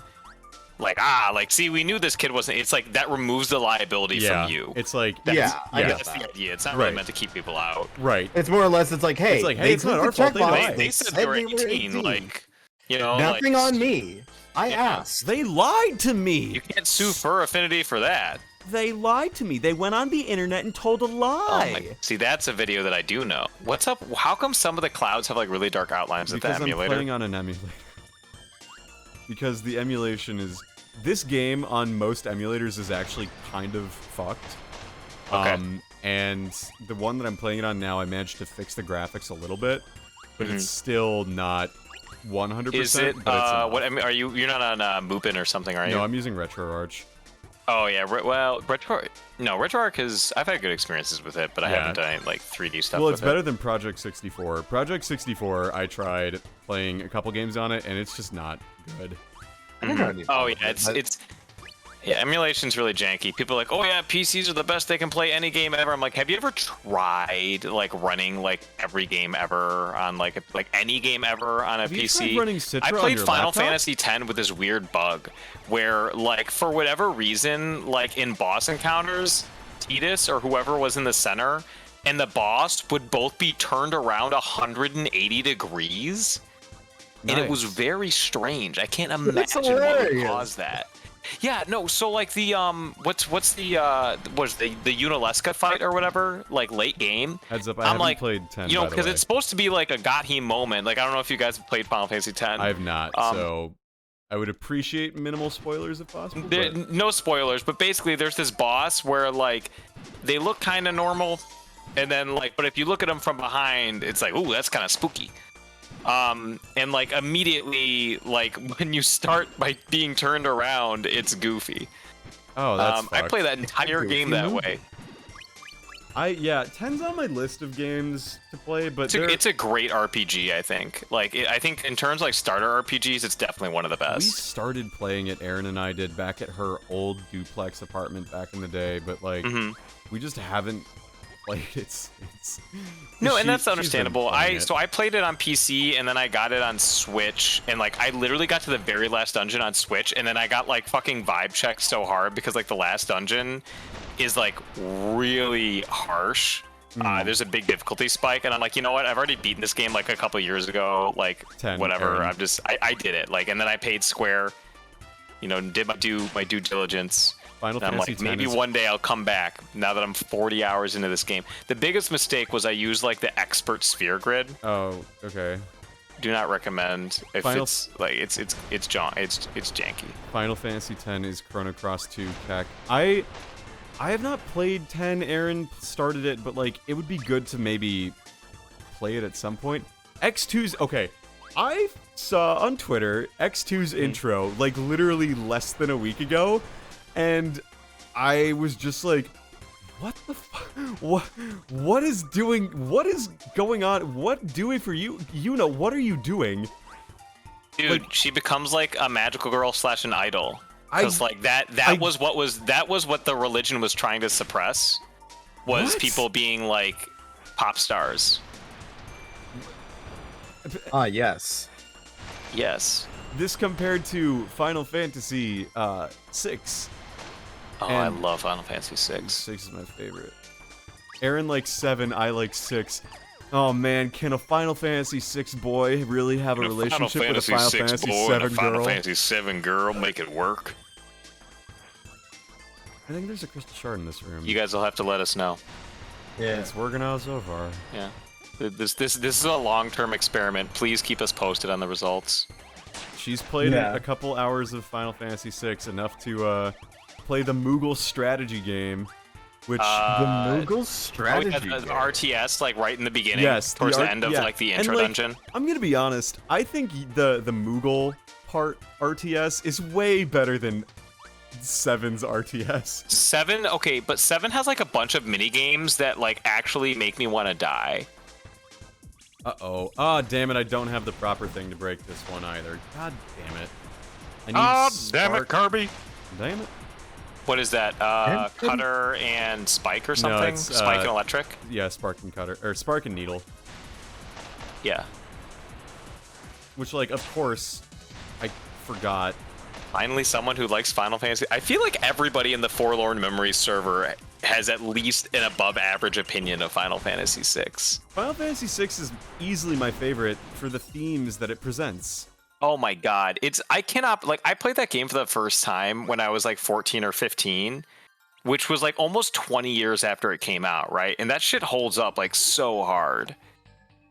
like see we knew this kid wasn't. It's like that removes the liability yeah, from you. it's like I get That's that. the idea. It's not Right. really meant to keep people out. right. It's more or less, it's like, hey, It's like, hey, they it's not clicked our the fault, they checkbox, lied. They said they were 18, like, you know, nothing like, on me. I asked. They lied to me. You can't sue Fur Affinity for that. They lied to me. They went on the internet and told a lie. See, that's a video that I do know. What's up? How come some of the clouds have like really dark outlines with the Because I'm emulator? playing on an emulator. Because the emulation is... This game on most emulators is actually kind of fucked. Okay. And the one that I'm playing it on now, I managed to fix the graphics a little bit, but it's still not 100%. Is it? But it's enough. What? I mean, are you? You're not on Moopin or something, are you? No, I'm using RetroArch. Oh yeah, well, RetroArch is. I've had good experiences with it, but I Yeah. haven't done any, like 3D stuff. Well, with it's it. better than Project 64. Project 64, I tried playing a couple games on it, and it's just not good. I think I need Oh all yeah, of it. yeah, emulation's really janky. People are like, oh yeah, PCs are the best. They can play any game ever. I'm like, have you ever tried like running like every game ever on like any game ever on a Have you PC? tried running Citra I on played your Final laptop? Fantasy X with this weird bug where like for whatever reason, like in boss encounters, Tidus or whoever was in the center and the boss would both be turned around 180 degrees. And it was Nice. very strange. I can't That's imagine what would hilarious. cause that. Yeah, no. So like the what's the Unalesca fight or whatever, like late game. Heads up, I I'm haven't like, played 10, you know, by the because way. it's supposed to be like a got him moment. Like I don't know if you guys have played Final Fantasy X. I have not, Um, so I would appreciate minimal spoilers if possible. There, but- no spoilers, but basically there's this boss where like they look kind of normal, and then like, but if you look at them from behind, it's like, ooh, that's kind of spooky. And like immediately, like when you start by being turned around, it's goofy. Oh, that's I fucked. play that entire game that way. Yeah, 10's on my list of games to play, but It's a great RPG, I think. Like, I think in terms of, like starter RPGs, it's definitely one of the we best. started playing it, Erin and I did, back at her old duplex apartment back in the day, but like, we just haven't played it. No, and She- that's she's been understandable. playing it. So I played it on PC, and then I got it on Switch, and like I literally got to the very last dungeon on Switch, and then I got like fucking vibe checked so hard because like the last dungeon is like really harsh. There's a big difficulty spike, and I'm like, you know what? I've already beaten this game like a couple years ago. Like 10, whatever. Aaron. I did it. Like, and then I paid Square. You know, did my due diligence. Final And I'm Fantasy like, X maybe is- one day I'll come back. Now that I'm 40 hours into this game, the biggest mistake was I used like the expert sphere grid. Oh, okay. Do not recommend if Final- it's like it's janky. Final Fantasy X is Chrono Cross 2 Kek. I have not played 10. Aaron started it, but like it would be good to maybe play it at some point. X2's okay. I saw on Twitter X2's intro like literally less than a week ago, and I was just like, what the what is going on? What doing for you? You know, what are you doing? Dude, she becomes like a magical girl / an idol. I- Because like that was what the religion was trying to suppress, was What? people being like pop stars. Ah, yes. Yes. This compared to Final Fantasy 6. Oh, And- I love Final Fantasy 6. 6 is my favorite. Aaron likes 7, I like 6. Oh man, can a Final Fantasy 6 boy really have a relationship with a Final Fantasy 7 girl? Fantasy 7 girl make it work. I think there's a Crystal Shard in this room. You guys will have to let us know. Yeah. It's working out so far. Yeah. This is a long-term experiment. Please keep us posted on the results. She's played Yeah. a couple hours of Final Fantasy 6, enough to play the Moogle strategy game, which The Moogle Oh, yeah, strategy. the game. RTS, like right in the beginning, Yes, towards the the end of yeah. like the And, intro like, dungeon. I'm gonna be honest. I think the Moogle part RTS is way better than 7's RTS. 7, okay, but 7 has like a bunch of mini games that like actually make me want to die. Uh-oh. Ah, damn it, I don't have the proper thing to break this one either. God damn it. I need Damn it, spark. Kirby. Damn it. What is that? Cutter and Spike or something? it's, Spike and Electric? Yeah, Spark and Cutter. Or Spark and Needle. Yeah. Which, like, of course, I forgot. Finally, someone who likes Final Fantasy. I feel like everybody in the Forlorn Memories server has at least an above-average opinion of Final Fantasy VI. Final Fantasy VI is easily my favorite for the themes that it presents. Oh my god, I cannot, like, I played that game for the first time when I was like 14 or 15, which was like almost 20 years after it came out, right? And that shit holds up like so hard.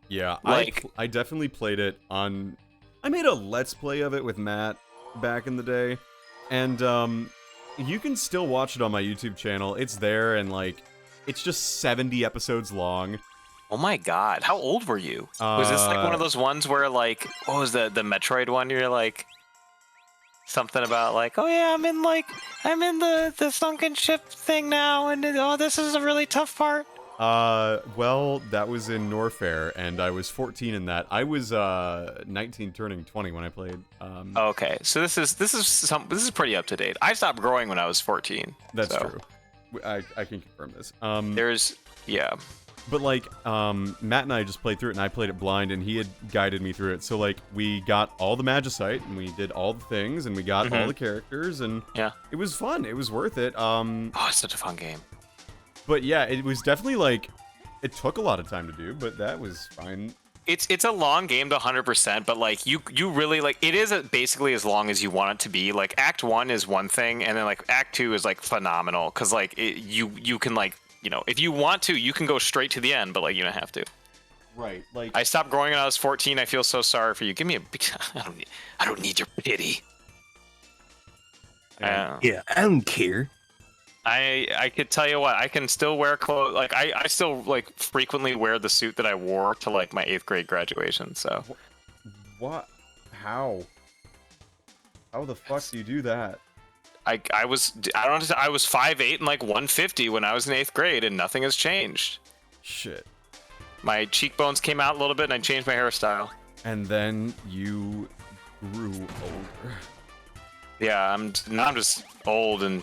Yeah, Like- I definitely played it on... I made a Let's Play of it with Matt back in the day, and you can still watch it on my YouTube channel. It's there, and like, it's just 70 episodes long. Oh my god, how old were you? Was this like one of those ones where like, what was the Metroid one? You're like something about like, oh yeah, I'm in the sunken ship thing now, and oh, this is a really tough part. Well, that was in Norfair, and I was 14 in that. I was 19 turning 20 when I played. Okay, so this is pretty up to date. I stopped growing when I was 14. That's so. true. I can confirm this. But like, Matt and I just played through it, and I played it blind, and he had guided me through it. So like, we got all the Magicite, and we did all the things, and we got all the characters, and it was fun. It was worth it. Oh, it's such a fun game. But yeah, it was definitely like, it took a lot of time to do, but that was fine. It's a long game to 100%, but like you really like it is basically as long as you want it to be. Like Act 1 is one thing, and then like Act 2 is like phenomenal because like you can like, you know, if you want to, you can go straight to the end, but like you don't have to. Right. Like I stopped growing when I was 14. I feel so sorry for you. Give me a I don't need your pity. Yeah, I don't care. I could tell you what, I can still wear clothes. Like I still like frequently wear the suit that I wore to like my 8th grade graduation. So what? How the fuck do you do that? I was 5'8" and like 150 when I was in 8th grade, and nothing has changed. Shit. My cheekbones came out a little bit, and I changed my hairstyle. And then you grew older. Yeah, now I'm just old and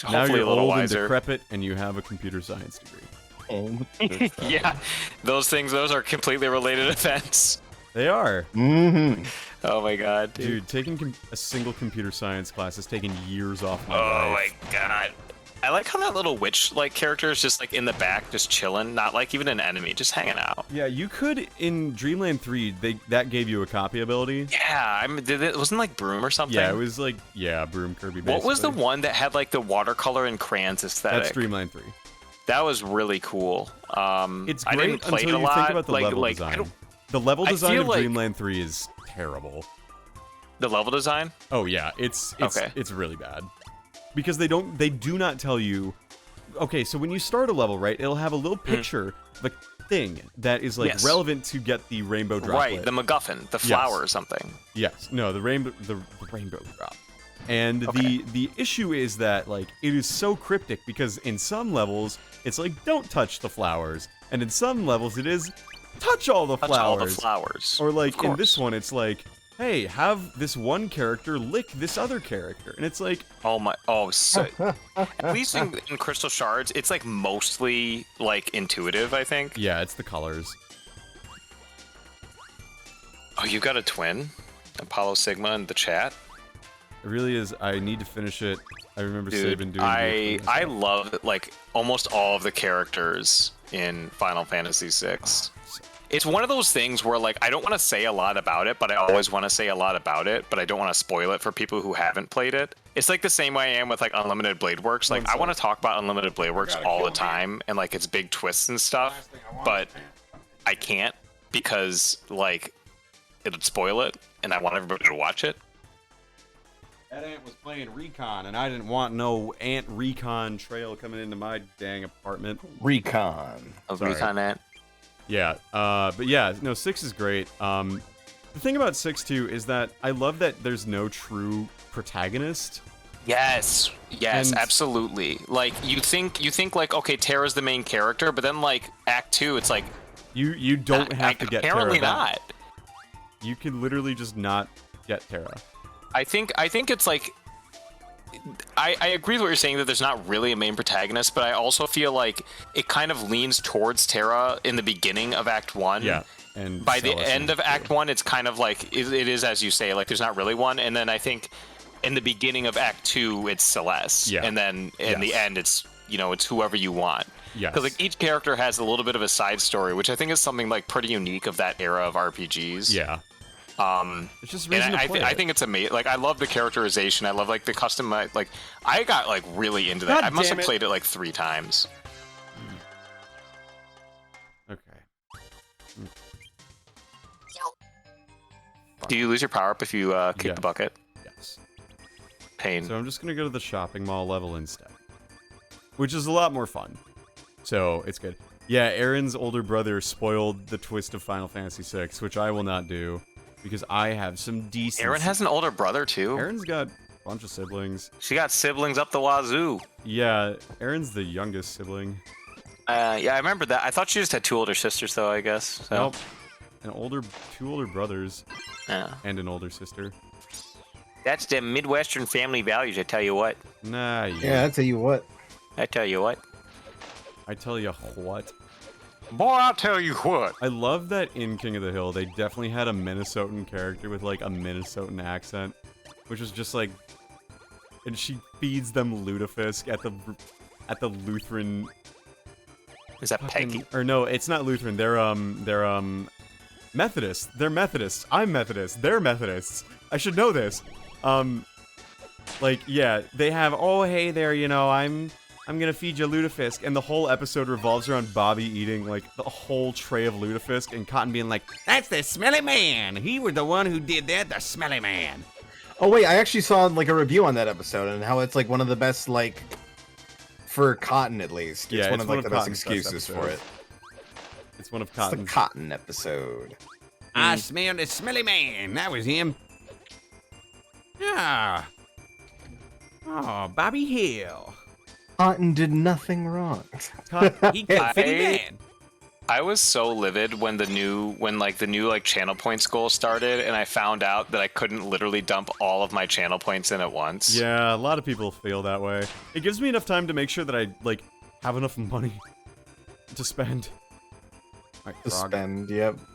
Now hopefully you're a little old wiser. and decrepit, and you have a computer science degree. Yeah, those are completely related events. They are. Mm-hmm. Oh my god, dude, taking a single computer science class has taken years off my life. Oh my god. I like how that little witch-like character is just like in the back, just chilling, not like even an enemy, just hanging out. Yeah, you could in Dreamland 3. that gave you a copy ability. Yeah, it wasn't like Broom or something. Yeah, it was like Broom Kirby. Basically. What was the one that had like the watercolor and crayons aesthetic? That's Dreamland 3. That was really cool. It's great I didn't play until it a you lot. think about the level design. The level design of Dreamland 3 is terrible. The level design? Oh yeah, it's really bad. Because they do not tell you. Okay, so when you start a level, right, it'll have a little picture, the thing that is like relevant to get the rainbow droplet. Right, the MacGuffin, the flower or something. Yes, no, the rainbow drop. And the issue is that like it is so cryptic because in some levels it's like don't touch the flowers, and in some levels it is touch all the flowers. Touch all the flowers. Or like in this one it's like, hey, have this one character lick this other character. And it's like... so... At least in Crystal Shards, it's like mostly like intuitive, I think. Yeah, it's the colors. Oh, you got a twin? Apollo Sigma in the chat? It really is. I need to finish it. I remember saving doing I love like almost all of the characters in Final Fantasy VI. It's one of those things where, like, I don't want to say a lot about it, but I always want to say a lot about it, but I don't want to spoil it for people who haven't played it. It's like the same way I am with, like, Unlimited Blade Works. Like, I want to talk about Unlimited Blade Works all the time, and, like, its big twists and stuff, but I can't because, like, it would spoil it, and I want everybody to watch it. That ant was playing Recon, and I didn't want no ant Recon trail coming into my dang apartment. Recon. Recon ant. Yeah, but yeah, no, 6 is great. The thing about 6 too is that I love that there's no true protagonist. Yes, And- absolutely. Like you think like, okay, Terra's the main character, but then like Act 2, it's like You don't have to get Terra apparently back. not. You can literally just not get Terra. I think it's like I agree with what you're saying that there's not really a main protagonist, but I also feel like it kind of leans towards Terra in the beginning of Act 1. Yeah. And By the Celes end of too. Act 1, it's kind of like, it is as you say, like there's not really one. And then I think in the beginning of Act 2, it's Celeste. Yeah. And then in the end, it's, you know, it's whoever you want. Yes. Because like each character has a little bit of a side story, which I think is something like pretty unique of that era of RPGs. Yeah. It's just And reason to play I it. think it's amazing. Like I love the characterization. I love like the custom. Like I got like really into that. God I must damn have it. played it like 3 times. Okay. Do you lose your power up if you kick Yeah. the bucket? Yes. Pain. So I'm just gonna go to the shopping mall level instead, which is a lot more fun. So it's good. Yeah, Aaron's older brother spoiled the twist of Final Fantasy VI, which I will not do. because I have some decent. Aaron has an older brother too. Aaron's got a bunch of siblings. She got siblings up the wazoo. Yeah, Aaron's the youngest sibling. Yeah, I remember that. I thought she just had 2 older sisters, though. I guess. So. Nope. Two older brothers. Yeah. And an older sister. That's the Midwestern family values. I tell you what. Nah. Yeah, I tell you what. I tell you what. I tell you what. Boy, I'll tell you what. I love that in King of the Hill, they definitely had a Minnesotan character with, like, a Minnesotan accent. Which was just, like... And she feeds them lutefisk at the Lutheran... Is that Peggy? Or no, it's not Lutheran. They're Methodist. They're Methodists. I'm Methodist. They're Methodists. I should know this. Like, yeah, they have, oh, hey there, you know, I'm gonna feed you lutefisk, and the whole episode revolves around Bobby eating, like, the whole tray of lutefisk, and Cotton being like, that's the smelly man! He was the one who did that, the smelly man! Oh wait, I actually saw like a review on that episode and how it's like one of the best, like, for Cotton at least. Yeah, it's one it's of one like of the best Cotton's best excuses for it. episodes. It's one of It's the Cotton's... Cotton episode. I smell the smelly man. That was him. Ah. Oh, Bobby Hill. Cotton did nothing wrong. He killed 50 men. I was so livid when the new channel points goal started, and I found out that I couldn't literally dump all of my channel points in at once. Yeah, a lot of people feel that way. It gives me enough time to make sure that I, like, have enough money to spend. All right, To frog. spend, yep. What are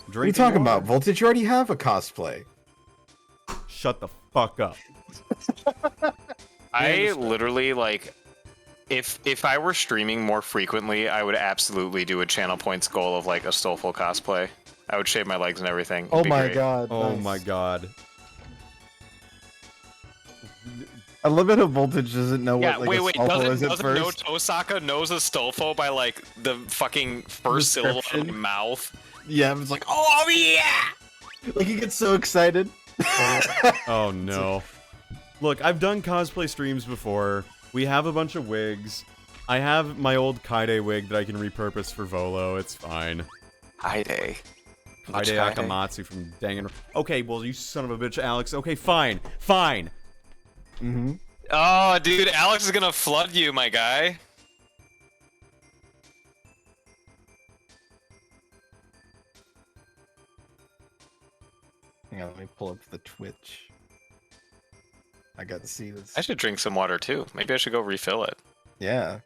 you Drinking talking water. about, Voltage? You already have a cosplay. Shut the fuck up. I literally, like, if I were streaming more frequently, I would absolutely do a channel points goal of, like, a Stolful cosplay. I would shave my legs and everything. It'd Oh be my great. god. Oh nice. my god. I love it how Voltage doesn't know Yeah, what like wait, a Stolfo is doesn't at No first. Tosaka knows a Stolfo by, like, the fucking first syllable of Description. my mouth? Yeah, it's like, oh yeah! Like he gets so excited. Oh no. Look, I've done cosplay streams before. We have a bunch of wigs. I have my old Kaide wig that I can repurpose for Volo. It's fine. Kaide. Kaide Akamatsu from Dangan. Okay, well, you son of a bitch, Alex. Okay, fine. Fine. Mm-hmm. Oh, dude, Alex is gonna flood you, my guy. Hang on, let me pull up the Twitch. I got to see this. I should drink some water too. Maybe I should go refill it. Yeah.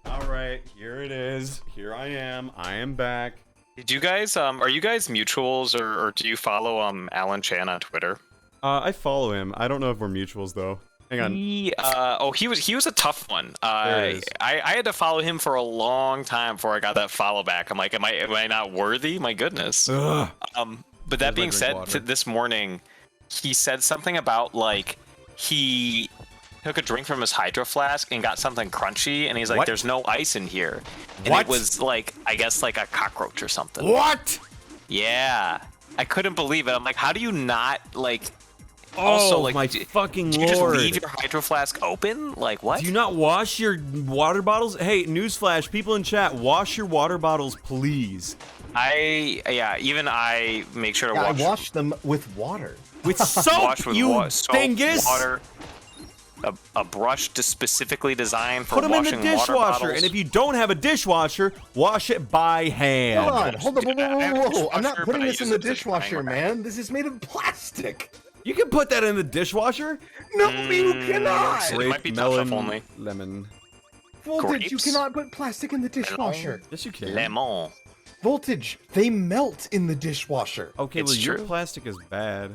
Alright, here it is. Here I am. I am back. Did you guys are you guys mutuals or do you follow Alan Chan on Twitter? I follow him. I don't know if we're mutuals, though. Hang on. He was a tough one. There it is. I had to follow him for a long time before I got that follow back. I'm like, am I not worthy? My goodness. Ugh. But that Where's my being drink said, water? this morning he said something about like he took a drink from his hydro flask and got something crunchy, and he's like, What? "There's no ice in here," and What? it was like, I guess like a cockroach or something. What? Yeah, I couldn't believe it. I'm like, how do you not like? Oh, Also, like, my do fucking you just lord. leave your hydro flask open? Like what? Do you not wash your water bottles? Hey, newsflash, people in chat, wash your water bottles, please. Even I make sure to Yeah, I wash. washed them with water. With soap, Wash with you soap, dingus! water, a brush specifically designed for Put them in washing the water dishwasher, bottles. and if you don't have a dishwasher, wash it by hand. Hold on, hold on, whoa, I have whoa, a whoa, whoa. I'm not dishwasher, putting but I this in use the it as a drying dishwasher, rack. man. This is made of plastic. You can put that in the dishwasher. No, you cannot. It might be melon, tough only. lemon. Voltage, you grapes? cannot put plastic in the dishwasher. Yes, you can. Lemon. Voltage, they melt in the dishwasher. Okay, It's well, your true. plastic is bad.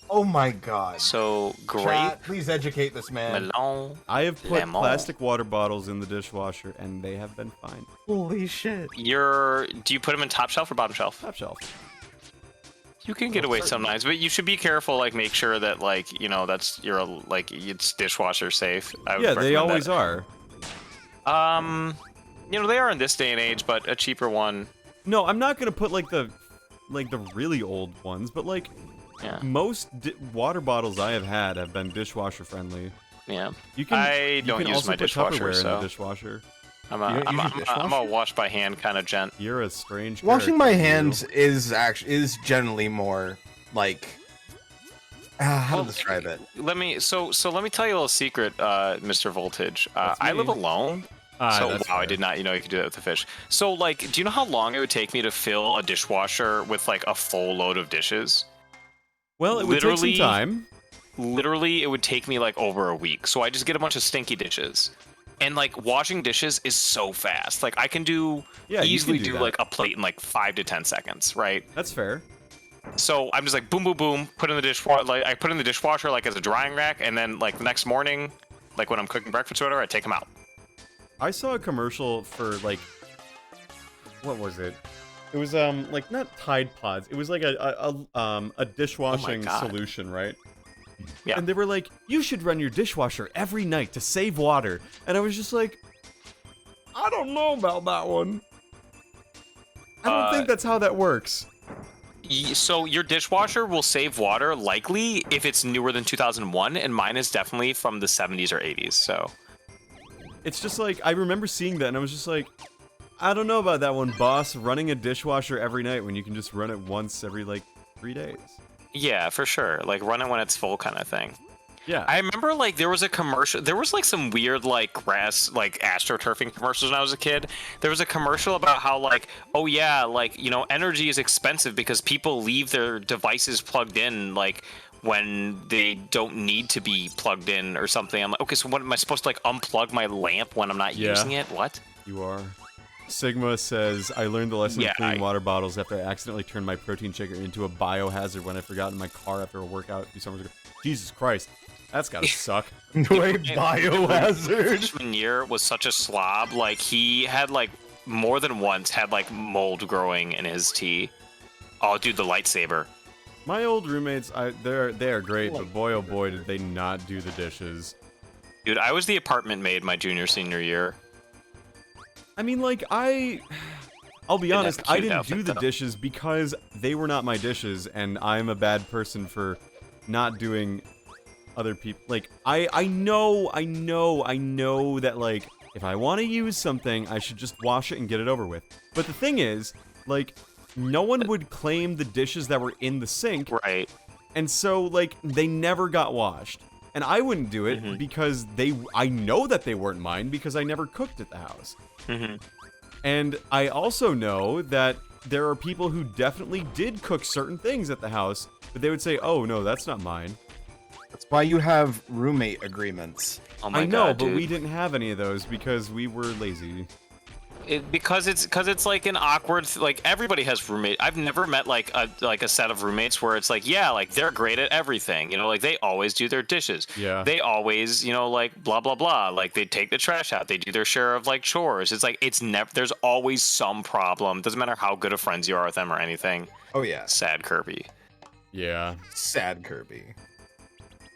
Oh my god. So grape, Chat, please educate this man. melon. I have put Lemon. plastic water bottles in the dishwasher, and they have been fine. Holy shit. Do you put them in top shelf or bottom shelf? Top shelf. You can get away sometimes, but you should be careful. Like, make sure that that's it's dishwasher safe. I would Yeah, they recommend always that. are. They are in this day and age, but a cheaper one. No, I'm not gonna put like the really old ones, but like Yeah, most water bottles I have had have been dishwasher friendly. yeah. You can. I you don't can use also my put dishwasher, Tupperware in so the dishwasher. I'm You don't use your a dishwasher? wash by hand kind of gent. You're a strange. Washing my character, you. hands is generally more like how to describe it. Let me let me tell you a little secret, Mr. Voltage. That's I me. live alone. So That's wow, I fair. did not know you could do that with the fish. So like, do you know how long it would take me to fill a dishwasher with like a full load of dishes? Well, it would take some Literally- time. Literally, it would take me like over a week. So I just get a bunch of stinky dishes. And like washing dishes is so fast. Like I can do Yeah, you easily can do do that. like a plate in like 5 to 10 seconds, right? That's fair. So I'm just like boom, boom, boom, put in the dishwasher. Like I put in the dishwasher like as a drying rack, and then like the next morning, like when I'm cooking breakfast or whatever, I take them out. I saw a commercial for like, what was it? It was like not Tide Pods. It was like a dishwashing God. solution, right? Yeah. And they were like, you should run your dishwasher every night to save water. And I was just like, I don't know about that one. I don't think that's how that works. So your dishwasher will save water likely if it's newer than 2001, and mine is definitely from the 70s or 80s. So It's just like, I remember seeing that and I was just like, I don't know about that one, boss, running a dishwasher every night when you can just run it once every like 3 days. yeah, for sure. Like run it when it's full kind of thing. Yeah. I remember like there was a commercial. There was like some weird like grass like astroturfing commercials when I was a kid. There was a commercial about how like, oh yeah, like you know energy is expensive because people leave their devices plugged in like when they don't need to be plugged in or something. I'm like, okay, so what am I supposed to like unplug my lamp when I'm not Yeah. using it? What? You are. Sigma says, I learned the lesson Yeah, of cleaning water bottles after I accidentally turned my protein shaker into a biohazard when I forgot in my car after a workout a few summers ago. Jesus Christ. That's gotta suck. Wait, biohazard. Freshman year was such a slob. Like he had like more than once had like mold growing in his tea. Oh, dude, the lightsaber. My old roommates, they are great, but boy oh boy did they not do the dishes. Dude, I was the apartment maid my senior year. I mean, like, I'll be Didn't honest, have a I cute didn't outfit, do the though. dishes because they were not my dishes, and I'm a bad person for not doing other people. Like, I know that, like, if I want to use something, I should just wash it and get it over with. But the thing is, like, no one would claim the dishes that were in the sink, Right. and so, like, they never got washed. And I wouldn't do it Mhm. because I know that they weren't mine because I never cooked at the house. Mm-hmm. And I also know that there are people who definitely did cook certain things at the house, but they would say, oh, no, that's not mine. That's why you have roommate agreements. Oh my I know, God, but dude. we didn't have any of those because we were lazy. Because it's like an awkward like everybody has roommate. I've never met like a set of roommates where it's like yeah like they're great at everything, you know, like they always do their dishes, Yeah. they always, you know, like blah blah blah, like they take the trash out, they do their share of like chores. It's like it's never, there's always some problem, doesn't matter how good of friends you are with them or anything. Oh yeah, Sad Kirby. Yeah. sad Kirby.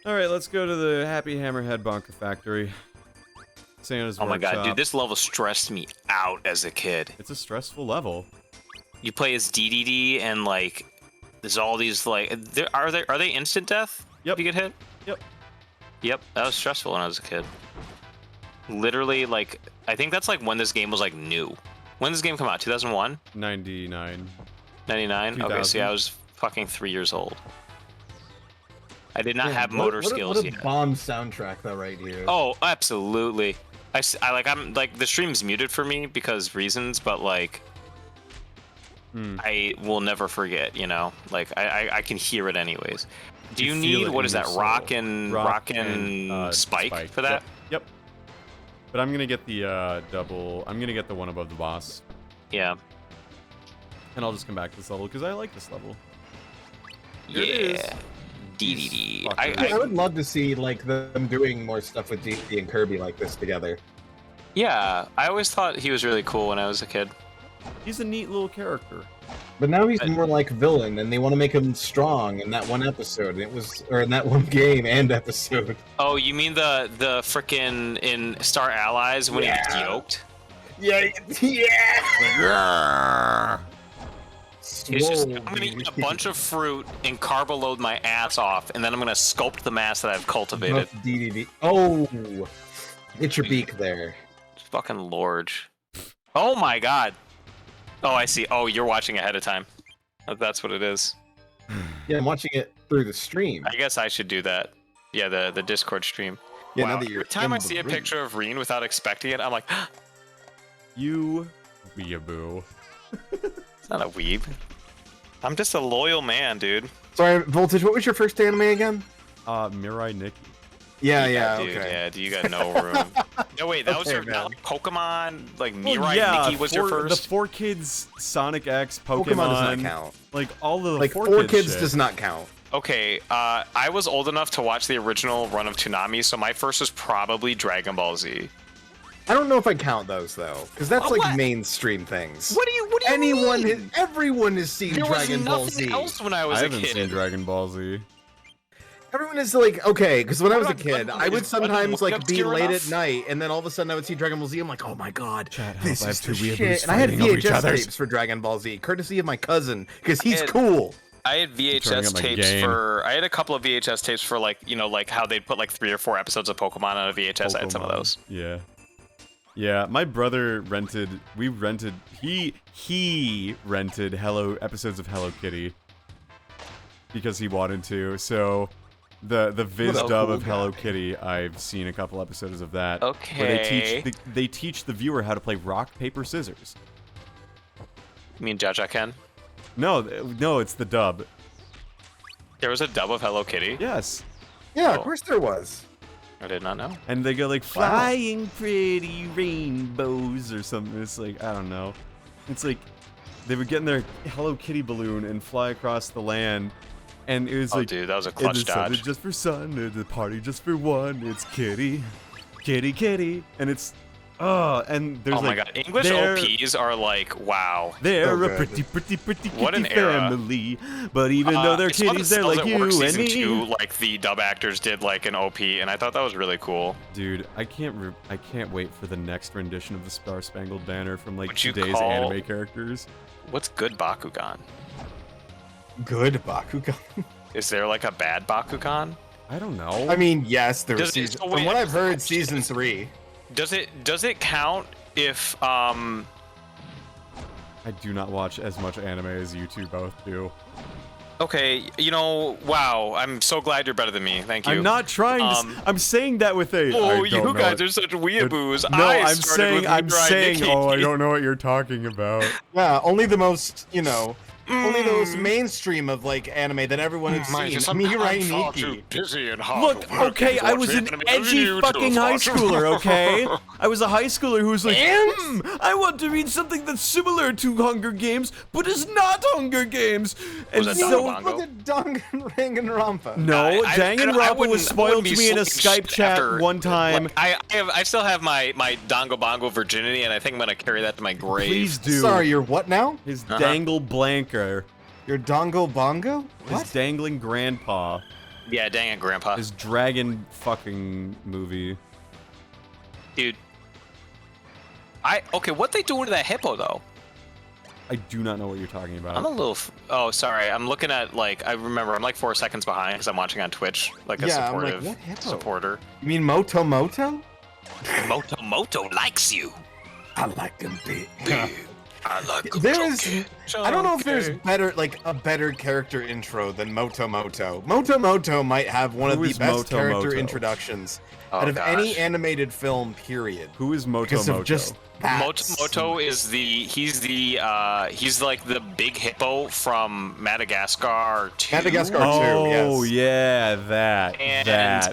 All right, let's go to the Happy Hammerhead Bunker Factory. Santa's Oh my God, workshop. dude, this level stressed me out as a kid. It's a stressful level. You play as DDD and like there's all these like are they instant death? Yep. If you get hit? Yep, that was stressful when I was a kid. Literally, like, I think that's like when this game was like new. When did this game come out? 2001? 99. 99? Okay, 2000. see, I was fucking 3 years old. I did not have motor skills What a yet. bomb soundtrack though, right here. Oh, absolutely. I'm like the stream's muted for me because reasons, but like I will never forget, you know. Like I can hear it anyways. Do you feel need it what in is your that? soul. Rock and uh, spike for that? Yep. But I'm gonna get the double. I'm gonna get the one above the boss, Yeah. and I'll just come back to this level because I like this level. Here it is. Yeah. DDD. Fuckers. I would love to see like them doing more stuff with DD and Kirby like this together. Yeah, I always thought he was really cool when I was a kid. He's a neat little character. But now he's more like villain, and they want to make him strong in that one episode. Or in that one game and episode. Oh, you mean the frickin' in Star Allies when he gets Yeah. yoked? Yeah, yeah. It's just, I'm gonna eat a bunch of fruit and carbo load my ass off, and then I'm gonna sculpt the mass that I've cultivated. DDD. Oh, get your beak there. Fucking Lord. Oh my god. Oh, I see. Oh, you're watching ahead of time. That's what it is. Yeah, I'm watching it through the stream. I guess I should do that. Yeah, the Discord stream. Yeah, Wow. now that you're Every time in I the see a room. picture of Reen without expecting it, I'm like, You weeaboo. it's not a weeb. I'm just a loyal man, dude. Sorry, Voltage. What was your first anime again? Mirai Nikki. Yeah, dude, okay. yeah, you got no room. No, wait, that was Okay, your man. not like Pokemon, like Well, Mirai yeah, Nikki was your the first. 4Kids Sonic X Pokemon. Pokemon does not count. Like all the Like 4Kids 4Kids shit. does not count. Okay, I was old enough to watch the original run of Toonami, so my first was probably Dragon Ball Z. I don't know if I count those though, because that's Oh, like what? mainstream things. What do you Anyone, mean? everyone has seen There was Dragon Ball nothing Z. else when I was I a haven't kid. seen Dragon Ball Z. Everyone is like, okay, because when I was a about kid, Gundam? I would Is Gundam sometimes like be obscure late enough? at night, and then all of a sudden I would see Dragon Ball Z. I'm like, oh my god, Chat, help, this I have is two the weeaboos shit. And I had fighting over each VHS other's. tapes for Dragon Ball Z, courtesy of my cousin, because he's And- cool. I had Turning VHS up my tapes gain. for. I had a couple of VHS tapes for like like how they'd put like 3 or 4 episodes of Pokemon on a VHS. I had some of Pokemon. those. Yeah. Yeah, my brother rented. He rented episodes of Hello Kitty because he wanted to. So the Viz What a dub cool of Hello guy. Kitty, I've seen a couple episodes of that. Okay. Where they teach the viewer how to play rock paper scissors. You mean Jaja Ken? No, it's the dub. There was a dub of Hello Kitty. Yes. Yeah, Oh. of course there was. I did not know. And they go like flying pretty rainbows or something. It's like, I don't know. It's like they would get in their Hello Kitty balloon and fly across the land, and it was Oh, like, dude, that was a "It clutch is something dodge. just for sun, it's a party just for one. It's Kitty, Kitty, Kitty," and it's and there's Oh my like, god, English they're- OPs are like, wow. They're So a good. pretty What an kitty era. family, but even though they're I saw that kitties, they're Cells like at Work you and season me. 2, like the dub actors did like an OP, and I thought that was really cool. Dude, I can't wait for the next rendition of the Star Spangled Banner from like Would you today's call- anime characters. What's good Bakugan? Good Bakugan. Is there like a bad Bakugan? I don't know. I mean, yes, there was Does it- season. so From wait, what I've heard, season 3. Does it count if I do not watch as much anime as you two both do. okay, wow, I'm so glad you're better than me. Thank you. I'm not trying to. I'm saying that with a. Oh, I don't you know guys it. are such weeaboos. No, I I'm started saying. with I'm Mirai saying. Nikki. Oh, I don't know what you're talking about. Yeah, only the most, only those mainstream of like anime that everyone has seen. Mirai Nikki. busy and hard Look, okay, I was an edgy fucking high schooler, okay? I was a high schooler who was like, I want to read something that's similar to Hunger Games, but is not Hunger Games. And Was it so, Danganronpa? Was it Danganronpa? no, I Danganronpa wouldn't- was spoiled be to me in a switched Skype chat after- one time. Like, I still have my Dongo Bongo virginity, and I think I'm gonna carry that to my grave. Please do. Sorry, you're what now? His Uh-huh. dangle blanker. You're Dongo Bongo? His What? dangling grandpa. Yeah, dang it, Grandpa. His dragon fucking movie. Dude. Okay, what they doing to that hippo though? I do not know what you're talking about. I'm a little. Oh, sorry. I'm looking at like I remember. I'm like 4 seconds behind because I'm watching on Twitch, like a Yeah, I'm like, supportive what hippo? supporter. You mean Moto Moto? Moto likes you. I like them big. I like There is. I don't know if there's a better character intro than Moto Moto. Moto Moto might have one Who of the is best Moto character Moto? introductions Oh, out of any gosh. animated film. Period. Who is Moto Because Moto? of just that. Moto is he's like the big hippo from Madagascar 2. Madagascar. Oh yes. yeah, that.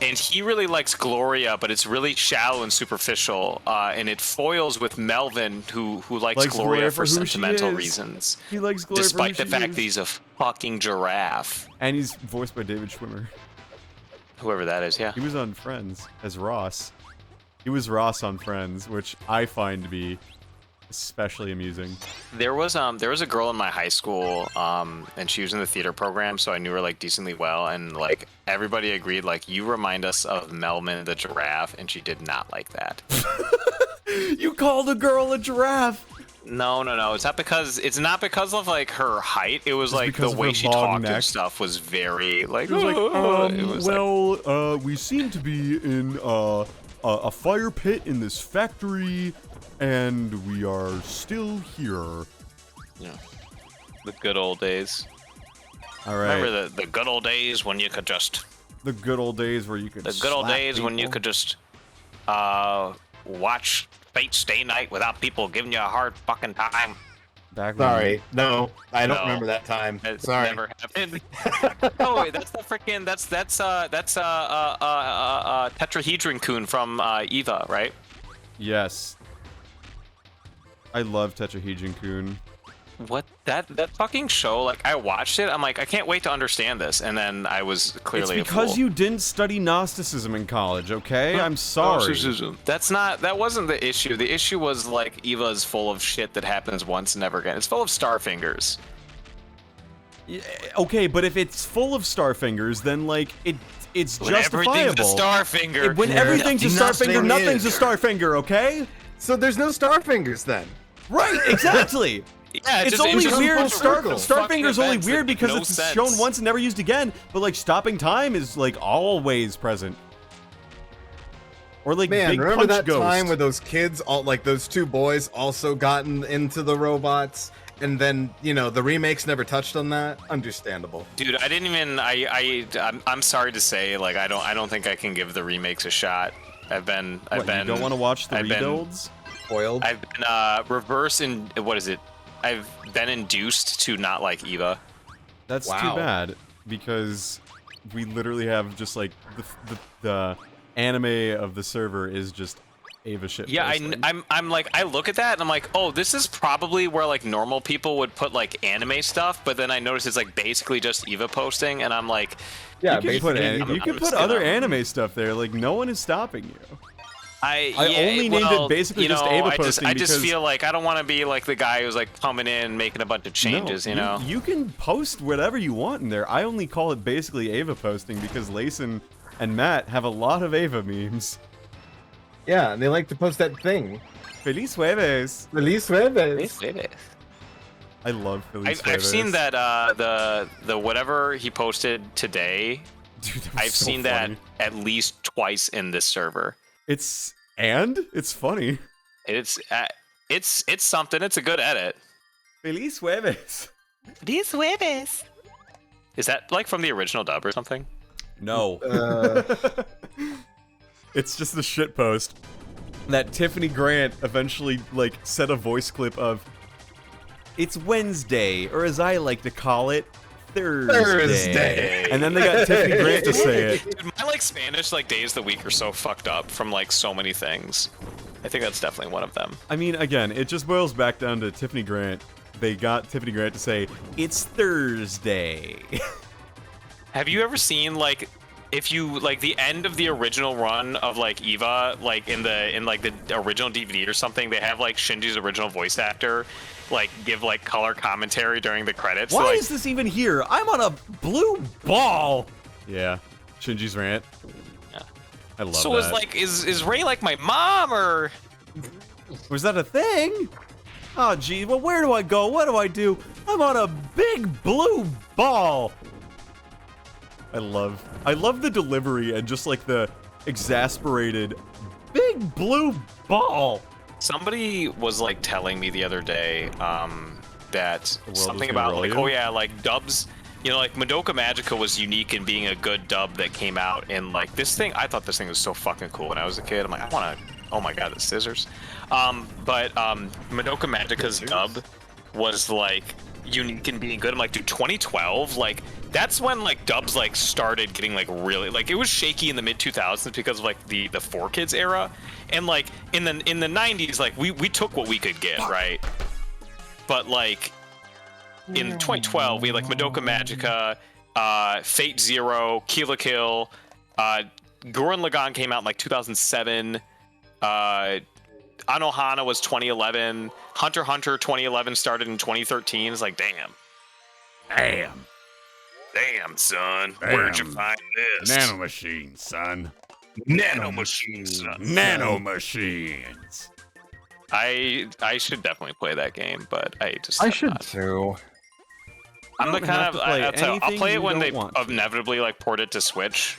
And he really likes Gloria, but it's really shallow and superficial. And it foils with Melvin, who likes Likes Gloria Gloria for for who she sentimental is. reasons, He likes Gloria for despite who the she fact is. that he's a fucking giraffe. And he's voiced by David Schwimmer. Whoever that is, yeah. He was on Friends as Ross. He was Ross on Friends, which I find to be especially amusing. There was a girl in my high school, and she was in the theater program, so I knew her like decently well, and like everybody agreed, like you remind us of Melman the giraffe, and she did not like that. You called a girl a giraffe. No. It's not because of like her height. It was It's like because the of way her she long talked neck. and stuff was very like. It was like, it was like, we seem to be in a fire pit in this factory, and we are still here. Yeah. The good old days. All right. Remember the good old days when you could just... The good old days where you could The good old slap days when you people? could just watch Fate Stay Night without people giving you a hard fucking time. Back when Sorry, no, I don't No. remember that time. It's Sorry. never happened. Oh wait, that's the freaking that's Tetrahedron Kun from Eva, right? Yes. I love Tetrahedron Kun. What that fucking show? Like I watched it, I'm like I can't wait to understand this, and then I was clearly It's because a fool. you didn't study Gnosticism in college, okay? I'm sorry. That wasn't the issue. The issue was like Eva's full of shit that happens once and never again. It's full of Starfingers. Yeah, okay, but if it's full of Starfingers, then like it's When justifiable. everything's a Starfinger. When everything's a Starfinger, Nothing nothing's a is. Starfinger, okay? So there's no Starfingers then. Right, exactly. Yeah, It's just- only just weird. full circle. Starfinger's Fucking only events that weird make because no it's sense. shown once and never used again. But like stopping time is like always present. Or like Man, Big remember Punch that Ghost. time where those kids, all like those two boys, also gotten into the robots, and then the remakes never touched on that? Understandable. Dude, I didn't even. I'm sorry to say, like I don't think I can give the remakes a shot. I've been. You don't want to watch the I've been- rebuilds? Spoiled. I've been reverse in what is it? I've been induced to not like Eva. That's Wow. too bad because we literally have just like the anime of the server is just Ava shit. Yeah, I'm like I look at that and I'm like, oh, this is probably where like normal people would put like anime stuff, but then I notice it's like basically just Eva posting, and I'm like, You can put, basically, you can I'm put just other gonna- anime stuff there. Like no one is stopping you. I only named it basically just Ava I posting I just because- feel like I don't want to be like the guy who's like coming in making a bunch of changes, No, you know. You can post whatever you want in there. I only call it basically Ava posting because Layson and Matt have a lot of Ava memes. Yeah, and they like to post that thing. Feliz Jueves. Feliz Jueves. I love Feliz I've seen Jueves. that the whatever he posted today. Dude, that was I've so seen funny. that at least twice in this server. It's funny. It's something. It's a good edit. Feliz Jueves. These jueves. Is that like from the original dub or something? No. It's just the shit post that Tiffany Grant eventually like said a voice clip of. It's Wednesday, or as I like to call it, Thursday. And then they got Tiffany Grant to say it. Dude, my like Spanish like days of the week are so fucked up from like so many things. I think that's definitely one of them. I mean, again, it just boils back down to Tiffany Grant. They got Tiffany Grant to say, it's Thursday. Have you ever seen like if you like the end of the original run of like Eva, like in like the original DVD or something, they have like Shinji's original voice actor like give like color commentary during the credits. Why So, like, is this even here? I'm on a blue ball. Yeah, Shinji's rant. Yeah. I love so that. is like is Ray like my mom or Was that a thing? Oh, gee, well, where do I go? What do I do? I'm on a big blue ball. I love the delivery and just like the exasperated big blue ball. somebody was like telling me the other day that world something was gonna about roll like you? oh yeah like dubs, you know, like Madoka Magica was unique in being a good dub that came out, and like this thing, I thought this thing was so fucking cool when I was a kid. I'm like, I want to, oh my god, the scissors. But Madoka Magica's dub was like unique in being good. I'm like, dude, 2012, like that's when like dubs like started getting like really like it was shaky in the mid 2000s because of like the 4Kids era, and like in the 90s like we took what we could get, right? But like in 2012 we had like Madoka Magica, Fate Zero, Kill la Kill, Gurren Lagann came out in like 2007. Anohana was 2011. Hunter x Hunter 2011 started in 2013. It's like, damn, son, where'd you find this? Nanomachines, son. Nanomachines, son. Nanomachines. I should definitely play that game, but I just I have should not. too. I'm the don't kind have of to play I'll play anything it when you they don't want to. inevitably like port it to Switch.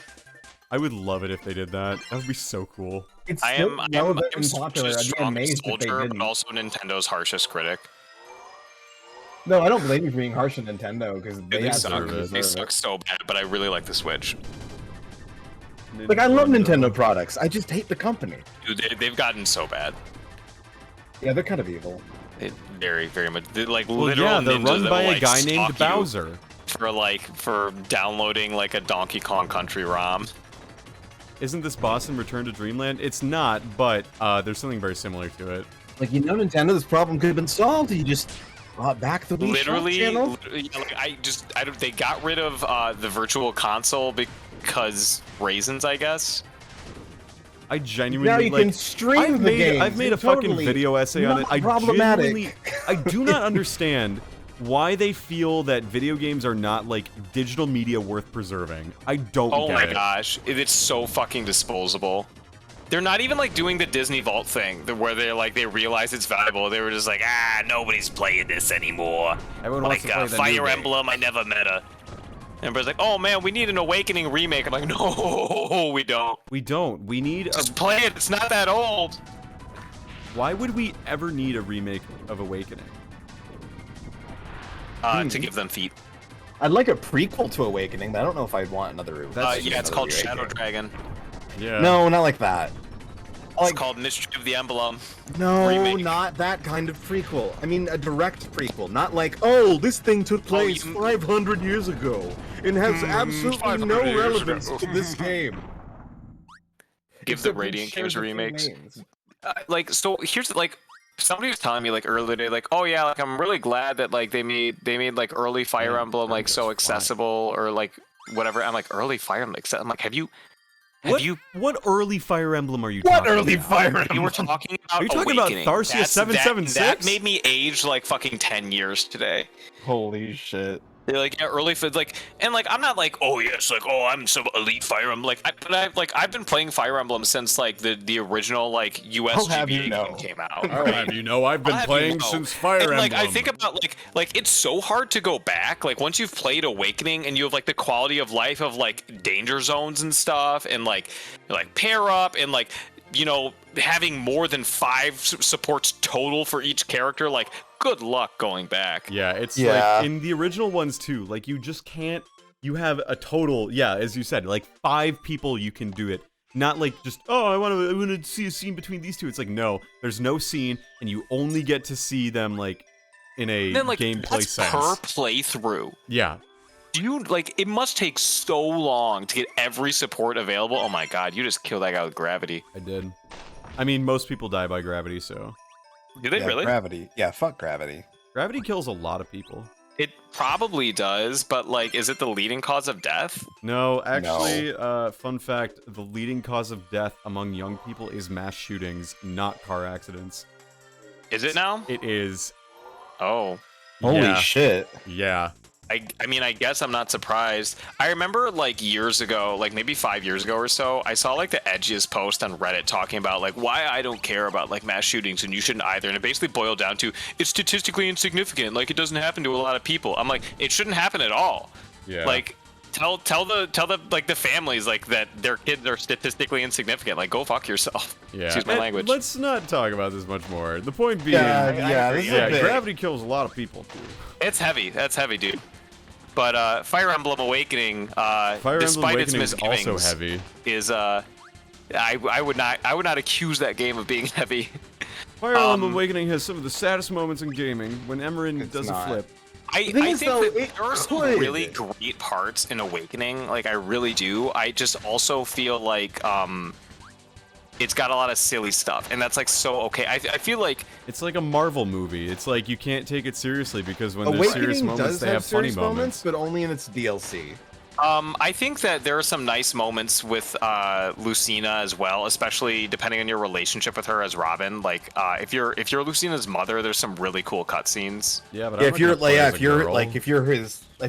I would love it if they did that. That would be so cool. It's I still am relevant and Switch's popular. I'd be strongest amazed if they soldier, didn't. but also Nintendo's harshest critic. No, I don't blame you for being harsh on Nintendo because Dude, they they absolutely suck. They deserve suck it. so bad, but I really like the Switch. Like I love Nintendo products. I just hate the company. Dude, they've gotten so bad. Yeah, they're kind of evil. Very, very much. They're like Well, literal yeah, they're ninjas run that by will, a like, guy named stalk you Bowser. for downloading like a Donkey Kong Country ROM. Isn't this boss in Return to Dreamland? It's not, but there's something very similar to it. Like Nintendo, this problem could have been solved. You just brought back the Wii Shop channel. Yeah, like they got rid of the Virtual Console because reasons, I guess. I genuinely Now you like. can stream I've the made, games. I've made It's a fucking totally video essay on it. not I problematic. genuinely, I do not understand why they feel that video games are not like digital media worth preserving. I don't Oh get my it. gosh, it's so fucking disposable. They're not even like doing the Disney Vault thing, where they realize it's valuable. They were just like, nobody's playing this anymore. Everyone wants Like to play the new Fire game. Emblem, I never meta. And everybody's like, oh man, we need an Awakening remake. I'm like, no, we don't. We don't. We need a. Just play it. It's not that old. Why would we ever need a remake of Awakening? To give them feet. I'd like a prequel to Awakening, but I don't know if I'd want another. That's Yeah, it's another called remake. Shadow Dragon. Yeah. No, not like that. It's called Mystery of the Emblem. No, remake. not that kind of prequel. I mean, a direct prequel, not like, oh, this thing took place 500 years ago and has absolutely 500 no years relevance ago. to this game. Give the Except we Radiant share Games the same remakes. names. So here's like somebody was telling me like earlier today, like, oh yeah, like I'm really glad that like they made like early Fire Yeah, Emblem like that so was accessible or like whatever. I'm like early Fire Emblem. I'm like, have you What early Fire Emblem are you talking about? Fire Emblem? you were talking about Are you talking about Awakening. Tharsia That's- 776? That made me age like fucking 10 years today. Holy shit. They're like, yeah, early like, and like I'm not like, oh yes, like, oh I'm some elite Fire Emblem. I've been playing Fire Emblem since like the original like US I'll have GBA you know. game came out. I'll have you know, I've been I'll have you playing know. since Fire And, Emblem. like I think about like it's so hard to go back. Like once you've played Awakening and you have like the quality of life of like danger zones and stuff, and like pair up and like having more than 5 supports total for each character. Like good luck going back. Yeah, it's Yeah. like in the original ones too. Like you just can't. You have a total, yeah, as you said, like 5 people you can do it. Not like just I want to see a scene between these two. It's like no, there's no scene, and you only get to see them like in a Then like gameplay that's sense. per playthrough. Yeah, It must take so long to get every support available. Oh my god, you just killed that guy with gravity. I did. I mean, most people die by gravity, so Did they Yeah, really? Gravity. Yeah, fuck gravity. gravity kills a lot of people. It probably does, but like, is it the leading cause of death? No, actually, fun fact: the leading cause of death among young people is mass shootings, not car accidents. Is it now? It is. Oh. Holy yeah, shit. yeah. I mean, I guess I'm not surprised. I remember like years ago, like maybe 5 years ago or so, I saw like the edgiest post on Reddit talking about like why I don't care about like mass shootings and you shouldn't either. And it basically boiled down to it's statistically insignificant. Like it doesn't happen to a lot of people. I'm like, it shouldn't happen at all. Yeah. Like tell the like the families like that their kids are statistically insignificant. Like go fuck yourself. Yeah. Excuse my language. Let's not talk about this much more. The point being, Yeah, this is a bit. gravity kills a lot of people too. It's heavy. That's heavy, dude. But Fire Emblem Awakening, Fire Emblem despite its Awakening is misgivings, also heavy. is I would not accuse that game of being heavy. Fire Emblem Awakening has some of the saddest moments in gaming when Emerin does not. a flip. I thing think is, though, that it there are some could. really great parts in Awakening. Like I really do. I just also feel like it's got a lot of silly stuff, and that's like so okay. I feel like It's like a Marvel movie. It's like you can't take it seriously because when there's serious Awakening moments, does they have have funny serious moments. but only in its DLC. I think that there are some nice moments with Lucina as well, especially depending on your relationship with her as Robin. Like if you're Lucina's mother, there's some really cool cutscenes. Yeah, but Yeah, I'm if you're not gonna play as a if you're girl. like if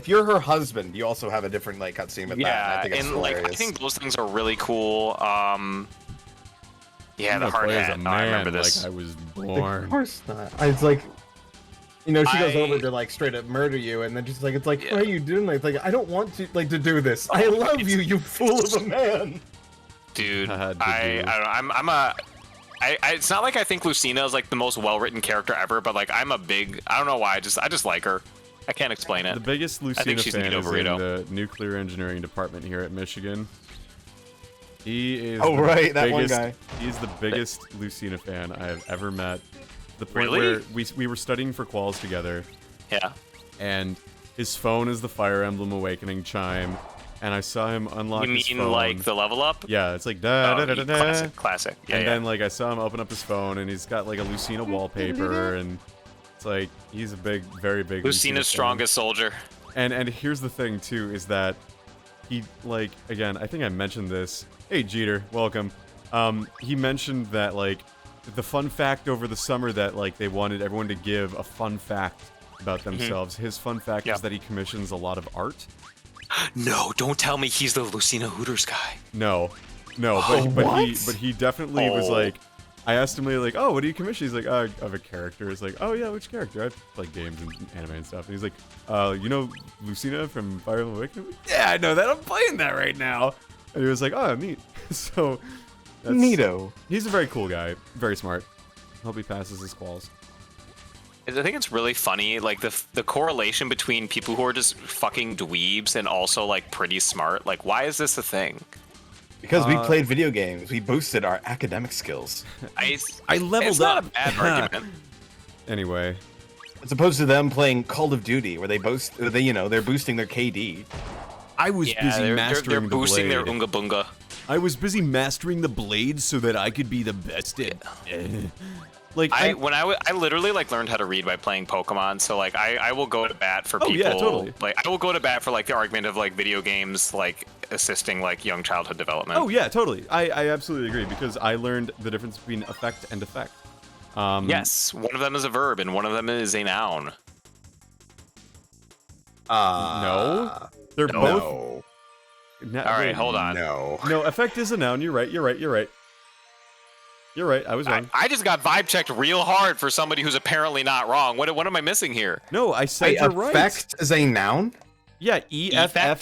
you're her husband, you also have a different like cutscene with that. Yeah, And I think it's and like hilarious. I think those things are really cool. Yeah, I'm the gonna hard play as hat. a Oh, I remember man, this. like I was Of born. course not. It's like, she goes I- over to like straight up murder you, and then just like it's like, Yeah. what are you doing? Like I don't want to like to do this. I love you, you fool of a man. Dude, had to I do. don't know. I'm a. It's not like I think Lucina is like the most well-written character ever, but like I'm a big. I don't know why. I just like her. I can't explain it. The biggest I think Lucina she's fan Nito is in Burrito. the nuclear engineering department here at Michigan. He is. Oh, the right, that one biggest- guy. He's the biggest Lucina fan I have ever met. The point Really? where we were studying for quals together, Yeah. and his phone is the Fire Emblem Awakening chime, and I saw him unlock You his mean phone. like the level up? Yeah, it's like da da da da da. Classic, classic. Yeah, And yeah. then like I saw him open up his phone, and he's got like a Lucina wallpaper, and it's like he's a big, very big. Lucina Lucina's fan. strongest soldier. And here's the thing too, is that he like again, I think I mentioned this. Hey Jeter, welcome. He mentioned that like the fun fact over the summer that like they wanted everyone to give a fun fact about themselves. His fun fact Yeah. is that he commissions a lot of art. No, don't tell me he's the Lucina Hooters guy. No, but he definitely was Oh. like. I asked him like, oh, what do you commission? He's like, I have a character. It's like, oh yeah, which character? I play games and anime and stuff. And he's like, you know Lucina from Fire Emblem Awakening? Yeah, I know that. I'm playing that right now. And he was like, oh, neat. So, that's, Neato. he's a very cool guy, very smart. Hope he passes his quals. I think it's really funny, like the correlation between people who are just fucking dweebs and also like pretty smart. Like, why is this a thing? Because we played video games, we boosted our academic skills. I leveled it's not up. a bad argument. Anyway, As opposed to them playing Call of Duty, where they're boosting their KD. I was Yeah, busy they're mastering boosting the their blade. Unga Bunga. I was busy mastering the blade so that I could be the best at. like, I literally like learned how to read by playing Pokemon, so like I will go to bat for Oh, people. yeah, totally. Like I will go to bat for like the argument of like video games like assisting like young childhood development. oh yeah, totally. I absolutely agree because I learned the difference between effect and effect. Yes, one of them is a verb and one of them is a noun. No, they're both. No. No, All right, hold on. No. No, effect is a noun. You're right. You're right. You're right. You're right. I was wrong. I just got vibe checked real hard for somebody who's apparently not wrong. What am I missing here? No, I said Wait, you're right. effect is a noun? Yeah, Effect?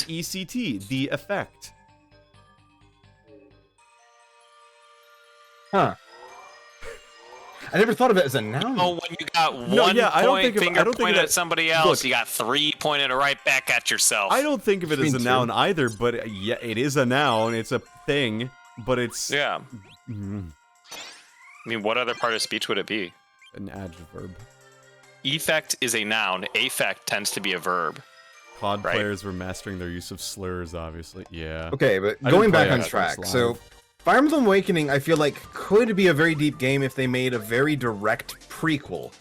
E-F-F-E-C-T. The effect. Huh. I never thought of it as a noun. Oh, when you got one No, yeah, I don't point think of- finger I don't think of pointed it- at somebody else, Look. you got 3 pointed right back at yourself. I don't think of it as a Between noun two. either, but yeah, it is a noun. It's a thing, but it's Yeah. mm, I mean, what other part of speech would it be? an adverb. Effect is a noun. Affect tends to be a verb. COD Right. players were mastering their use of slurs, obviously. Yeah. Okay, but I going didn't play back on Xbox track, Live. so Fire Emblem Awakening, I feel like could be a very deep game if they made a very direct prequel.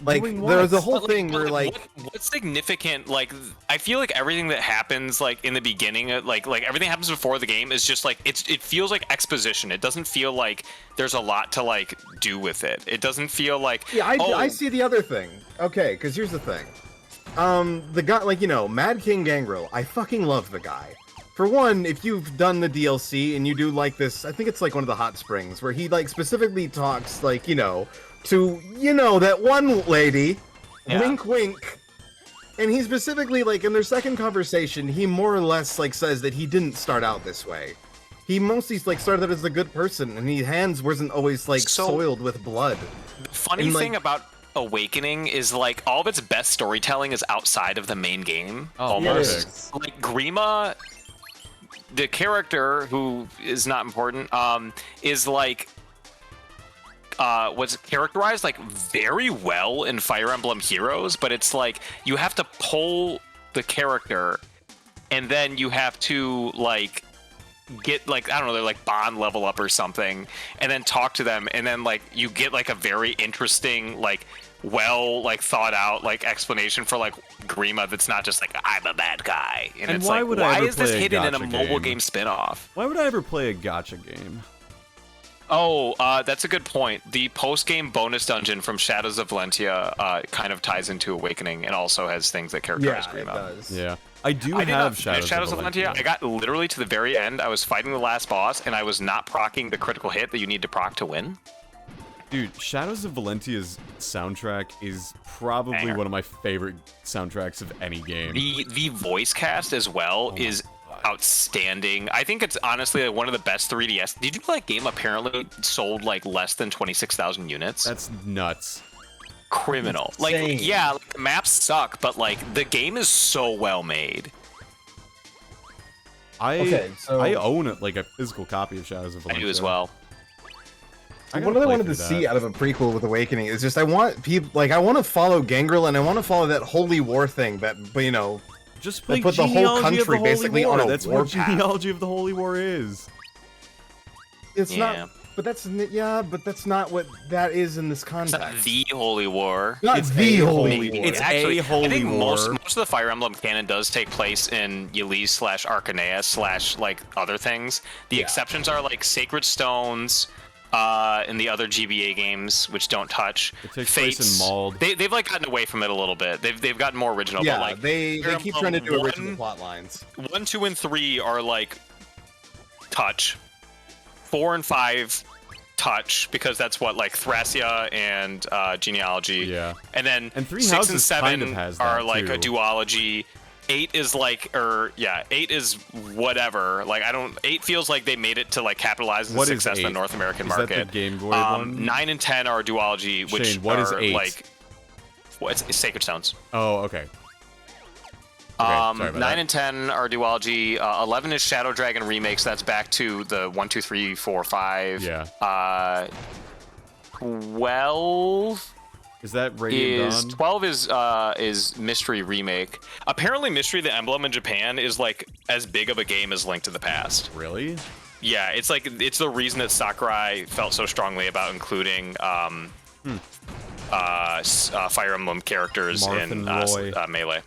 Like Doing there's a what? whole But, thing but, where like what's significant? Like, I feel like everything that happens, like in the beginning, like everything happens before the game is just like it feels like exposition. It doesn't feel like there's a lot to like do with it. It doesn't feel like yeah, oh, I see the other thing. Okay, because here's the thing. The guy, like, Mad King Gangrel, I fucking love the guy. For one, if you've done the DLC and you do like this, I think it's like one of the hot springs where he like specifically talks like, to, that one lady, Yeah. wink wink. And he specifically, like, in their second conversation, he more or less like says that he didn't start out this way. He mostly like started out as a good person, and his hands wasn't always like So- soiled with blood. The funny And, like- thing about Awakening is like all of its best storytelling is outside of the main game. Oh, almost. perfect. Like Grima, the character who is not important, is like was characterized like very well in Fire Emblem Heroes, but it's like you have to pull the character and then you have to like get like I don't know, they're like bond level up or something, and then talk to them, and then like you get like a very interesting like well like thought out like explanation for like Grima that's not just like I'm a bad guy, and it's why like would I why ever is this play a hidden in a gacha mobile game? game spin-off? Why would I ever play a gacha game? Oh, that's a good point. The post-game bonus dungeon from Shadows of Valentia kind of ties into Awakening and also has things that characterize Yeah, it Grima. does. Yeah. I do I did have not finish Shadows of Valentia. I got literally to the very end. I was fighting the last boss, and I was not proccing the critical hit that you need to proc to win. Dude, Shadows of Valentia's soundtrack is probably Banger. one of my favorite soundtracks of any game. The voice cast as well is outstanding. I think it's honestly like one of the best 3DS. Did you know that game apparently sold like less than 26,000 units? That's nuts. Criminal. Like, yeah, like, the maps suck, but like the game is so well made. I own like a physical copy of Shadows of I Valentia. do as well. What I wanted to see out of a prequel with Awakening is just I want people like I want to follow Gangrel and I want to follow that Holy War thing that just play put the whole Genealogy of country the Holy basically War. on a That's war what path. Genealogy of the Holy War is. It's not, but that's not what that is in this It's context. not the Holy War. Not It's the a Holy holy- War. It's actually, a Holy I think most War. of the Fire Emblem canon does take place in Ylisse / Arcanea / like other things. The exceptions are like Sacred Stones, and the other GBA games, which don't touch. It takes Fates. place in Mauled. They've like gotten away from it a little bit. They've gotten more original. Yeah, but, like, they Fire keep Emblem trying to do 1, original plot lines. 1, 2, and 3 are like touch. 4 and 5 touch because that's what like Thracia and Genealogy. Yeah. And then And Three 6 and Houses 7 kind of has that, are like a too. duology. 8 is like, 8 is whatever. Like 8 feels like they made it to like capitalize on the What is success of the 8? North American Is that market. the Game Boy one? 9 and 10 are duology, which Shane, what are is 8? like, it's Sacred Stones. Oh, okay. Sorry about 9 that. and 10 are duology. 11 is Shadow Dragon remakes. That's back to the 1, 2, 3, 4, 5. Yeah. 12 Is that Radiant is Dawn? 12 is Mystery remake. Apparently, Mystery the Emblem in Japan is like as big of a game as Link to the Past. Really? Yeah, it's like it's the reason that Sakurai felt so strongly about including Fire Emblem characters Marth in and Roy. Melee.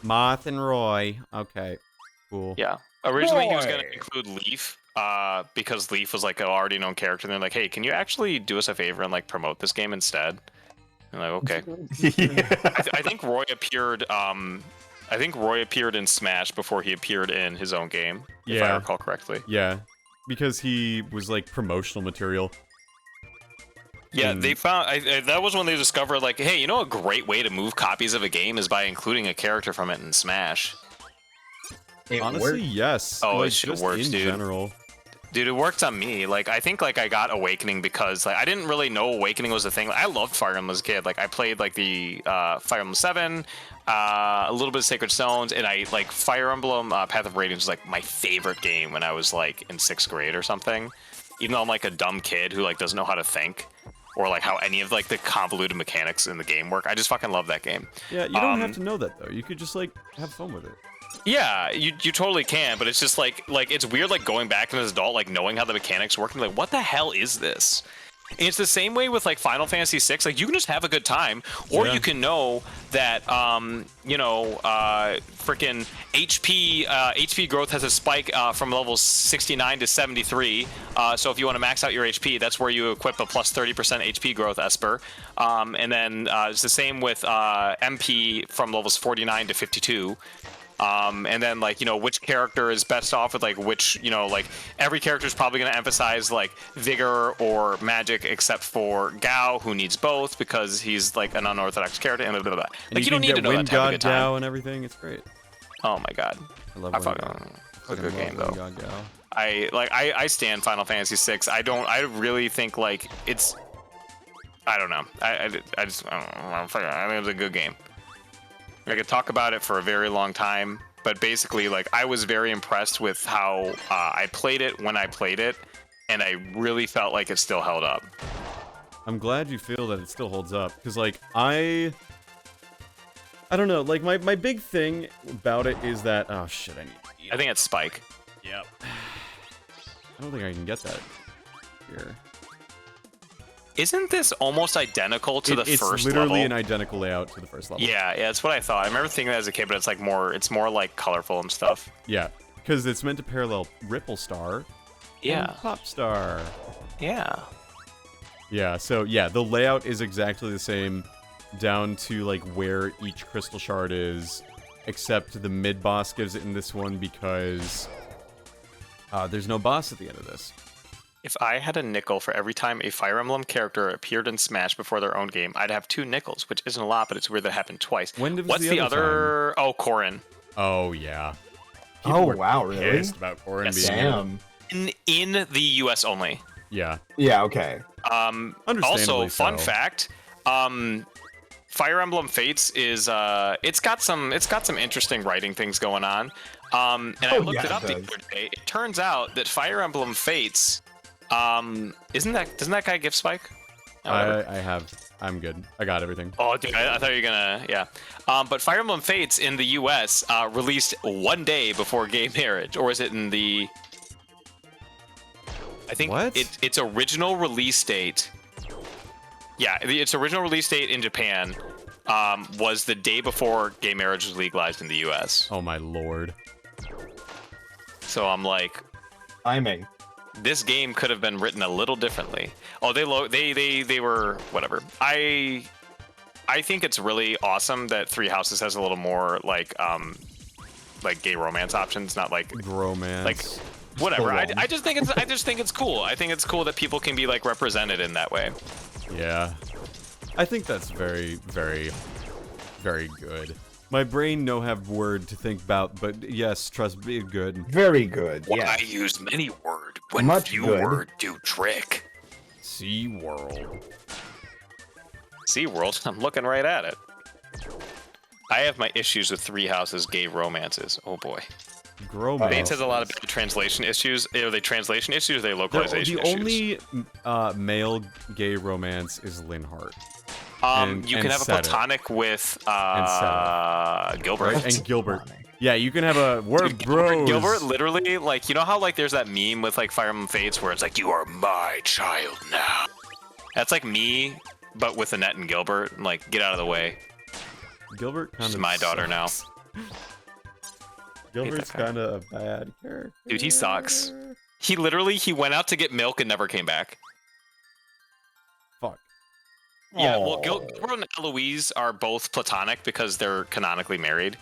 Marth and Roy. Okay. Cool. Yeah. Originally, he was going Roy. to include Leaf because Leaf was like an already known character. And they're like, hey, can you actually do us a favor and like promote this game instead? And like, okay. I think Roy appeared. I think Roy appeared in Smash before he appeared in his own game, if I Yeah. recall correctly. Yeah. Because he was like promotional material. Yeah, And- they found that was when they discovered like, hey, you know, a great way to move copies of a game is by including a character from it in Smash. Honestly, yes. Oh, like, it shit just works, in dude. general. Dude, it worked on me. Like, I think like I got Awakening because like I didn't really know Awakening was a thing. Like, I loved Fire Emblem as a kid. Like, I played like the Fire Emblem 7, a little bit of Sacred Stones, and I like Fire Emblem Path of Radiance was like my favorite game when I was like in 6th grade or something. Even though I'm like a dumb kid who like doesn't know how to think or like how any of like the convoluted mechanics in the game work. I just fucking love that game. Yeah, you don't have to know that though. You could just like have fun with it. Yeah, you totally can, but it's just like it's weird like going back as an adult, like knowing how the mechanics work and like what the hell is this? And it's the same way with like Final Fantasy VI. Like you can just have a good time, or Yeah. you can know that freaking HP growth has a spike from level 69 to 73. So if you want to max out your HP, that's where you equip a plus 30% HP growth Esper. And then it's the same with MP from levels 49 to 52. And then like, which character is best off with like which, like every character is probably going to emphasize like vigor or magic except for Gao, who needs both because he's like an unorthodox character and blah, blah, blah. And Like you don't can need to get know that Wind to have a God good time. Gao and everything. It's great. Oh my god. I love I Wind fucking God. it's a good Fucking game love though. Wind God Gao. I stand Final Fantasy VI. I really think like it's, I don't know. I think it's a good game. I could talk about it for a very long time, but basically like I was very impressed with how I played it when I played it, and I really felt like it still held up. I'm glad you feel that it still holds up, because like I don't know, like my big thing about it is that oh shit, I think it's Spike. Yep. I don't think I can get that here. Isn't this almost identical to the It's first literally level? an identical layout to the first level. Yeah, that's what I thought. I remember thinking that as a kid, but it's like it's more like colorful and stuff. Yeah, because it's meant to parallel Ripple Star Yeah, and Pop Star. yeah. Yeah, so yeah, the layout is exactly the same down to like where each crystal shard is, except the mid boss gives it in this one because there's no boss at the end of this. If I had a nickel for every time a Fire Emblem character appeared in Smash before their own game, I'd have 2 nickels, which isn't a lot, but it's weird that happened twice. When did What's the other? Oh, Corrin. Oh yeah. People Oh, were wow, really? pissed about Corrin Yes. being in it. Damn. In the U.S. only. Yeah. Yeah, okay. Understandably Also, fun so. fact, Fire Emblem Fates is it's got some interesting writing things going on. And I Oh, looked yeah, it up it the does. other day. It turns out that Fire Emblem Fates, doesn't that guy give Spike? Oh, whatever. I'm good. I got everything. Oh, dude, I thought you were gonna, yeah. But Fire Emblem Fates in the U.S. Released 1 day before gay marriage, or is it in the? I think What? its original release date. Yeah, its original release date in Japan was the day before gay marriage was legalized in the U.S. Oh my lord. So I'm like, Timing. this game could have been written a little differently. Oh, they were whatever. I think it's really awesome that Three Houses has a little more like gay romance options, not like Romance. like whatever. Still I just think it's cool. I think it's cool that people can be like represented in that way. Yeah. I think that's very, very, very good. My brain no have word to think about, but yes, trust me, good. Very good. Well, Yeah. I use many word when Much few good. word do trick. SeaWorld. SeaWorld, I'm looking right at it. I have my issues with Three Houses gay romances. Oh boy. Gromance. Bates has a lot of translation issues. Are they translation issues or are they localization The issues? only male gay romance is Linhart. You can have a platonic with Gilbert. Right? And Gilbert. Yeah, you can have a we're Dude, bros. Gilbert literally, like, you know how like there's that meme with like Fire Emblem Fates where it's like, you are my child now. That's like me, but with Annette and Gilbert. And, like, get out of the way. Gilbert kind She's of my daughter now. Gilbert's kind of a bad character. Dude, he sucks. He went out to get milk and never came back. Fuck. Yeah, well, Gilbert and Eloise are both platonic because they're canonically married.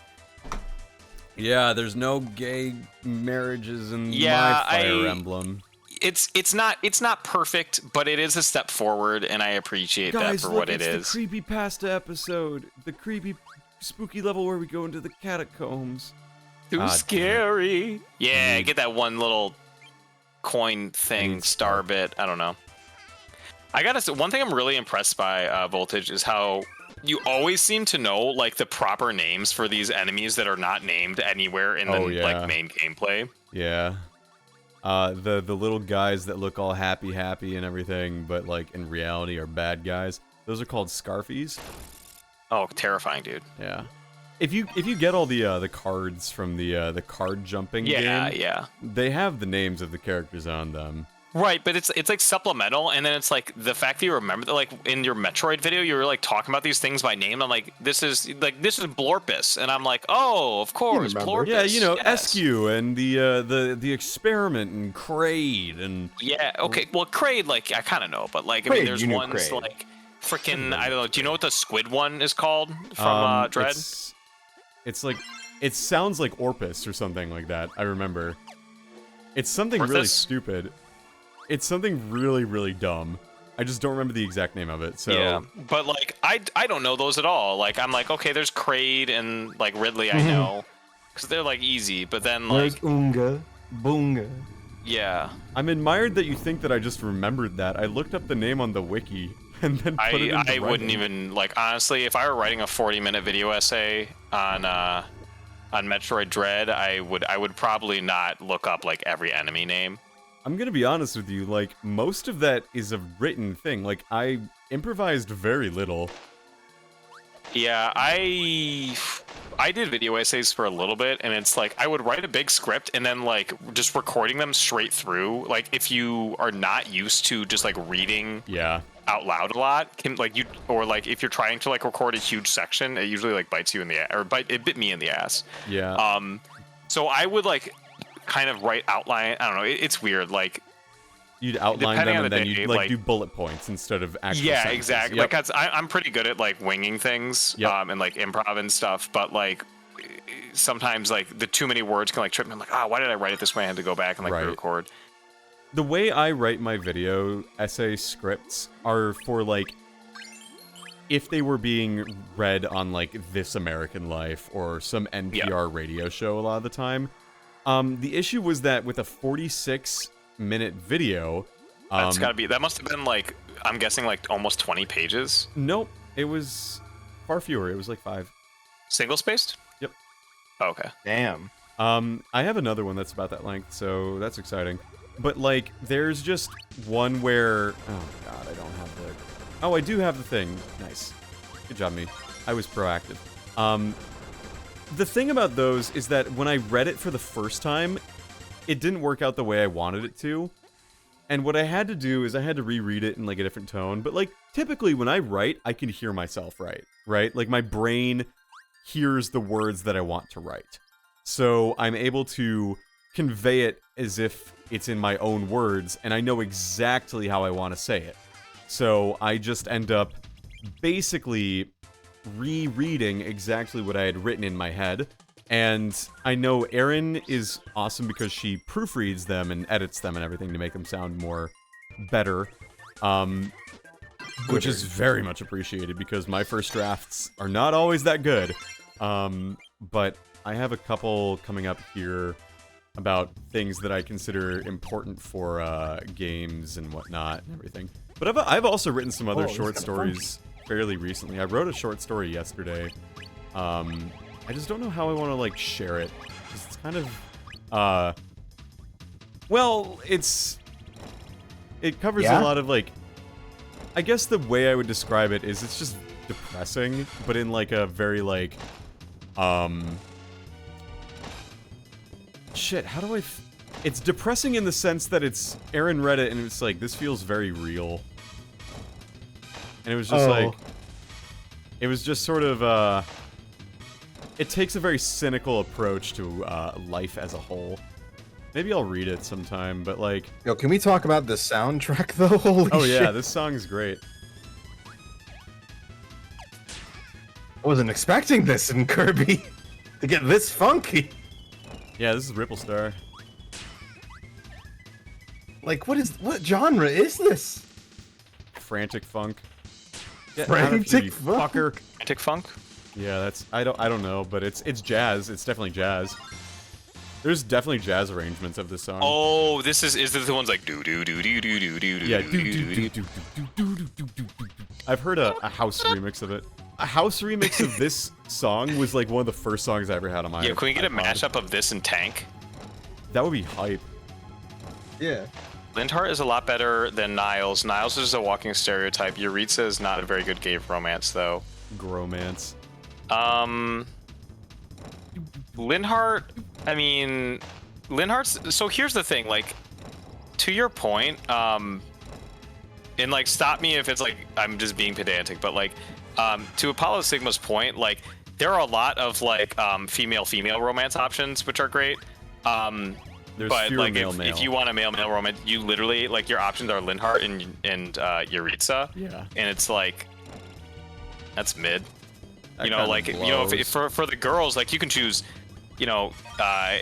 Yeah, there's no gay marriages in Yeah, my Fire Emblem. It's not perfect, but it is a step forward, and I appreciate Guys, that for look, what it is. it's the creepypasta episode. The creepy, spooky level where we go into the catacombs. Too scary. Yeah, Dude. get that one little coin thing, star bit. I don't know. I gotta say, one thing I'm really impressed by, Voltage, is how you always seem to know like the proper names for these enemies that are not named anywhere in the like main gameplay. Yeah. The little guys that look all happy and everything, but like in reality are bad guys. Those are called Scarfies. Oh, terrifying, dude. Yeah. If you get all the cards from the card jumping game, yeah. they have the names of the characters on them. Right, but it's like supplemental, and then it's like the fact that you remember that, like in your Metroid video, you were like talking about these things by name. I'm like, this is Blorpus, and I'm like, oh, of course, Blorpus. Yeah, you know, yes. SQ and the experiment and Kraid and Yeah, okay. Well, Kraid, like I kind of know, but like I mean, Kraid, there's you knew ones Kraid. like freaking I don't know. Do you know what the squid one is called from Dread? It's like it sounds like Orpus or something like that. I remember. It's something really Orthus? stupid. It's something really, really dumb. I just don't remember the exact name of it. So Yeah, but like I don't know those at all. Like I'm like, okay, there's Kraid and like Ridley, I know, because they're like easy. But then like, Unga, Bunga. yeah, I'm admired that you think that I just remembered that. I looked up the name on the wiki and then put it into I wouldn't writing. even like honestly, if I were writing a 40-minute video essay on Metroid Dread, I would probably not look up like every enemy name. I'm gonna be honest with you, like, most of that is a written thing. Like, I improvised very little. Yeah, I did video essays for a little bit, and it's like I would write a big script and then like just recording them straight through. Like if you are not used to just like reading Yeah. out loud a lot, can like you or like if you're trying to like record a huge section, it usually like bites you in the it bit me in the ass. Yeah. So I would like kind of write outline. I don't know. It's weird. Like You'd outline depending them on and the then day, you'd like like- do bullet points instead of actual yeah, sentences. exactly. Yep. Like I'm pretty good at like winging things, Yep. and like improv and stuff. But like sometimes like the too many words can like trip me. I'm like, why did I write it this way? I had to go back and like Right. re-record. The way I write my video essay scripts are for, like, if they were being read on, like, This American Life or some NPR radio show a lot of the time, The issue was that with a 46-minute video, That's gotta be. That must have been like, I'm guessing like almost 20 pages. nope, it was far fewer. It was like 5. Single spaced? Yep. Oh, okay. Damn. I have another one that's about that length, so that's exciting. But like, there's just one where, oh god, I don't have the. Oh, I do have the thing. Nice. Good job, me. I was proactive. The thing about those is that when I read it for the first time, it didn't work out the way I wanted it to. And what I had to do is I had to reread it in like a different tone. But like, typically when I write, I can hear myself write, right? Like my brain hears the words that I want to write. So I'm able to convey it as if it's in my own words, and I know exactly how I want to say it. So I just end up basically rereading exactly what I had written in my head. And I know Erin is awesome because she proofreads them and edits them and everything to make them sound more better. Which is very much appreciated because my first drafts are not always that good. But I have a couple coming up here about things that I consider important for games and whatnot and everything. But I've also written some other short stories fairly recently. I wrote a short story yesterday. I just don't know how I want to like share it. It's kind of well, it covers a lot of like, I guess the way I would describe it is it's just depressing, but in like a very like shit, how do I it's depressing in the sense that it's Aaron read it and it's like, this feels very real. And it was just like, it was just sort of it takes a very cynical approach to life as a whole. Maybe I'll read it sometime, but like... Yo, can we talk about the soundtrack, though? Holy shit. Yeah, this song's great. I wasn't expecting this in Kirby. To get this funky. Yeah, this is Ripple Star. Like, what genre is this? Frantic funk. Get Frantic out of here, you funk? fucker. Frantic funk? Yeah, that's... I don't know, but it's jazz. It's definitely jazz. There's definitely jazz arrangements of this song. Oh, is this the ones like do do do do do do do do Yeah, do do do. I've heard a house remix of it. A house remix of this song was like one of the first songs I ever had on my Yeah, can we get a iPod. mashup of this and Tank? That would be hype. Yeah. Lindhart is a lot better than Niles. Niles is a walking stereotype. Yuritsa is not a very good gay romance, though. Gromance. Lindhart, I mean, Lindhart's... So here's the thing, like, to your point, and, like, stop me if it's, like, I'm just being pedantic, but, like, to Apollo Sigma's point, like, there are a lot of, like, female-female romance options, which are great. There's But fewer like male-male. if you want a male-male romance, you literally like your options are Lindhart and Yuritsa. Yeah. And it's like that's mid. That You know, kinda like you know, if blows. for the girls, like you can choose. You know,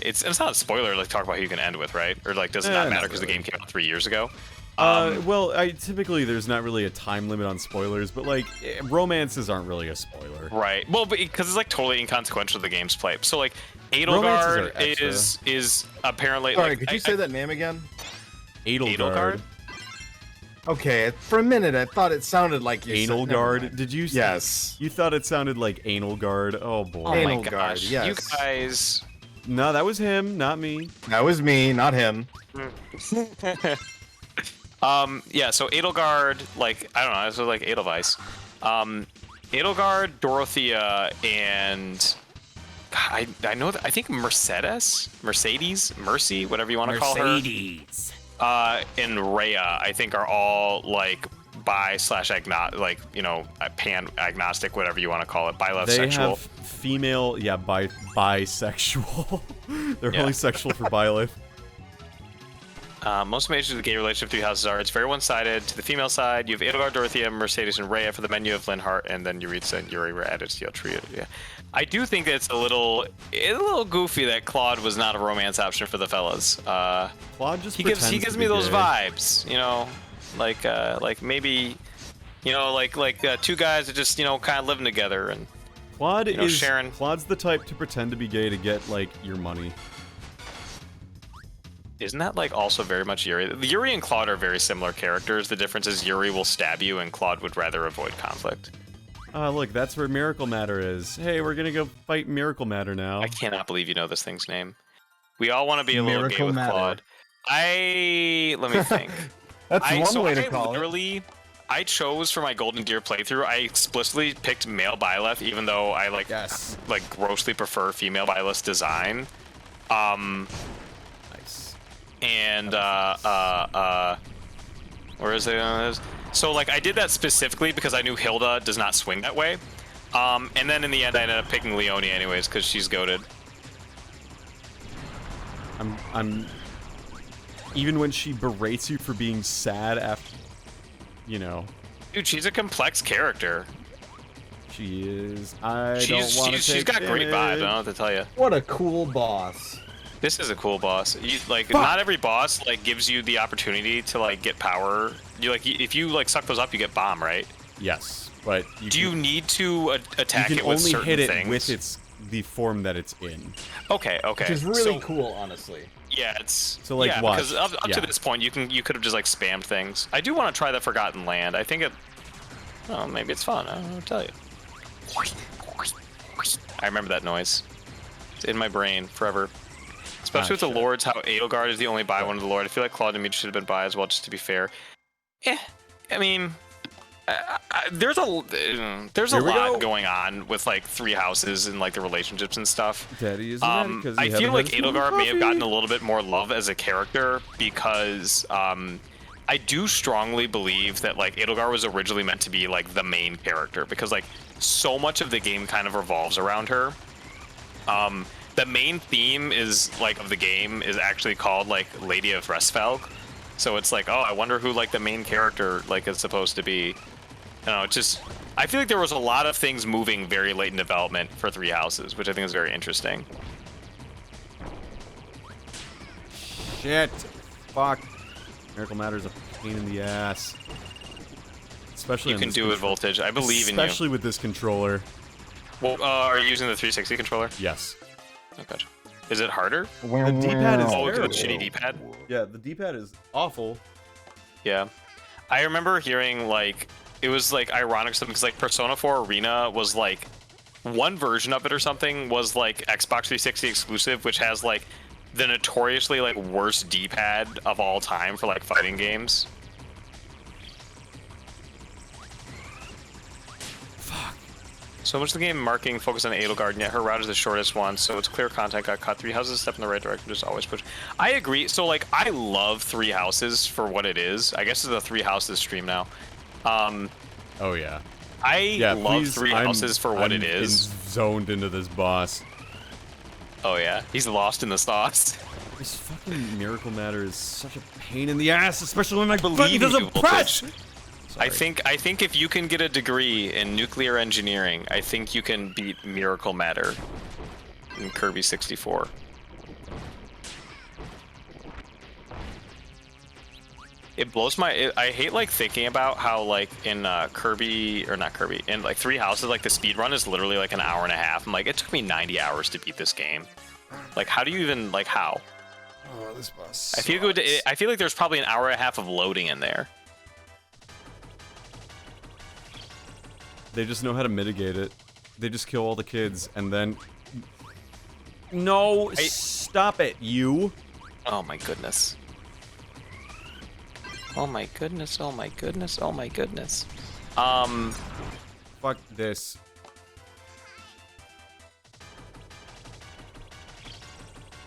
it's not a spoiler. Like talk about who you can end with, right? Or like does it not not matter because the really. game came out 3 years ago? Well, typically there's not really a time limit on spoilers, but like romances aren't really a spoiler. Right. Well, because it's like totally inconsequential to the game's play. So like Romances are Edelgard extra. is apparently. Sorry, like, could you say that name again? Edelgard. Okay, for a minute I thought it sounded like you said... Anal never guard. mind. Did you? Yes. You thought it sounded like anal guard? Oh boy. Oh Anal my guard, gosh, yes. you guys. No, that was him, not me. That was me, not him. Yeah, so Edelgard, like, I don't know, this was like Edelweiss. Edelgard, Dorothea, and God, I know that I think Mercedes, Mercy, whatever you want to call her. Mercedes. And Rhea, I think are all like bi/agnostic, like, you know, pan agnostic, whatever you want to call it, bi-love They sexual. have female, yeah, bisexual. They're Yeah. only sexual for bi-life. Most majors of the gay relationship three houses are it's very one-sided. To the female side, you have Edelgard, Dorothea, Mercedes, and Rhea. For the men, you have Lindhart, and then Yuritsa and Yuri were added to the trio. Yeah, I do think that it's a little goofy that Claude was not a romance option for the fellas. Claude just He gives pretends to me be those gay. vibes, you know, like maybe, you know, like two guys that just, you know, kind of living together and. Claude You know, is Sharon. Claude's the type to pretend to be gay to get like your money. Isn't that like also very much Yuri? Yuri and Claude are very similar characters. The difference is Yuri will stab you and Claude would rather avoid conflict. Look, that's where Miracle Matter is. Hey, we're gonna go fight Miracle Matter now. I cannot believe you know this thing's name. We all want to be a little gay Miracle with Matter. Claude. Let me think. That's one way to call it. Literally, I chose for my Golden Gear playthrough, I explicitly picked male Byleth, even though I like grossly prefer female Byleth's design. Nice. And where is it? So like I did that specifically because I knew Hilda does not swing that way. And then in the end I ended up picking Leonie anyways because she's goated. I'm even when she berates you for being sad after, you know. Dude, she's a complex character. She is. She's got great vibe. I don't know what to tell you. What a cool boss. This is a cool boss. Not every boss like gives you the opportunity to like get power. You like if you like suck those up, you get bomb, right? Yes, but you need to attack it with certain things? You can only hit it with the form that it's in. Okay. Which is really cool, honestly. Yeah, it's so like watch. Because up to this point, you could have just like spammed things. I do want to try the Forgotten Land. I think maybe it's fun. I don't know what to tell you. I remember that noise. It's in my brain forever. Especially with the lords, how Edelgard is the only buy one of the lord. I feel like Claude and Demeter should have been buy as well, just to be fair. I mean, there's a lot going on with like Three Houses and like the relationships and stuff. Daddy is I feel like Edelgard may have gotten a little bit more love as a character because I do strongly believe that like Edelgard was originally meant to be like the main character because like so much of the game kind of revolves around her. The main theme of the game is actually called like Lady of Restfelg. So it's like, oh, I wonder who like the main character like is supposed to be. You know, it's just I feel like there was a lot of things moving very late in development for Three Houses, which I think is very interesting. Shit. Fuck. Miracle Matter is a pain in the ass. Especially you can do it, Voltage. I believe in you. Especially with this controller. Well, are you using the 360 controller? Yes. Oh, gotcha. Is it harder? The D-pad is with terrible. shitty D-pad? Yeah, the D-pad is awful. Yeah. I remember hearing, like, it was, like, ironic something, because, like, Persona 4 Arena was, like, one version of it or something was, like, Xbox 360 exclusive, which has, like, the notoriously, like, worst D-pad of all time for, like, fighting games. So much of the game marking focus on Edelgard, and yet her route is the shortest one, so it's clear content got cut. Three Houses step in the right direction, just always push. I agree. So, like, I love Three Houses for what it is. I guess it's a Three Houses stream now. Oh, yeah. I love Three Houses for what it is. Zoned into this boss. Oh, yeah. He's lost in the sauce. This fucking Miracle Matter is such a pain in the ass, especially when my button believe doesn't press! I think if you can get a degree in nuclear engineering, I think you can beat Miracle Matter in Kirby 64. It blows my. I hate like thinking about how like in Kirby or not Kirby in like Three Houses like the speed run is literally like an hour and a half. I'm like it took me 90 hours to beat this game. Like how do you even like how? Oh, this boss. I feel like there's probably an hour and a half of loading in there. They just know how to mitigate it. They just kill all the kids and then... No! Stop it, you! Oh my goodness. Oh my goodness, oh my goodness, oh my goodness. Fuck this.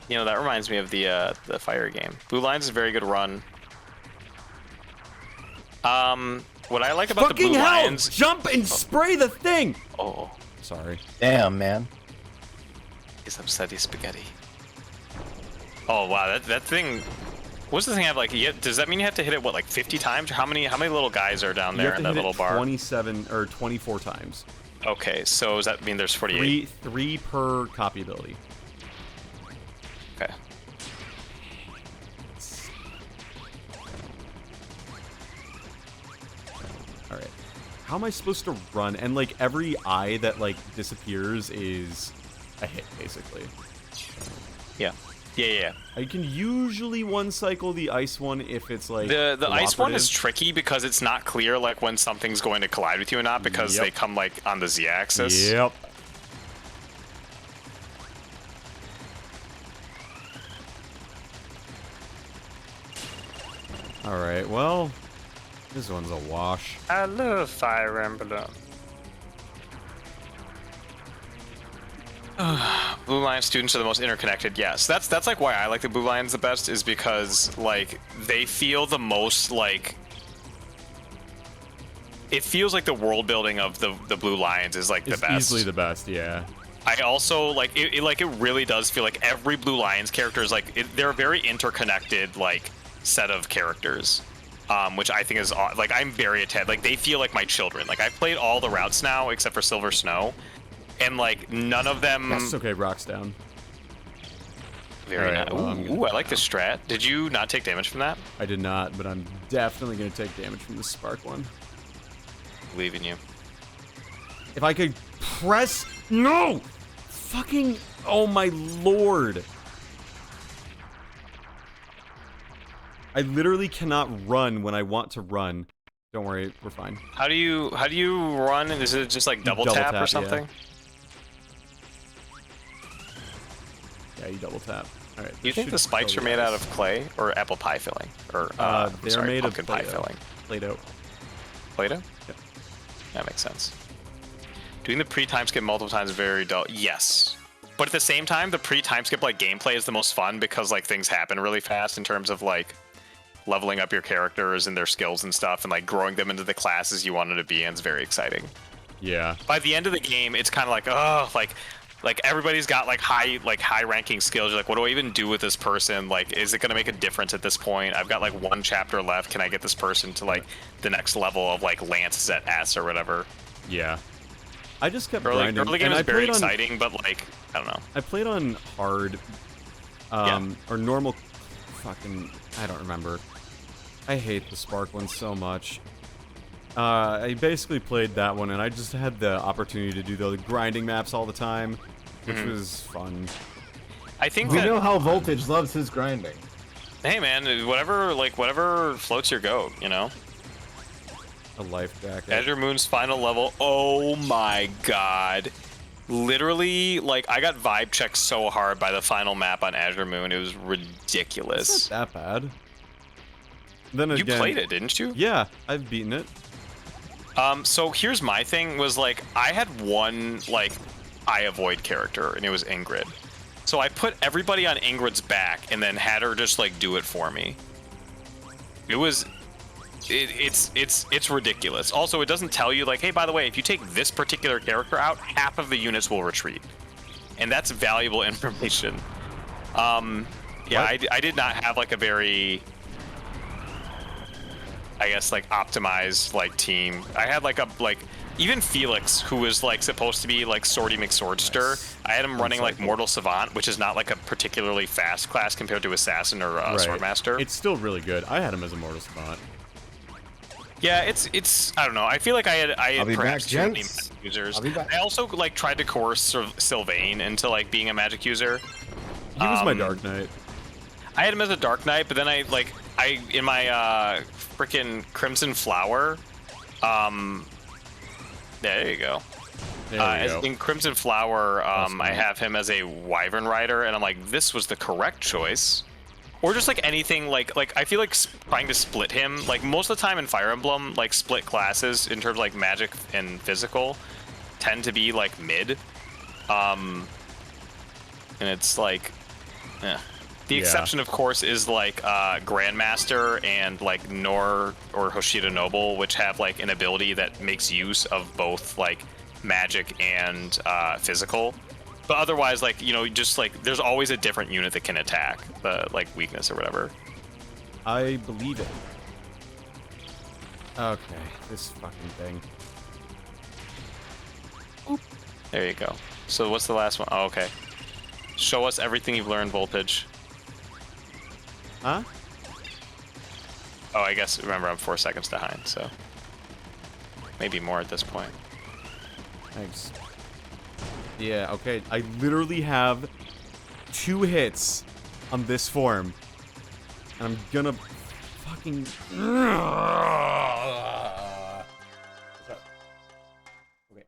You know, that reminds me of the fire game. Blue Lines is a very good run. What I like about the Blue Lions... Jump and spray the thing! Oh. Sorry. Damn, man. It's upsetty spaghetti. Oh, wow, that thing... What's the thing have, like, does that mean you have to hit it, what, like 50 times? Or how many little guys are down there in that little bar? 27 or 24 times. Okay, so does that mean there's 48? Three per copy ability. Okay. Alright. How am I supposed to run? And, like, every eye that, like, disappears is a hit, basically. Yeah. Yeah. I can usually one cycle the ice one if it's like The ice one is cooperative. tricky because it's not clear like when something's going to collide with you or not because Yep. they come like on the z-axis. Yep. All right. Well, this one's a wash. I love Fire Emblem. Blue Lion students are the most interconnected. Yes, that's like why I like the Blue Lions the best, is because like they feel the most like it feels like the world building of the Blue Lions is like the It's best. easily the best. Yeah. I also like it really does feel like every Blue Lions character is like they're a very interconnected like set of characters, which I think is like I'm very attached. Like they feel like my children. Like I've played all the routes now except for Silver Snow. And like none of them. That's okay. Rock's down. Very Alright, nice. well, I'm Ooh, I like this strat. Did you not take damage from that? I did not, but I'm definitely gonna take damage from the spark one. Believe in you. If I could press no, fucking oh my lord! I literally cannot run when I want to run. Don't worry, we're fine. How do you run? Is it just like double tap or something? Yeah, you double tap. All right. Do you think the spikes are made out of clay or apple pie filling? Or they're made of pumpkin pie Play-Doh. filling. Play-Doh. Play-Doh? Yep. That makes sense. Doing the pre-time skip multiple times is very dull. Yes. But at the same time, the pre-time skip like gameplay is the most fun because like things happen really fast in terms of like leveling up your characters and their skills and stuff and like growing them into the classes you want them to be in. It's very exciting. Yeah. By the end of the game, it's kind of like, oh, like everybody's got like high ranking skills. You're like, what do I even do with this person? Like, is it gonna make a difference at this point? I've got like one chapter left. Can I get this person to like the next level of like Lance at S or whatever? Yeah. I just kept Early grinding. game and is I very played on, exciting, but like, I don't know. I played on hard, or normal, fucking, I don't remember. I hate the Spark one so much. I basically played that one, and I just had the opportunity to do the grinding maps all the time, which was fun. I think We that, know how Voltage loves his grinding. hey man, whatever floats your goat, you know? A life jacket. Azure Moon's final level. Oh my god. Literally, like, I got vibe checked so hard by the final map on Azure Moon. It was ridiculous. It's not that bad. Then You again, played it, didn't you? Yeah, I've beaten it. So here's my thing, was like, I had one, like, I avoid character, and it was Ingrid. So I put everybody on Ingrid's back, and then had her just, like, do it for me. It was... It's ridiculous. Also, it doesn't tell you, like, hey, by the way, if you take this particular character out, half of the units will retreat. And that's valuable information. Yeah, I did not have, like, a very... I guess like optimized like team. I had like even Felix, who was like supposed to be like Swordy McSwordster, I had him running like Mortal Savant, which is not like a particularly fast class compared to Assassin or Swordmaster. It's still really good. I had him as a Mortal Savant. Yeah, it's I don't know. I feel like I had be perhaps back, too many gents. magic users. I'll be back. I also like tried to coerce Sylvain into like being a magic user. He was my Dark Knight. I had him as a Dark Knight, but then I in my freaking Crimson Flower, there you go. There we go. In Crimson Flower, Awesome. I have him as a Wyvern Rider, and I'm like, this was the correct choice. Or just like anything, like I feel like trying to split him, like most of the time in Fire Emblem, like split classes in terms of like magic and physical tend to be like mid. And it's like, The exception, of course, is like Grandmaster and like Nor or Hoshida Noble, which have like an ability that makes use of both like magic and physical. But otherwise, like, you know, just like there's always a different unit that can attack the like weakness or whatever. I believe it. Okay, this fucking thing. There you go. So what's the last one? Oh, okay. Show us everything you've learned, Voltage. Huh? Oh, I guess, remember, I'm 4 seconds behind, so maybe more at this point. Thanks. Yeah, okay. I literally have 2 hits on this form. And I'm gonna fucking... Okay.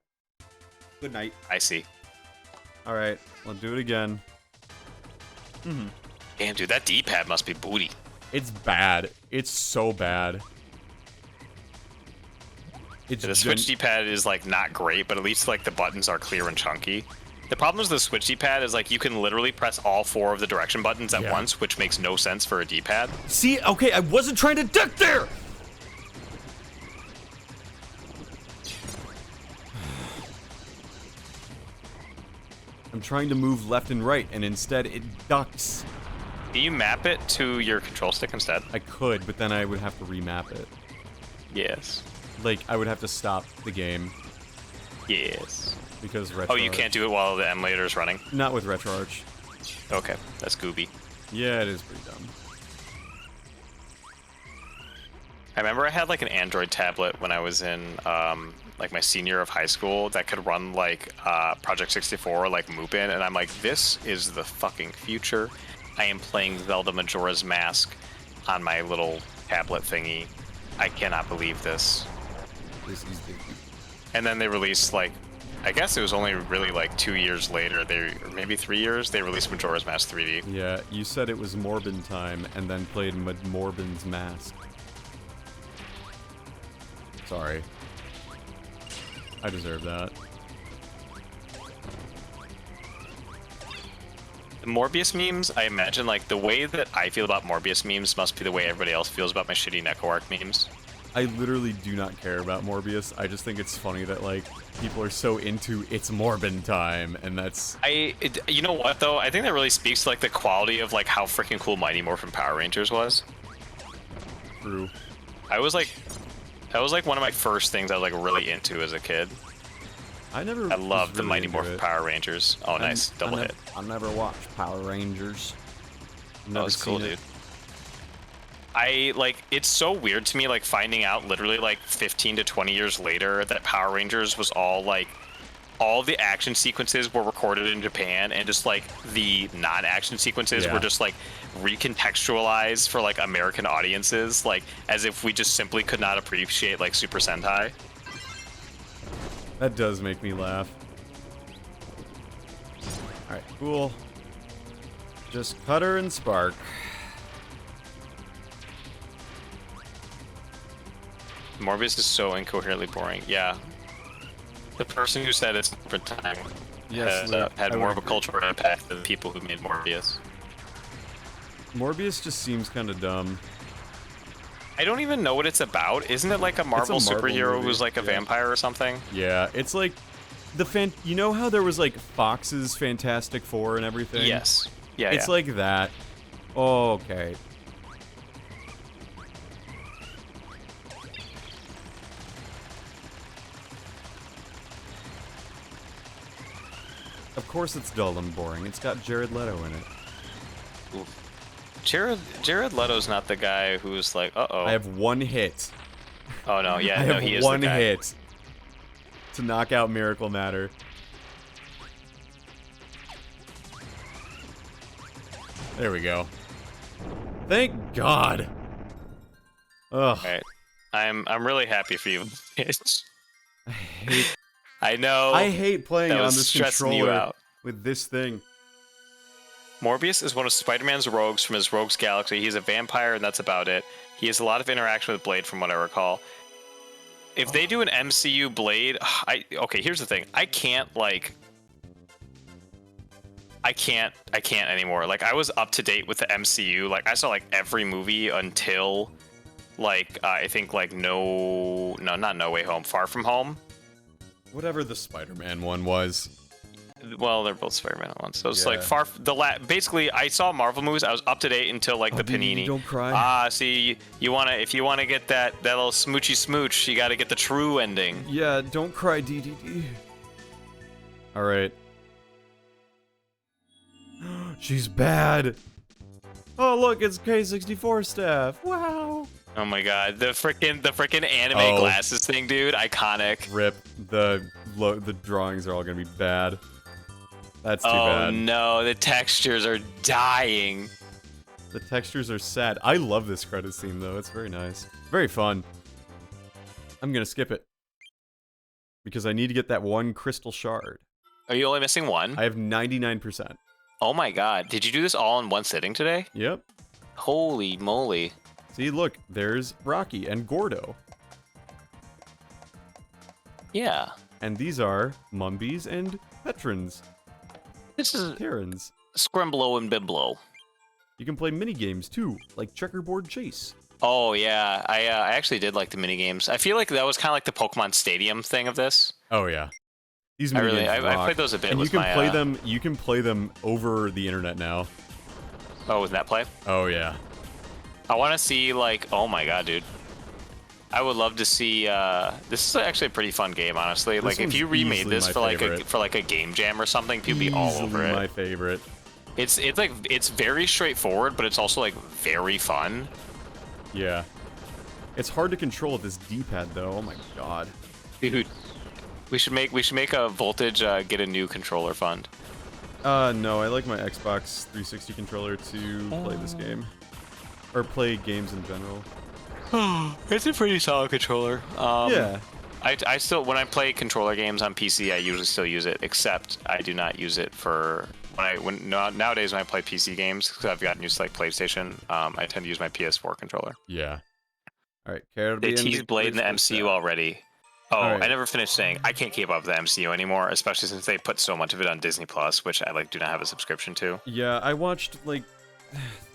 Good night. I see. Alright, I'll do it again. Damn, dude, that D-pad must be booty. It's bad. It's so bad. It's The Switch D-pad is like not great, but at least like the buttons are clear and chunky. The problem is the Switch D-pad is like you can literally press all 4 of the direction buttons at once, which makes no sense for a D-pad. See, okay, I wasn't trying to duck there! I'm trying to move left and right, and instead it ducks. Can you map it to your control stick instead? I could, but then I would have to remap it. Yes. Like, I would have to stop the game. Yes. Because RetroArch... Oh, you can't do it while the emulator is running? Not with RetroArch. Okay, that's gooby. Yeah, it is pretty dumb. I remember I had like an Android tablet when I was in like my senior year of high school that could run like Project 64, like Mupin, and I'm like, this is the fucking future. I am playing Zelda Majora's Mask on my little tablet thingy. I cannot believe this. This is the... And then they released like, I guess it was only really like 2 years later, or maybe 3 years, they released Majora's Mask 3D. Yeah, you said it was Morbin time, and then played Morbin's Mask. Sorry. I deserve that. The Morbius memes, I imagine like the way that I feel about Morbius memes must be the way everybody else feels about my shitty Neko Arc memes. I literally do not care about Morbius. I just think it's funny that, like, people are so into it's Morbin time, and that's... You know what, though? I think that really speaks to, like, the quality of, like, how freaking cool Mighty Morphin Power Rangers was. True. That was, like, one of my first things I was, like, really into as a kid. I loved the Mighty Morphin Power Rangers. Oh, nice. Double hit. I never watched Power Rangers. That was cool, dude. It's so weird to me, like, finding out literally, like, 15 to 20 years later that Power Rangers was all, like, all the action sequences were recorded in Japan, and just, like, the non-action sequences were just, like, recontextualized for, like, American audiences, like, as if we just simply could not appreciate, like, Super Sentai. That does make me laugh. Alright, cool. Just Cutter and Spark. Morbius is so incoherently boring. Yeah. The person who said it's different time had more of a cultural impact than the people who made Morbius. Morbius just seems kind of dumb. I don't even know what it's about. Isn't it like a Marvel superhero movie. who's like a vampire or something? Yeah, it's like you know how there was like Fox's Fantastic Four and everything? Yes. Yeah, it's like that. Oh, okay. Of course it's dull and boring. It's got Jared Leto in it. Oof. Jared Leto's not the guy who's like, uh-oh. I have one hit. Oh, no, yeah, I no, have he is one the guy. hit to knock out Miracle Matter. There we go. Thank God. Ugh. Right. I'm really happy for you. I hate. I know. I hate playing that on was this stressing you controller out. with this thing. Morbius is one of Spider-Man's rogues from his Rogues Galaxy. He's a vampire, and that's about it. He has a lot of interaction with Blade, from what I recall. If they do an MCU Blade, okay, here's the thing. I can't anymore. Like, I was up to date with the MCU. Like, I saw like every movie until like I think like not No Way Home, Far From Home. Whatever the Spider-Man one was. Well, they're both Spider-Man ones. So it's like basically I saw Marvel movies. I was up to date until like the Panini. Don't cry. See, if you wanna get that little smoochy smooch, you gotta get the true ending. Yeah, don't cry, DDD. All right. She's bad. Oh, look, it's K64 staff. Wow. Oh my god, the frickin' anime glasses thing, dude, iconic. Rip. The drawings are all gonna be bad. That's too bad. Oh no, the textures are dying. The textures are sad. I love this credits theme, though. It's very nice. Very fun. I'm gonna skip it. Because I need to get that one Crystal Shard. Are you only missing one? I have 99%. Oh my god. Did you do this all in one sitting today? Yep. Holy moly. See, look. There's Rocky and Gordo. Yeah. And these are Mumbies and Veterans. This is Terrans. Scrimblow and Biblow. You can play mini-games, too, like Checkerboard Chase. Oh, yeah. I actually did like the minigames. I feel like that was kind of like the Pokemon Stadium thing of this. Oh, yeah. These I really, mini-games I rock. played those a bit And with you can my, play them. You can play them over the internet now. Oh, with that play? Oh yeah. I want to see like, oh my god, dude. I would love to see. This is actually a pretty fun game, honestly. This like if you one's remade easily this my for like a game jam or something, people would be all over it. My favorite. It's like it's very straightforward, but it's also like very fun. Yeah. It's hard to control with this D-pad though. Oh my god. Dude, we should make a Voltage get a new controller fund. No, I like my Xbox 360 controller to play this game. Or play games in general. It's a pretty solid controller. Yeah. I still, when I play controller games on PC, I usually still use it, except I do not use it for nowadays when I play PC games, because I've gotten used to like PlayStation, I tend to use my PS4 controller. Yeah. All right, Kirby. They teased Blade in the MCU already. Oh, right. I never finished saying I can't keep up with the MCU anymore, especially since they put so much of it on Disney Plus, which I like do not have a subscription to. Yeah, I watched like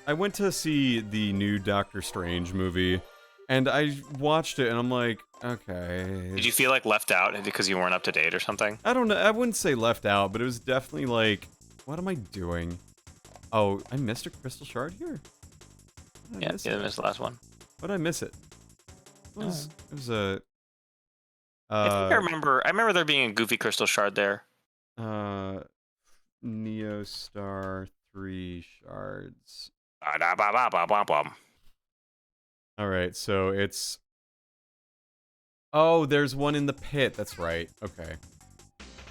I went to see the new Doctor Strange movie, and I watched it, and I'm like, okay. Did you feel like left out because you weren't up to date or something? I don't know. I wouldn't say left out, but it was definitely like, what am I doing? Oh, I missed a Crystal Shard here. Yeah, you missed the last one. But I miss it. It was a. I think I remember there being a goofy Crystal Shard there. Neo Star 3 shards. All right, so it's. Oh, there's one in the pit. That's right. Okay.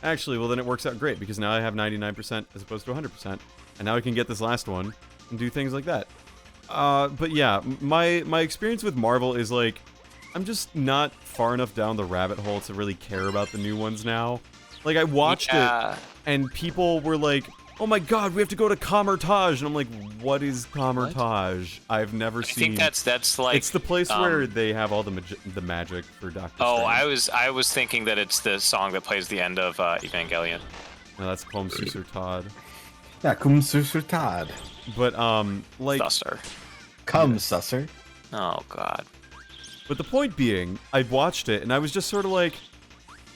Actually, well then it works out great because now I have 99% as opposed to 100%, and now I can get this last one and do things like that. But yeah, my experience with Marvel is like, I'm just not far enough down the rabbit hole to really care about the new ones now. Like I watched it, and people were like, "Oh my God, we have to go to Comertage," and I'm like, "What is Comertage? I've never seen." I think that's like it's the place where they have all the magic for Doctor Strange. I was thinking that it's the song that plays the end of Evangelion. No, that's Kom Susur Todd. Yeah, Kom Susur Todd. But like Susser. Come, Susser. Oh God. But the point being, I watched it and I was just sort of like,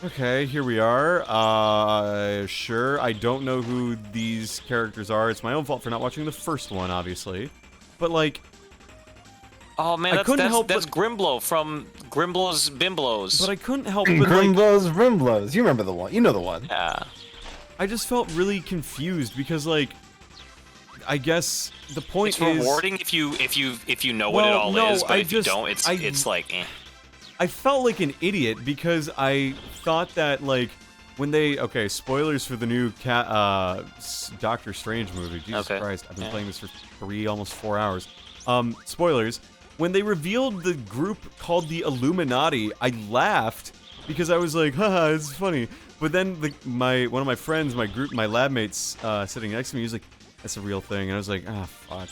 okay, here we are. Sure, I don't know who these characters are. It's my own fault for not watching the first one, obviously. But like, oh man, that's but Grimblow from Grimblow's Bimblows. But I couldn't help but like, Grimblow's Rimblows. You remember the one? You know the one. Yeah. I just felt really confused because like, I guess the point is rewarding if you know what it all is, but if you don't, it's like. Eh. I felt like an idiot because I thought that like when they spoilers for the new Doctor Strange movie. Jesus Christ, I've been playing this for almost 4 hours. Spoilers. When they revealed the group called the Illuminati, I laughed because I was like, haha, it's funny. But then one of my friends, my lab mates sitting next to me, he was like, that's a real thing. And I was like, ah, fuck.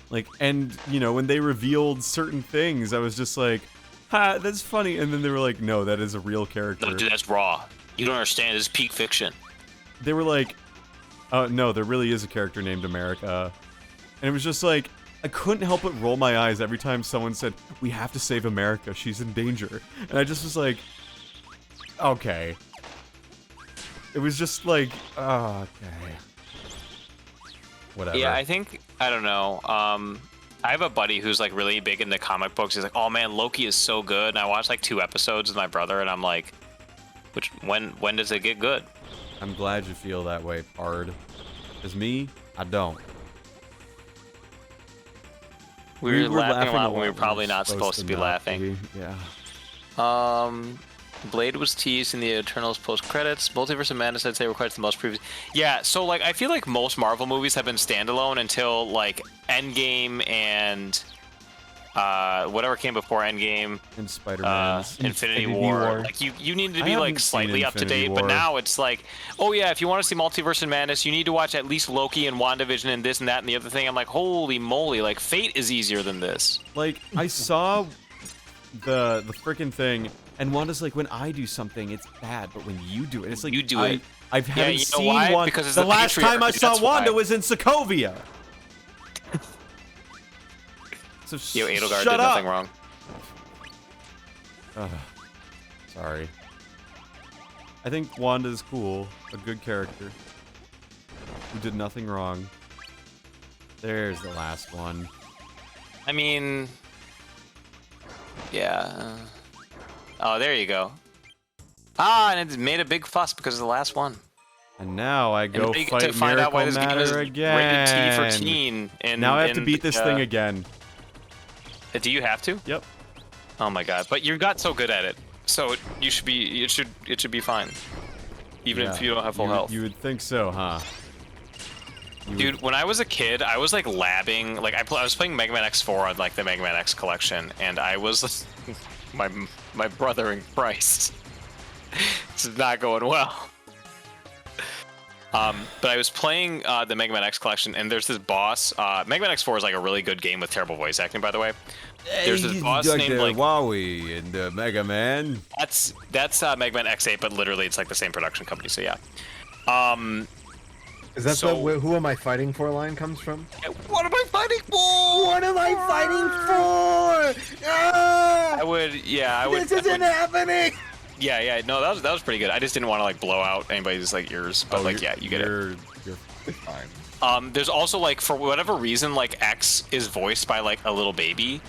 Like, and, you know, when they revealed certain things, I was just like, ha, that's funny. And then they were like, no, that is a real character. No, dude, that's raw. You don't understand. This is peak fiction. They were like, no, there really is a character named America. And it was just like, I couldn't help but roll my eyes every time someone said, we have to save America. She's in danger. And I just was like, okay. It was just like, oh, okay. Whatever. Yeah, I think, I don't know. I have a buddy who's like really big into comic books. He's like, oh man, Loki is so good. And I watched like 2 episodes with my brother, and I'm like, when does it get good? I'm glad you feel that way, Pard. Because me, I don't. We were laughing a lot when we were probably not supposed to be laughing. Yeah. Blade was teased in the Eternals post-credits. Multiverse of Madness, I'd say, requires the most previous. Yeah, so like I feel like most Marvel movies have been standalone until like Endgame and whatever came before Endgame. And Spider-Man. Infinity War. Like you need to be like slightly up to date, but now it's like, oh yeah, if you want to see Multiverse of Madness, you need to watch at least Loki and WandaVision and this and that and the other thing. I'm like, holy moly, like Fate is easier than this. Like I saw the freaking thing, and Wanda's like, when I do something, it's bad, but when you do it, it's like you do it. I haven't seen why? one. Because it's the last time I saw Wanda was in Sokovia. So Yo, Edelgard did nothing wrong. Sorry. I think Wanda's cool, a good character who did nothing wrong. There's the last one. I mean, yeah. Oh, there you go. Ah, and it made a big fuss because of the last one. And now I go and fight to find out why this game is Matter again. rated T for teen. And now I have to beat this thing again. Do you have to? Yep. Oh my god! But you got so good at it, so you should be. It should be fine, even if you don't have full health. You would think so, huh? Dude, when I was a kid, I was like labbing. Like I was playing Mega Man X4 on like the Mega Man X collection, and I was my brother in Christ. This is not going well. But I was playing the Mega Man X collection, and there's this boss. Mega Man X4 is like a really good game with terrible voice acting, by the way. There's this boss named like Wowie and Mega Man. That's Mega Man X8, but literally it's like the same production company. So yeah. Is that the "Who am I fighting for" line comes from? What am I fighting for? What am I fighting for? Ah! I would. This isn't happening. Yeah, no, that was pretty good. I just didn't want to like blow out anybody's like ears, but like yeah, you get it. You're fine. There's also like for whatever reason like X is voiced by like a little baby,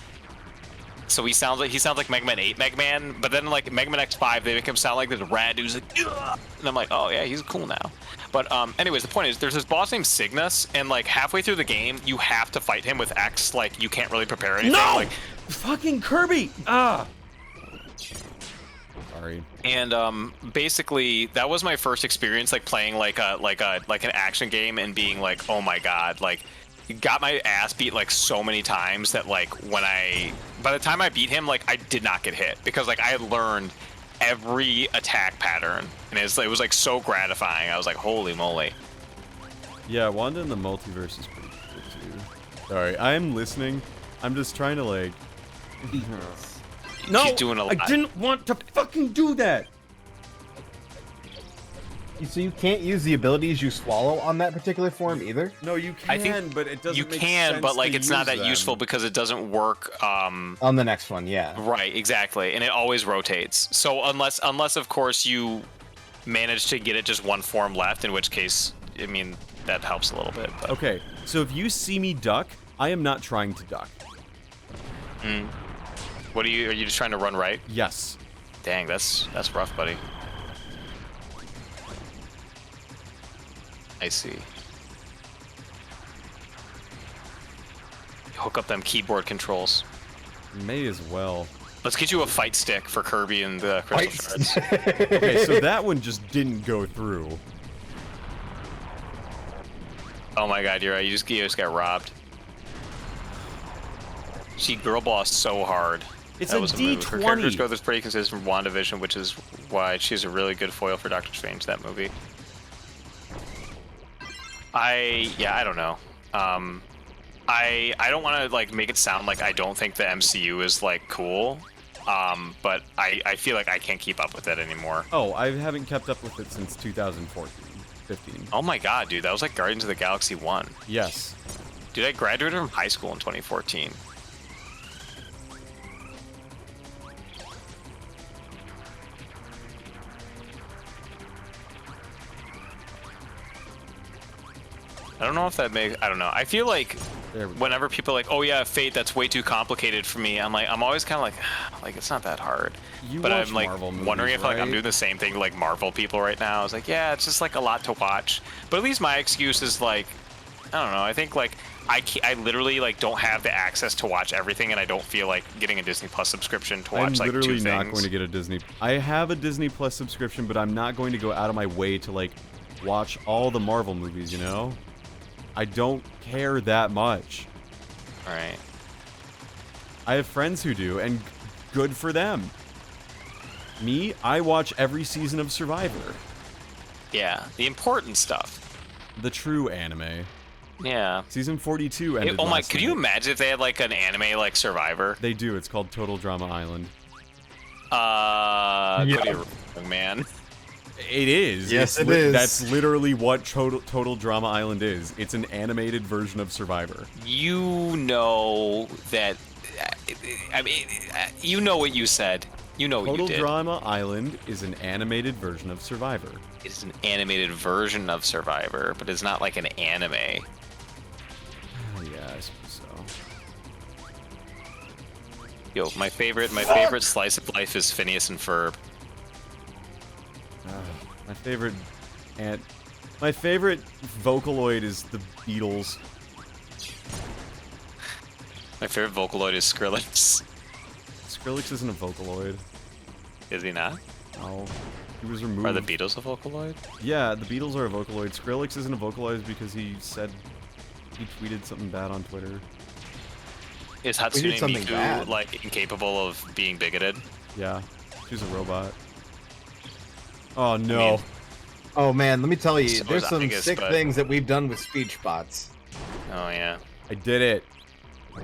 so he sounds like Mega Man 8 Mega Man, but then like Mega Man X5 they make him sound like this rad dude who's like, ugh! And I'm like, oh yeah, he's cool now. But anyways, the point is there's this boss named Cygnus, and like halfway through the game you have to fight him with X. Like you can't really prepare anything. No, like, fucking Kirby. Sorry. And basically that was my first experience like playing like an action game and being like, oh my god, like got my ass beat like so many times that like by the time I beat him, like I did not get hit because like I had learned every attack pattern, and it was like so gratifying. I was like, holy moly. Yeah, Wanda in the multiverse is pretty cool too. Sorry, I'm listening. I'm just trying to like. No, she's doing a lot. I didn't want to fucking do that. So you can't use the abilities you swallow on that particular form either? No, you can, I think but it doesn't you make can, sense but like to it's not use that them. useful because it doesn't work. On the next one, yeah. Right, exactly, and it always rotates. So unless of course you manage to get it just one form left, in which case, I mean, that helps a little bit. But. Okay, so if you see me duck, I am not trying to duck. What are you just trying to run right? Yes. Dang, that's rough, buddy. I see. Hook up them keyboard controls. May as well. Let's get you a fight stick for Kirby and the Crystal Shards. Okay, so that one just didn't go through. Oh my god, you're right. You just got robbed. She girl bossed so hard. It's that a was a move. Her character's D20. growth is pretty consistent from WandaVision, which is why she's a really good foil for Doctor Strange, that movie. I don't know. I don't want to like make it sound like I don't think the MCU is like cool, but I feel like I can't keep up with it anymore. Oh, I haven't kept up with it since 2014, 15. Oh my god, dude, that was like Guardians of the Galaxy 1. Yes. Dude, I graduated from high school in 2014. I don't know if that makes. I don't know. I feel like whenever people are like, "Oh yeah, Fate, that's way too complicated for me," I'm always kind of like it's not that hard. But I'm like Marvel movies, wondering if like I'm right? doing the same thing like Marvel people right now. I was like, yeah, it's just like a lot to watch. But at least my excuse is like, I don't know. I think like I literally like don't have the access to watch everything, and I don't feel like getting a Disney Plus subscription to watch like 2 things. I'm literally not going to get a Disney. I have a Disney Plus subscription, but I'm not going to go out of my way to like watch all the Marvel movies. You know, I don't care that much. All right. I have friends who do, and good for them. Me, I watch every season of Survivor. Yeah, the important stuff. The true anime. Yeah. Season 42 ended Oh my, last could night. you imagine if they had like an anime like Survivor? They do. It's called Total Drama Island. Could be wrong, man. It is. Yes, It's it is. That's literally what Total Drama Island is. It's an animated version of Survivor. You know that. I mean, you know what you said. You know what you Total did. Drama Island is an animated version of Survivor. It's an animated version of Survivor, but it's not like an anime. Oh, yeah, I suppose so. Yo, my favorite slice of life is Phineas and Ferb. My favorite Vocaloid is the Beatles. My favorite Vocaloid is Skrillex. Skrillex isn't a Vocaloid. Is he not? No. He was removed. Are the Beatles a Vocaloid? Yeah, the Beatles are a Vocaloid. Skrillex isn't a Vocaloid because he tweeted something bad on Twitter. Is We Hatsune did something Miku bad. like incapable of being bigoted? Yeah, she's a robot. Oh no. mean- Oh man, let me tell you, So there's is some Igus, sick but- things that we've done with speech bots. Oh yeah. I did it.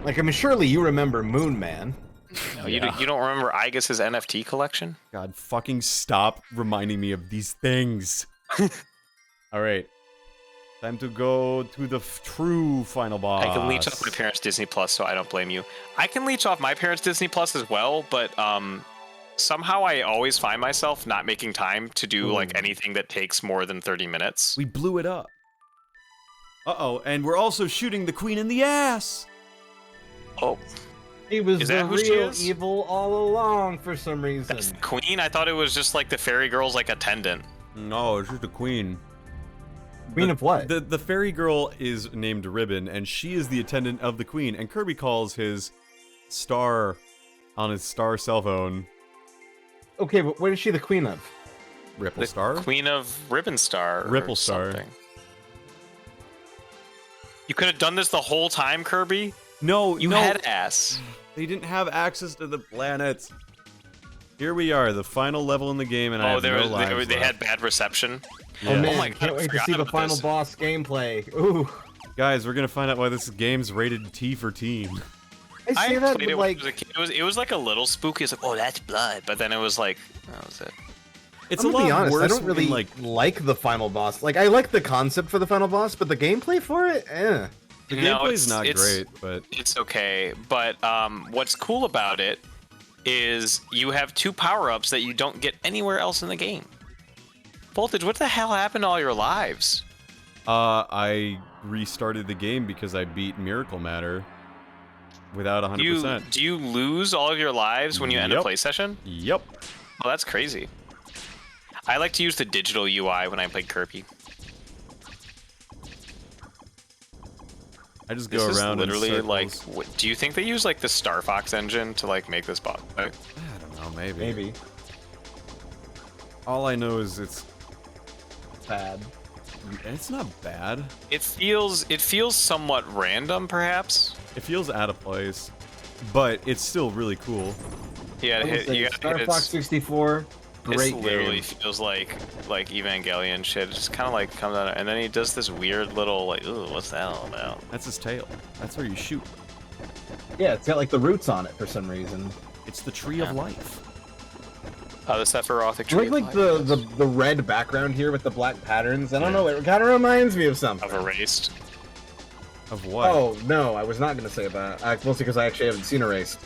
Like, I mean, surely you remember Moon Man. No, you don't remember Igus's NFT collection? God, fucking stop reminding me of these things. All right. Time to go to the true final boss. I can leech off my parents' Disney Plus, so I don't blame you. I can leech off my parents' Disney Plus as well, but somehow I always find myself not making time to do like anything that takes more than 30 minutes. We blew it up. Uh-oh, and we're also shooting the queen in the ass. Oh, He was Is the that who she real is? evil all along for some reason. that's the queen? I thought it was just like the fairy girl's like attendant. No, it's just the queen. Queen of what? The fairy girl is named Ribbon, and she is the attendant of the queen. And Kirby calls his star on his star cell phone Okay, but what is she the queen of? Ripple The Star. queen of Ribbon Star. Or Ripple Star. something. You could have done this the whole time, Kirby. No, You no, had ass. they didn't have access to the planets. Here we are, the final level in the game, and I Oh, have no lives they left. had bad reception. Yeah. Oh man, my God, can't I wait to forgot see the about final this. boss gameplay. Ooh. Guys, we're gonna find out why this game's rated T for teen. I I say that, played but it like, when I was a kid. It was like a little spooky. It's like, oh, that's blood. But then it was like, that was it. It's I'm a gonna lot be honest, worse I don't really when, like the final boss. Like, I like the concept for the final boss, but the gameplay for it, eh. the No, gameplay's it's- not it's- great, but It's okay. But what's cool about it is you have 2 power-ups that you don't get anywhere else in the game. Voltage, what the hell happened to all your lives? I restarted the game because I beat Miracle Matter without 100%. Do you lose all of your lives when you end a Yep. play session? Yep. Well, that's crazy. I like to use the digital UI when I play Kirby. I just This go is around literally in like. circles. Do you think they use like the Star Fox engine to like make this boss? I don't know, maybe. Maybe. All I know is it's Bad. not bad. It feels somewhat random, perhaps. It feels out of place, but it's still really cool. Yeah, I will say, you gotta Star hit Fox 64, great It literally game. feels like Evangelion shit. It just kind of like comes out, and then he does this weird little like, ooh, what's that all about? That's his tail. That's where you shoot. Yeah, it's got like the roots on it for some reason. It's the tree of Yeah. life. The Sephiroth I tree like the red background here with the black patterns. I don't know, it kind of reminds me of something. of Erased. Of what? Oh, no, I was not going to say that. Mostly because I actually haven't seen Erased.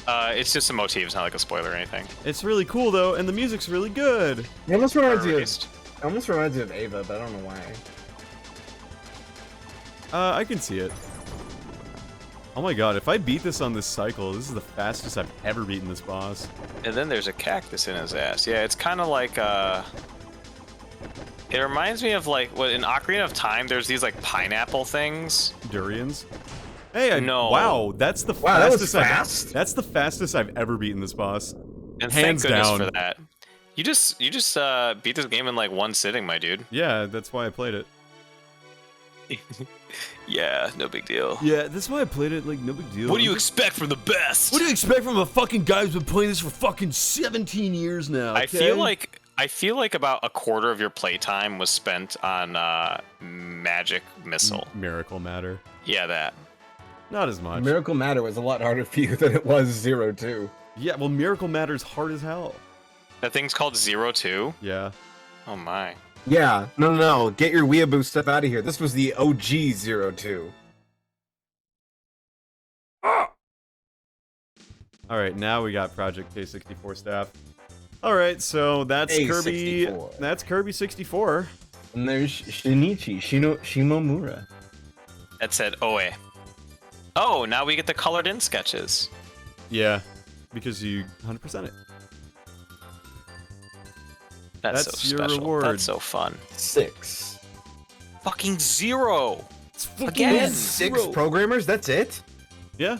It's just a motif. It's not like a spoiler or anything. It's really cool though, and the music's really good. It almost reminds you Erased. of Ava, but I don't know why. I can see it. Oh my god, if I beat this on this cycle, this is the fastest I've ever beaten this boss. And then there's a cactus in his ass. Yeah, it's kind of like It reminds me of like what in Ocarina of Time. There's these like pineapple things. Durians. Hey, No. Wow, that's the Wow, that was fastest. fast. That's the fastest I've ever beaten this boss. And Hands thank goodness down. for that. You just beat this game in like one sitting, my dude. Yeah, that's why I played it. Yeah, no big deal. Yeah, that's why I played it. Like, no big deal. What do you expect from the best? What do you expect from a fucking guy who's been playing this for fucking 17 years now? I feel like about a quarter of your playtime was spent on Magic Missile. Miracle Matter. Yeah, that. Not as much. Miracle Matter was a lot harder for you than it was 0-2. Yeah, well, Miracle Matter's hard as hell. That thing's called 0-2? Yeah. Oh my. Yeah, no. Get your weeaboo stuff out of here. This was the OG 0-2. All right, now we got Project K64 staff. All right, so that's Kirby. A64. That's Kirby 64. And there's Shinichi Shimomura. That said Oe. Oh, now we get the colored in sketches. Yeah, because you 100% it. That's That's so your special. reward. That's so fun. 6. Fucking 0. It's Again. 6 programmers? That's it? Yeah.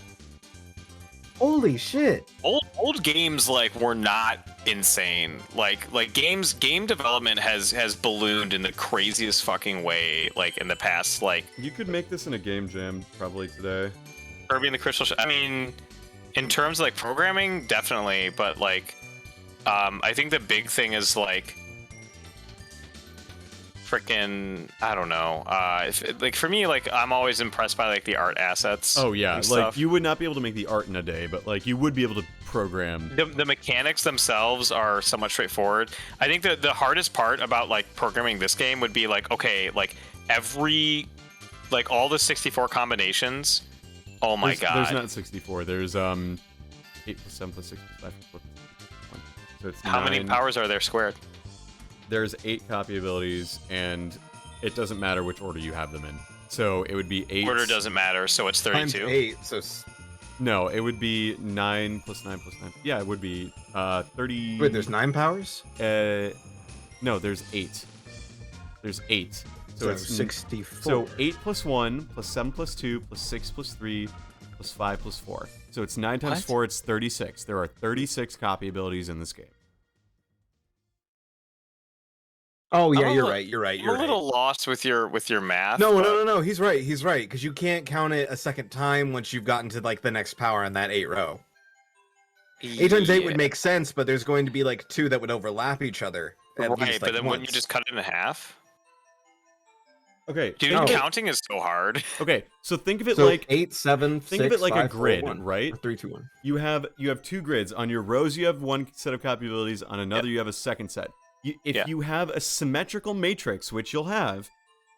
Holy shit. Old games like were not insane. Like game development has ballooned in the craziest fucking way like in the past like You could make this in a game jam probably today. Kirby and the Crystal Shards. I mean, in terms of like programming, definitely, but like I think the big thing is like freaking I don't know. Like for me, like I'm always impressed by like the art assets. Oh yeah, and like stuff. you would not be able to make the art in a day, but like you would be able to program. The mechanics themselves are somewhat straightforward. I think that the hardest part about like programming this game would be like, okay, like all the 64 combinations. Oh my god. There's not 64. There's 8 plus 7 plus 6 plus 5 plus 4 plus 1. So it's How many 9. powers are there squared? There's 8 copy abilities, and it doesn't matter which order you have them in. So it would be 8. Order doesn't matter, so it's Times 32. 8, so... No, it would be 9 plus 9 plus 9. Yeah, it would be 30. Wait, there's 9 powers? No, there's 8. There's 8. So it's 64. So 8 plus 1 plus 7 plus 2 plus 6 plus 3 plus 5 plus 4. So it's 9 times What? 4, it's 36. There are 36 copy abilities in this game. Oh, yeah, I'm a you're li- right, you're right, I'm you're a right. little lost with your math. No, he's right, because you can't count it a second time once you've gotten to, like, the next power in that 8 row. 8 times 8 would make sense, but there's going to be, like, 2 that would overlap each other. At Right, least, but like, then wouldn't you once. just cut it in half? Okay. Dude, No. counting is so hard. Okay, so think of it So like 8, 7, think of 6, it like a 5, 4, grid, 1, right? or 3, 2, 1. you have 2 grids. On your rows you have one set of copy abilities, on another you have a second set. If you have a symmetrical matrix, which you'll have,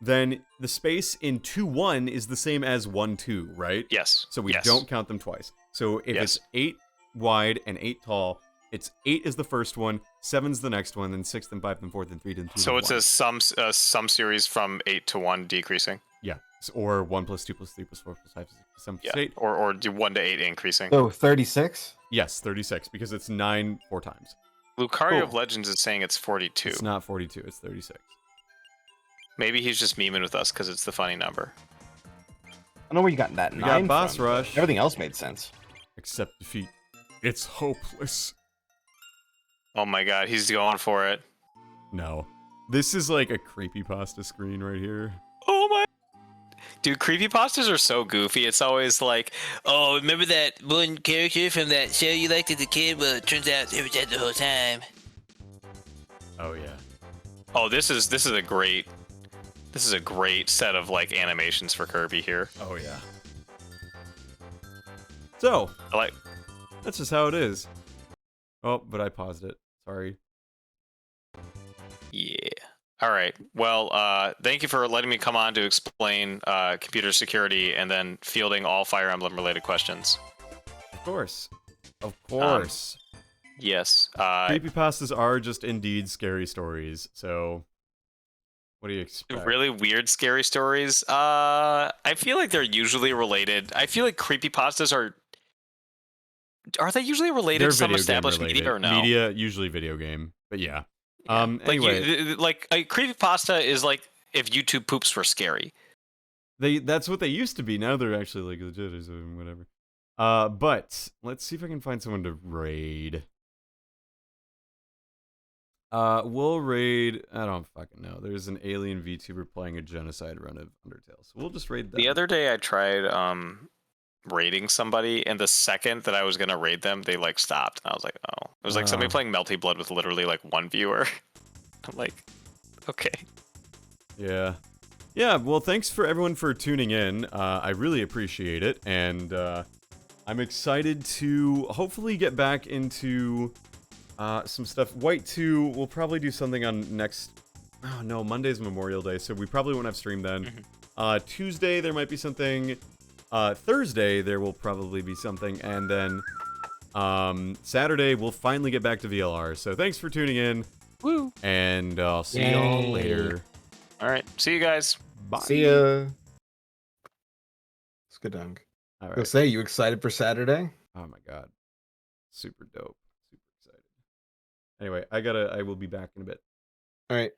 then the space in 2-1 is the same as 1-2, right? Yes. So we yes. don't count them twice. So if Yes. it's 8 wide and 8 tall, it's 8 is the first one, 7's the next one, then 6, then 5, then 4, then 3, then 2. So then it's 1. a sum series from 8 to 1 decreasing. Yeah. Or 1 plus 2 plus 3 plus 4 plus 5 plus 6 plus 7 plus Yeah. 8. Or do 1 to 8 increasing. So 36? Yes, 36, because it's 9 4 times. Lucario Cool. of Legends is saying it's 42. It's not 42, it's 36. Maybe he's just memeing with us because it's the funny number. I don't know where you got that We 9 got Boss from, but Rush. Everything else made sense. Except defeat. It's hopeless. Oh my god, he's going for it. No. This is like a creepypasta screen right here. Oh my. Dude, creepypastas are so goofy. It's always like, oh, remember that one character from that show you liked as a kid? Well, it turns out it was dead the whole time. Oh yeah. Oh, this is a great set of like animations for Kirby here. Oh yeah. So, I like. that's just how it is. Oh, but I paused it. Sorry. Yeah. All right. Well, thank you for letting me come on to explain computer security and then fielding all Fire Emblem related questions. Of course. Of course. Yes. Creepypastas are just indeed scary stories, so what do you expect? Really weird, scary stories. I feel like they're usually related. I feel like creepypastas are they usually related They're to some video game established related. media or no? Media, usually video game, but yeah. Anyway, like a creepypasta is like if YouTube poops were scary. that's what they used to be. Now they're actually like legit or something, whatever. But let's see if I can find someone to raid. We'll raid. I don't fucking know. There's an alien VTuber playing a genocide run of Undertale, so we'll just raid them. The other day I tried raiding somebody, and the second that I was gonna raid them, they like stopped, and I was like, oh, it was like somebody playing Melty Blood with literally like one viewer. I'm like, okay. Yeah. Yeah, well, thanks for everyone for tuning in. I really appreciate it, and I'm excited to hopefully get back into some stuff. White 2, we'll probably do something on next... Oh, no, Monday's Memorial Day, so we probably won't have stream then. Tuesday, there might be something. Thursday, there will probably be something, and then Saturday, we'll finally get back to VLR. So thanks for tuning in. Woo! And I'll see y'all later. All right, see you guys. Bye. See ya. It's good dunk. All Go right. say, you excited for Saturday? Oh my god. Super dope. Super excited. Anyway, I will be back in a bit. All right.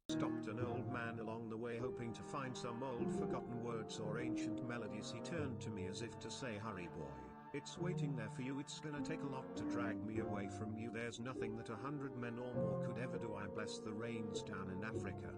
Stopped an old man along the way hoping to find some old forgotten words or ancient melodies. He turned to me as if to say, hurry boy, it's waiting there for you. It's gonna take a lot to drag me away from you. There's nothing that 100 men or more could ever do. I bless the rains down in Africa.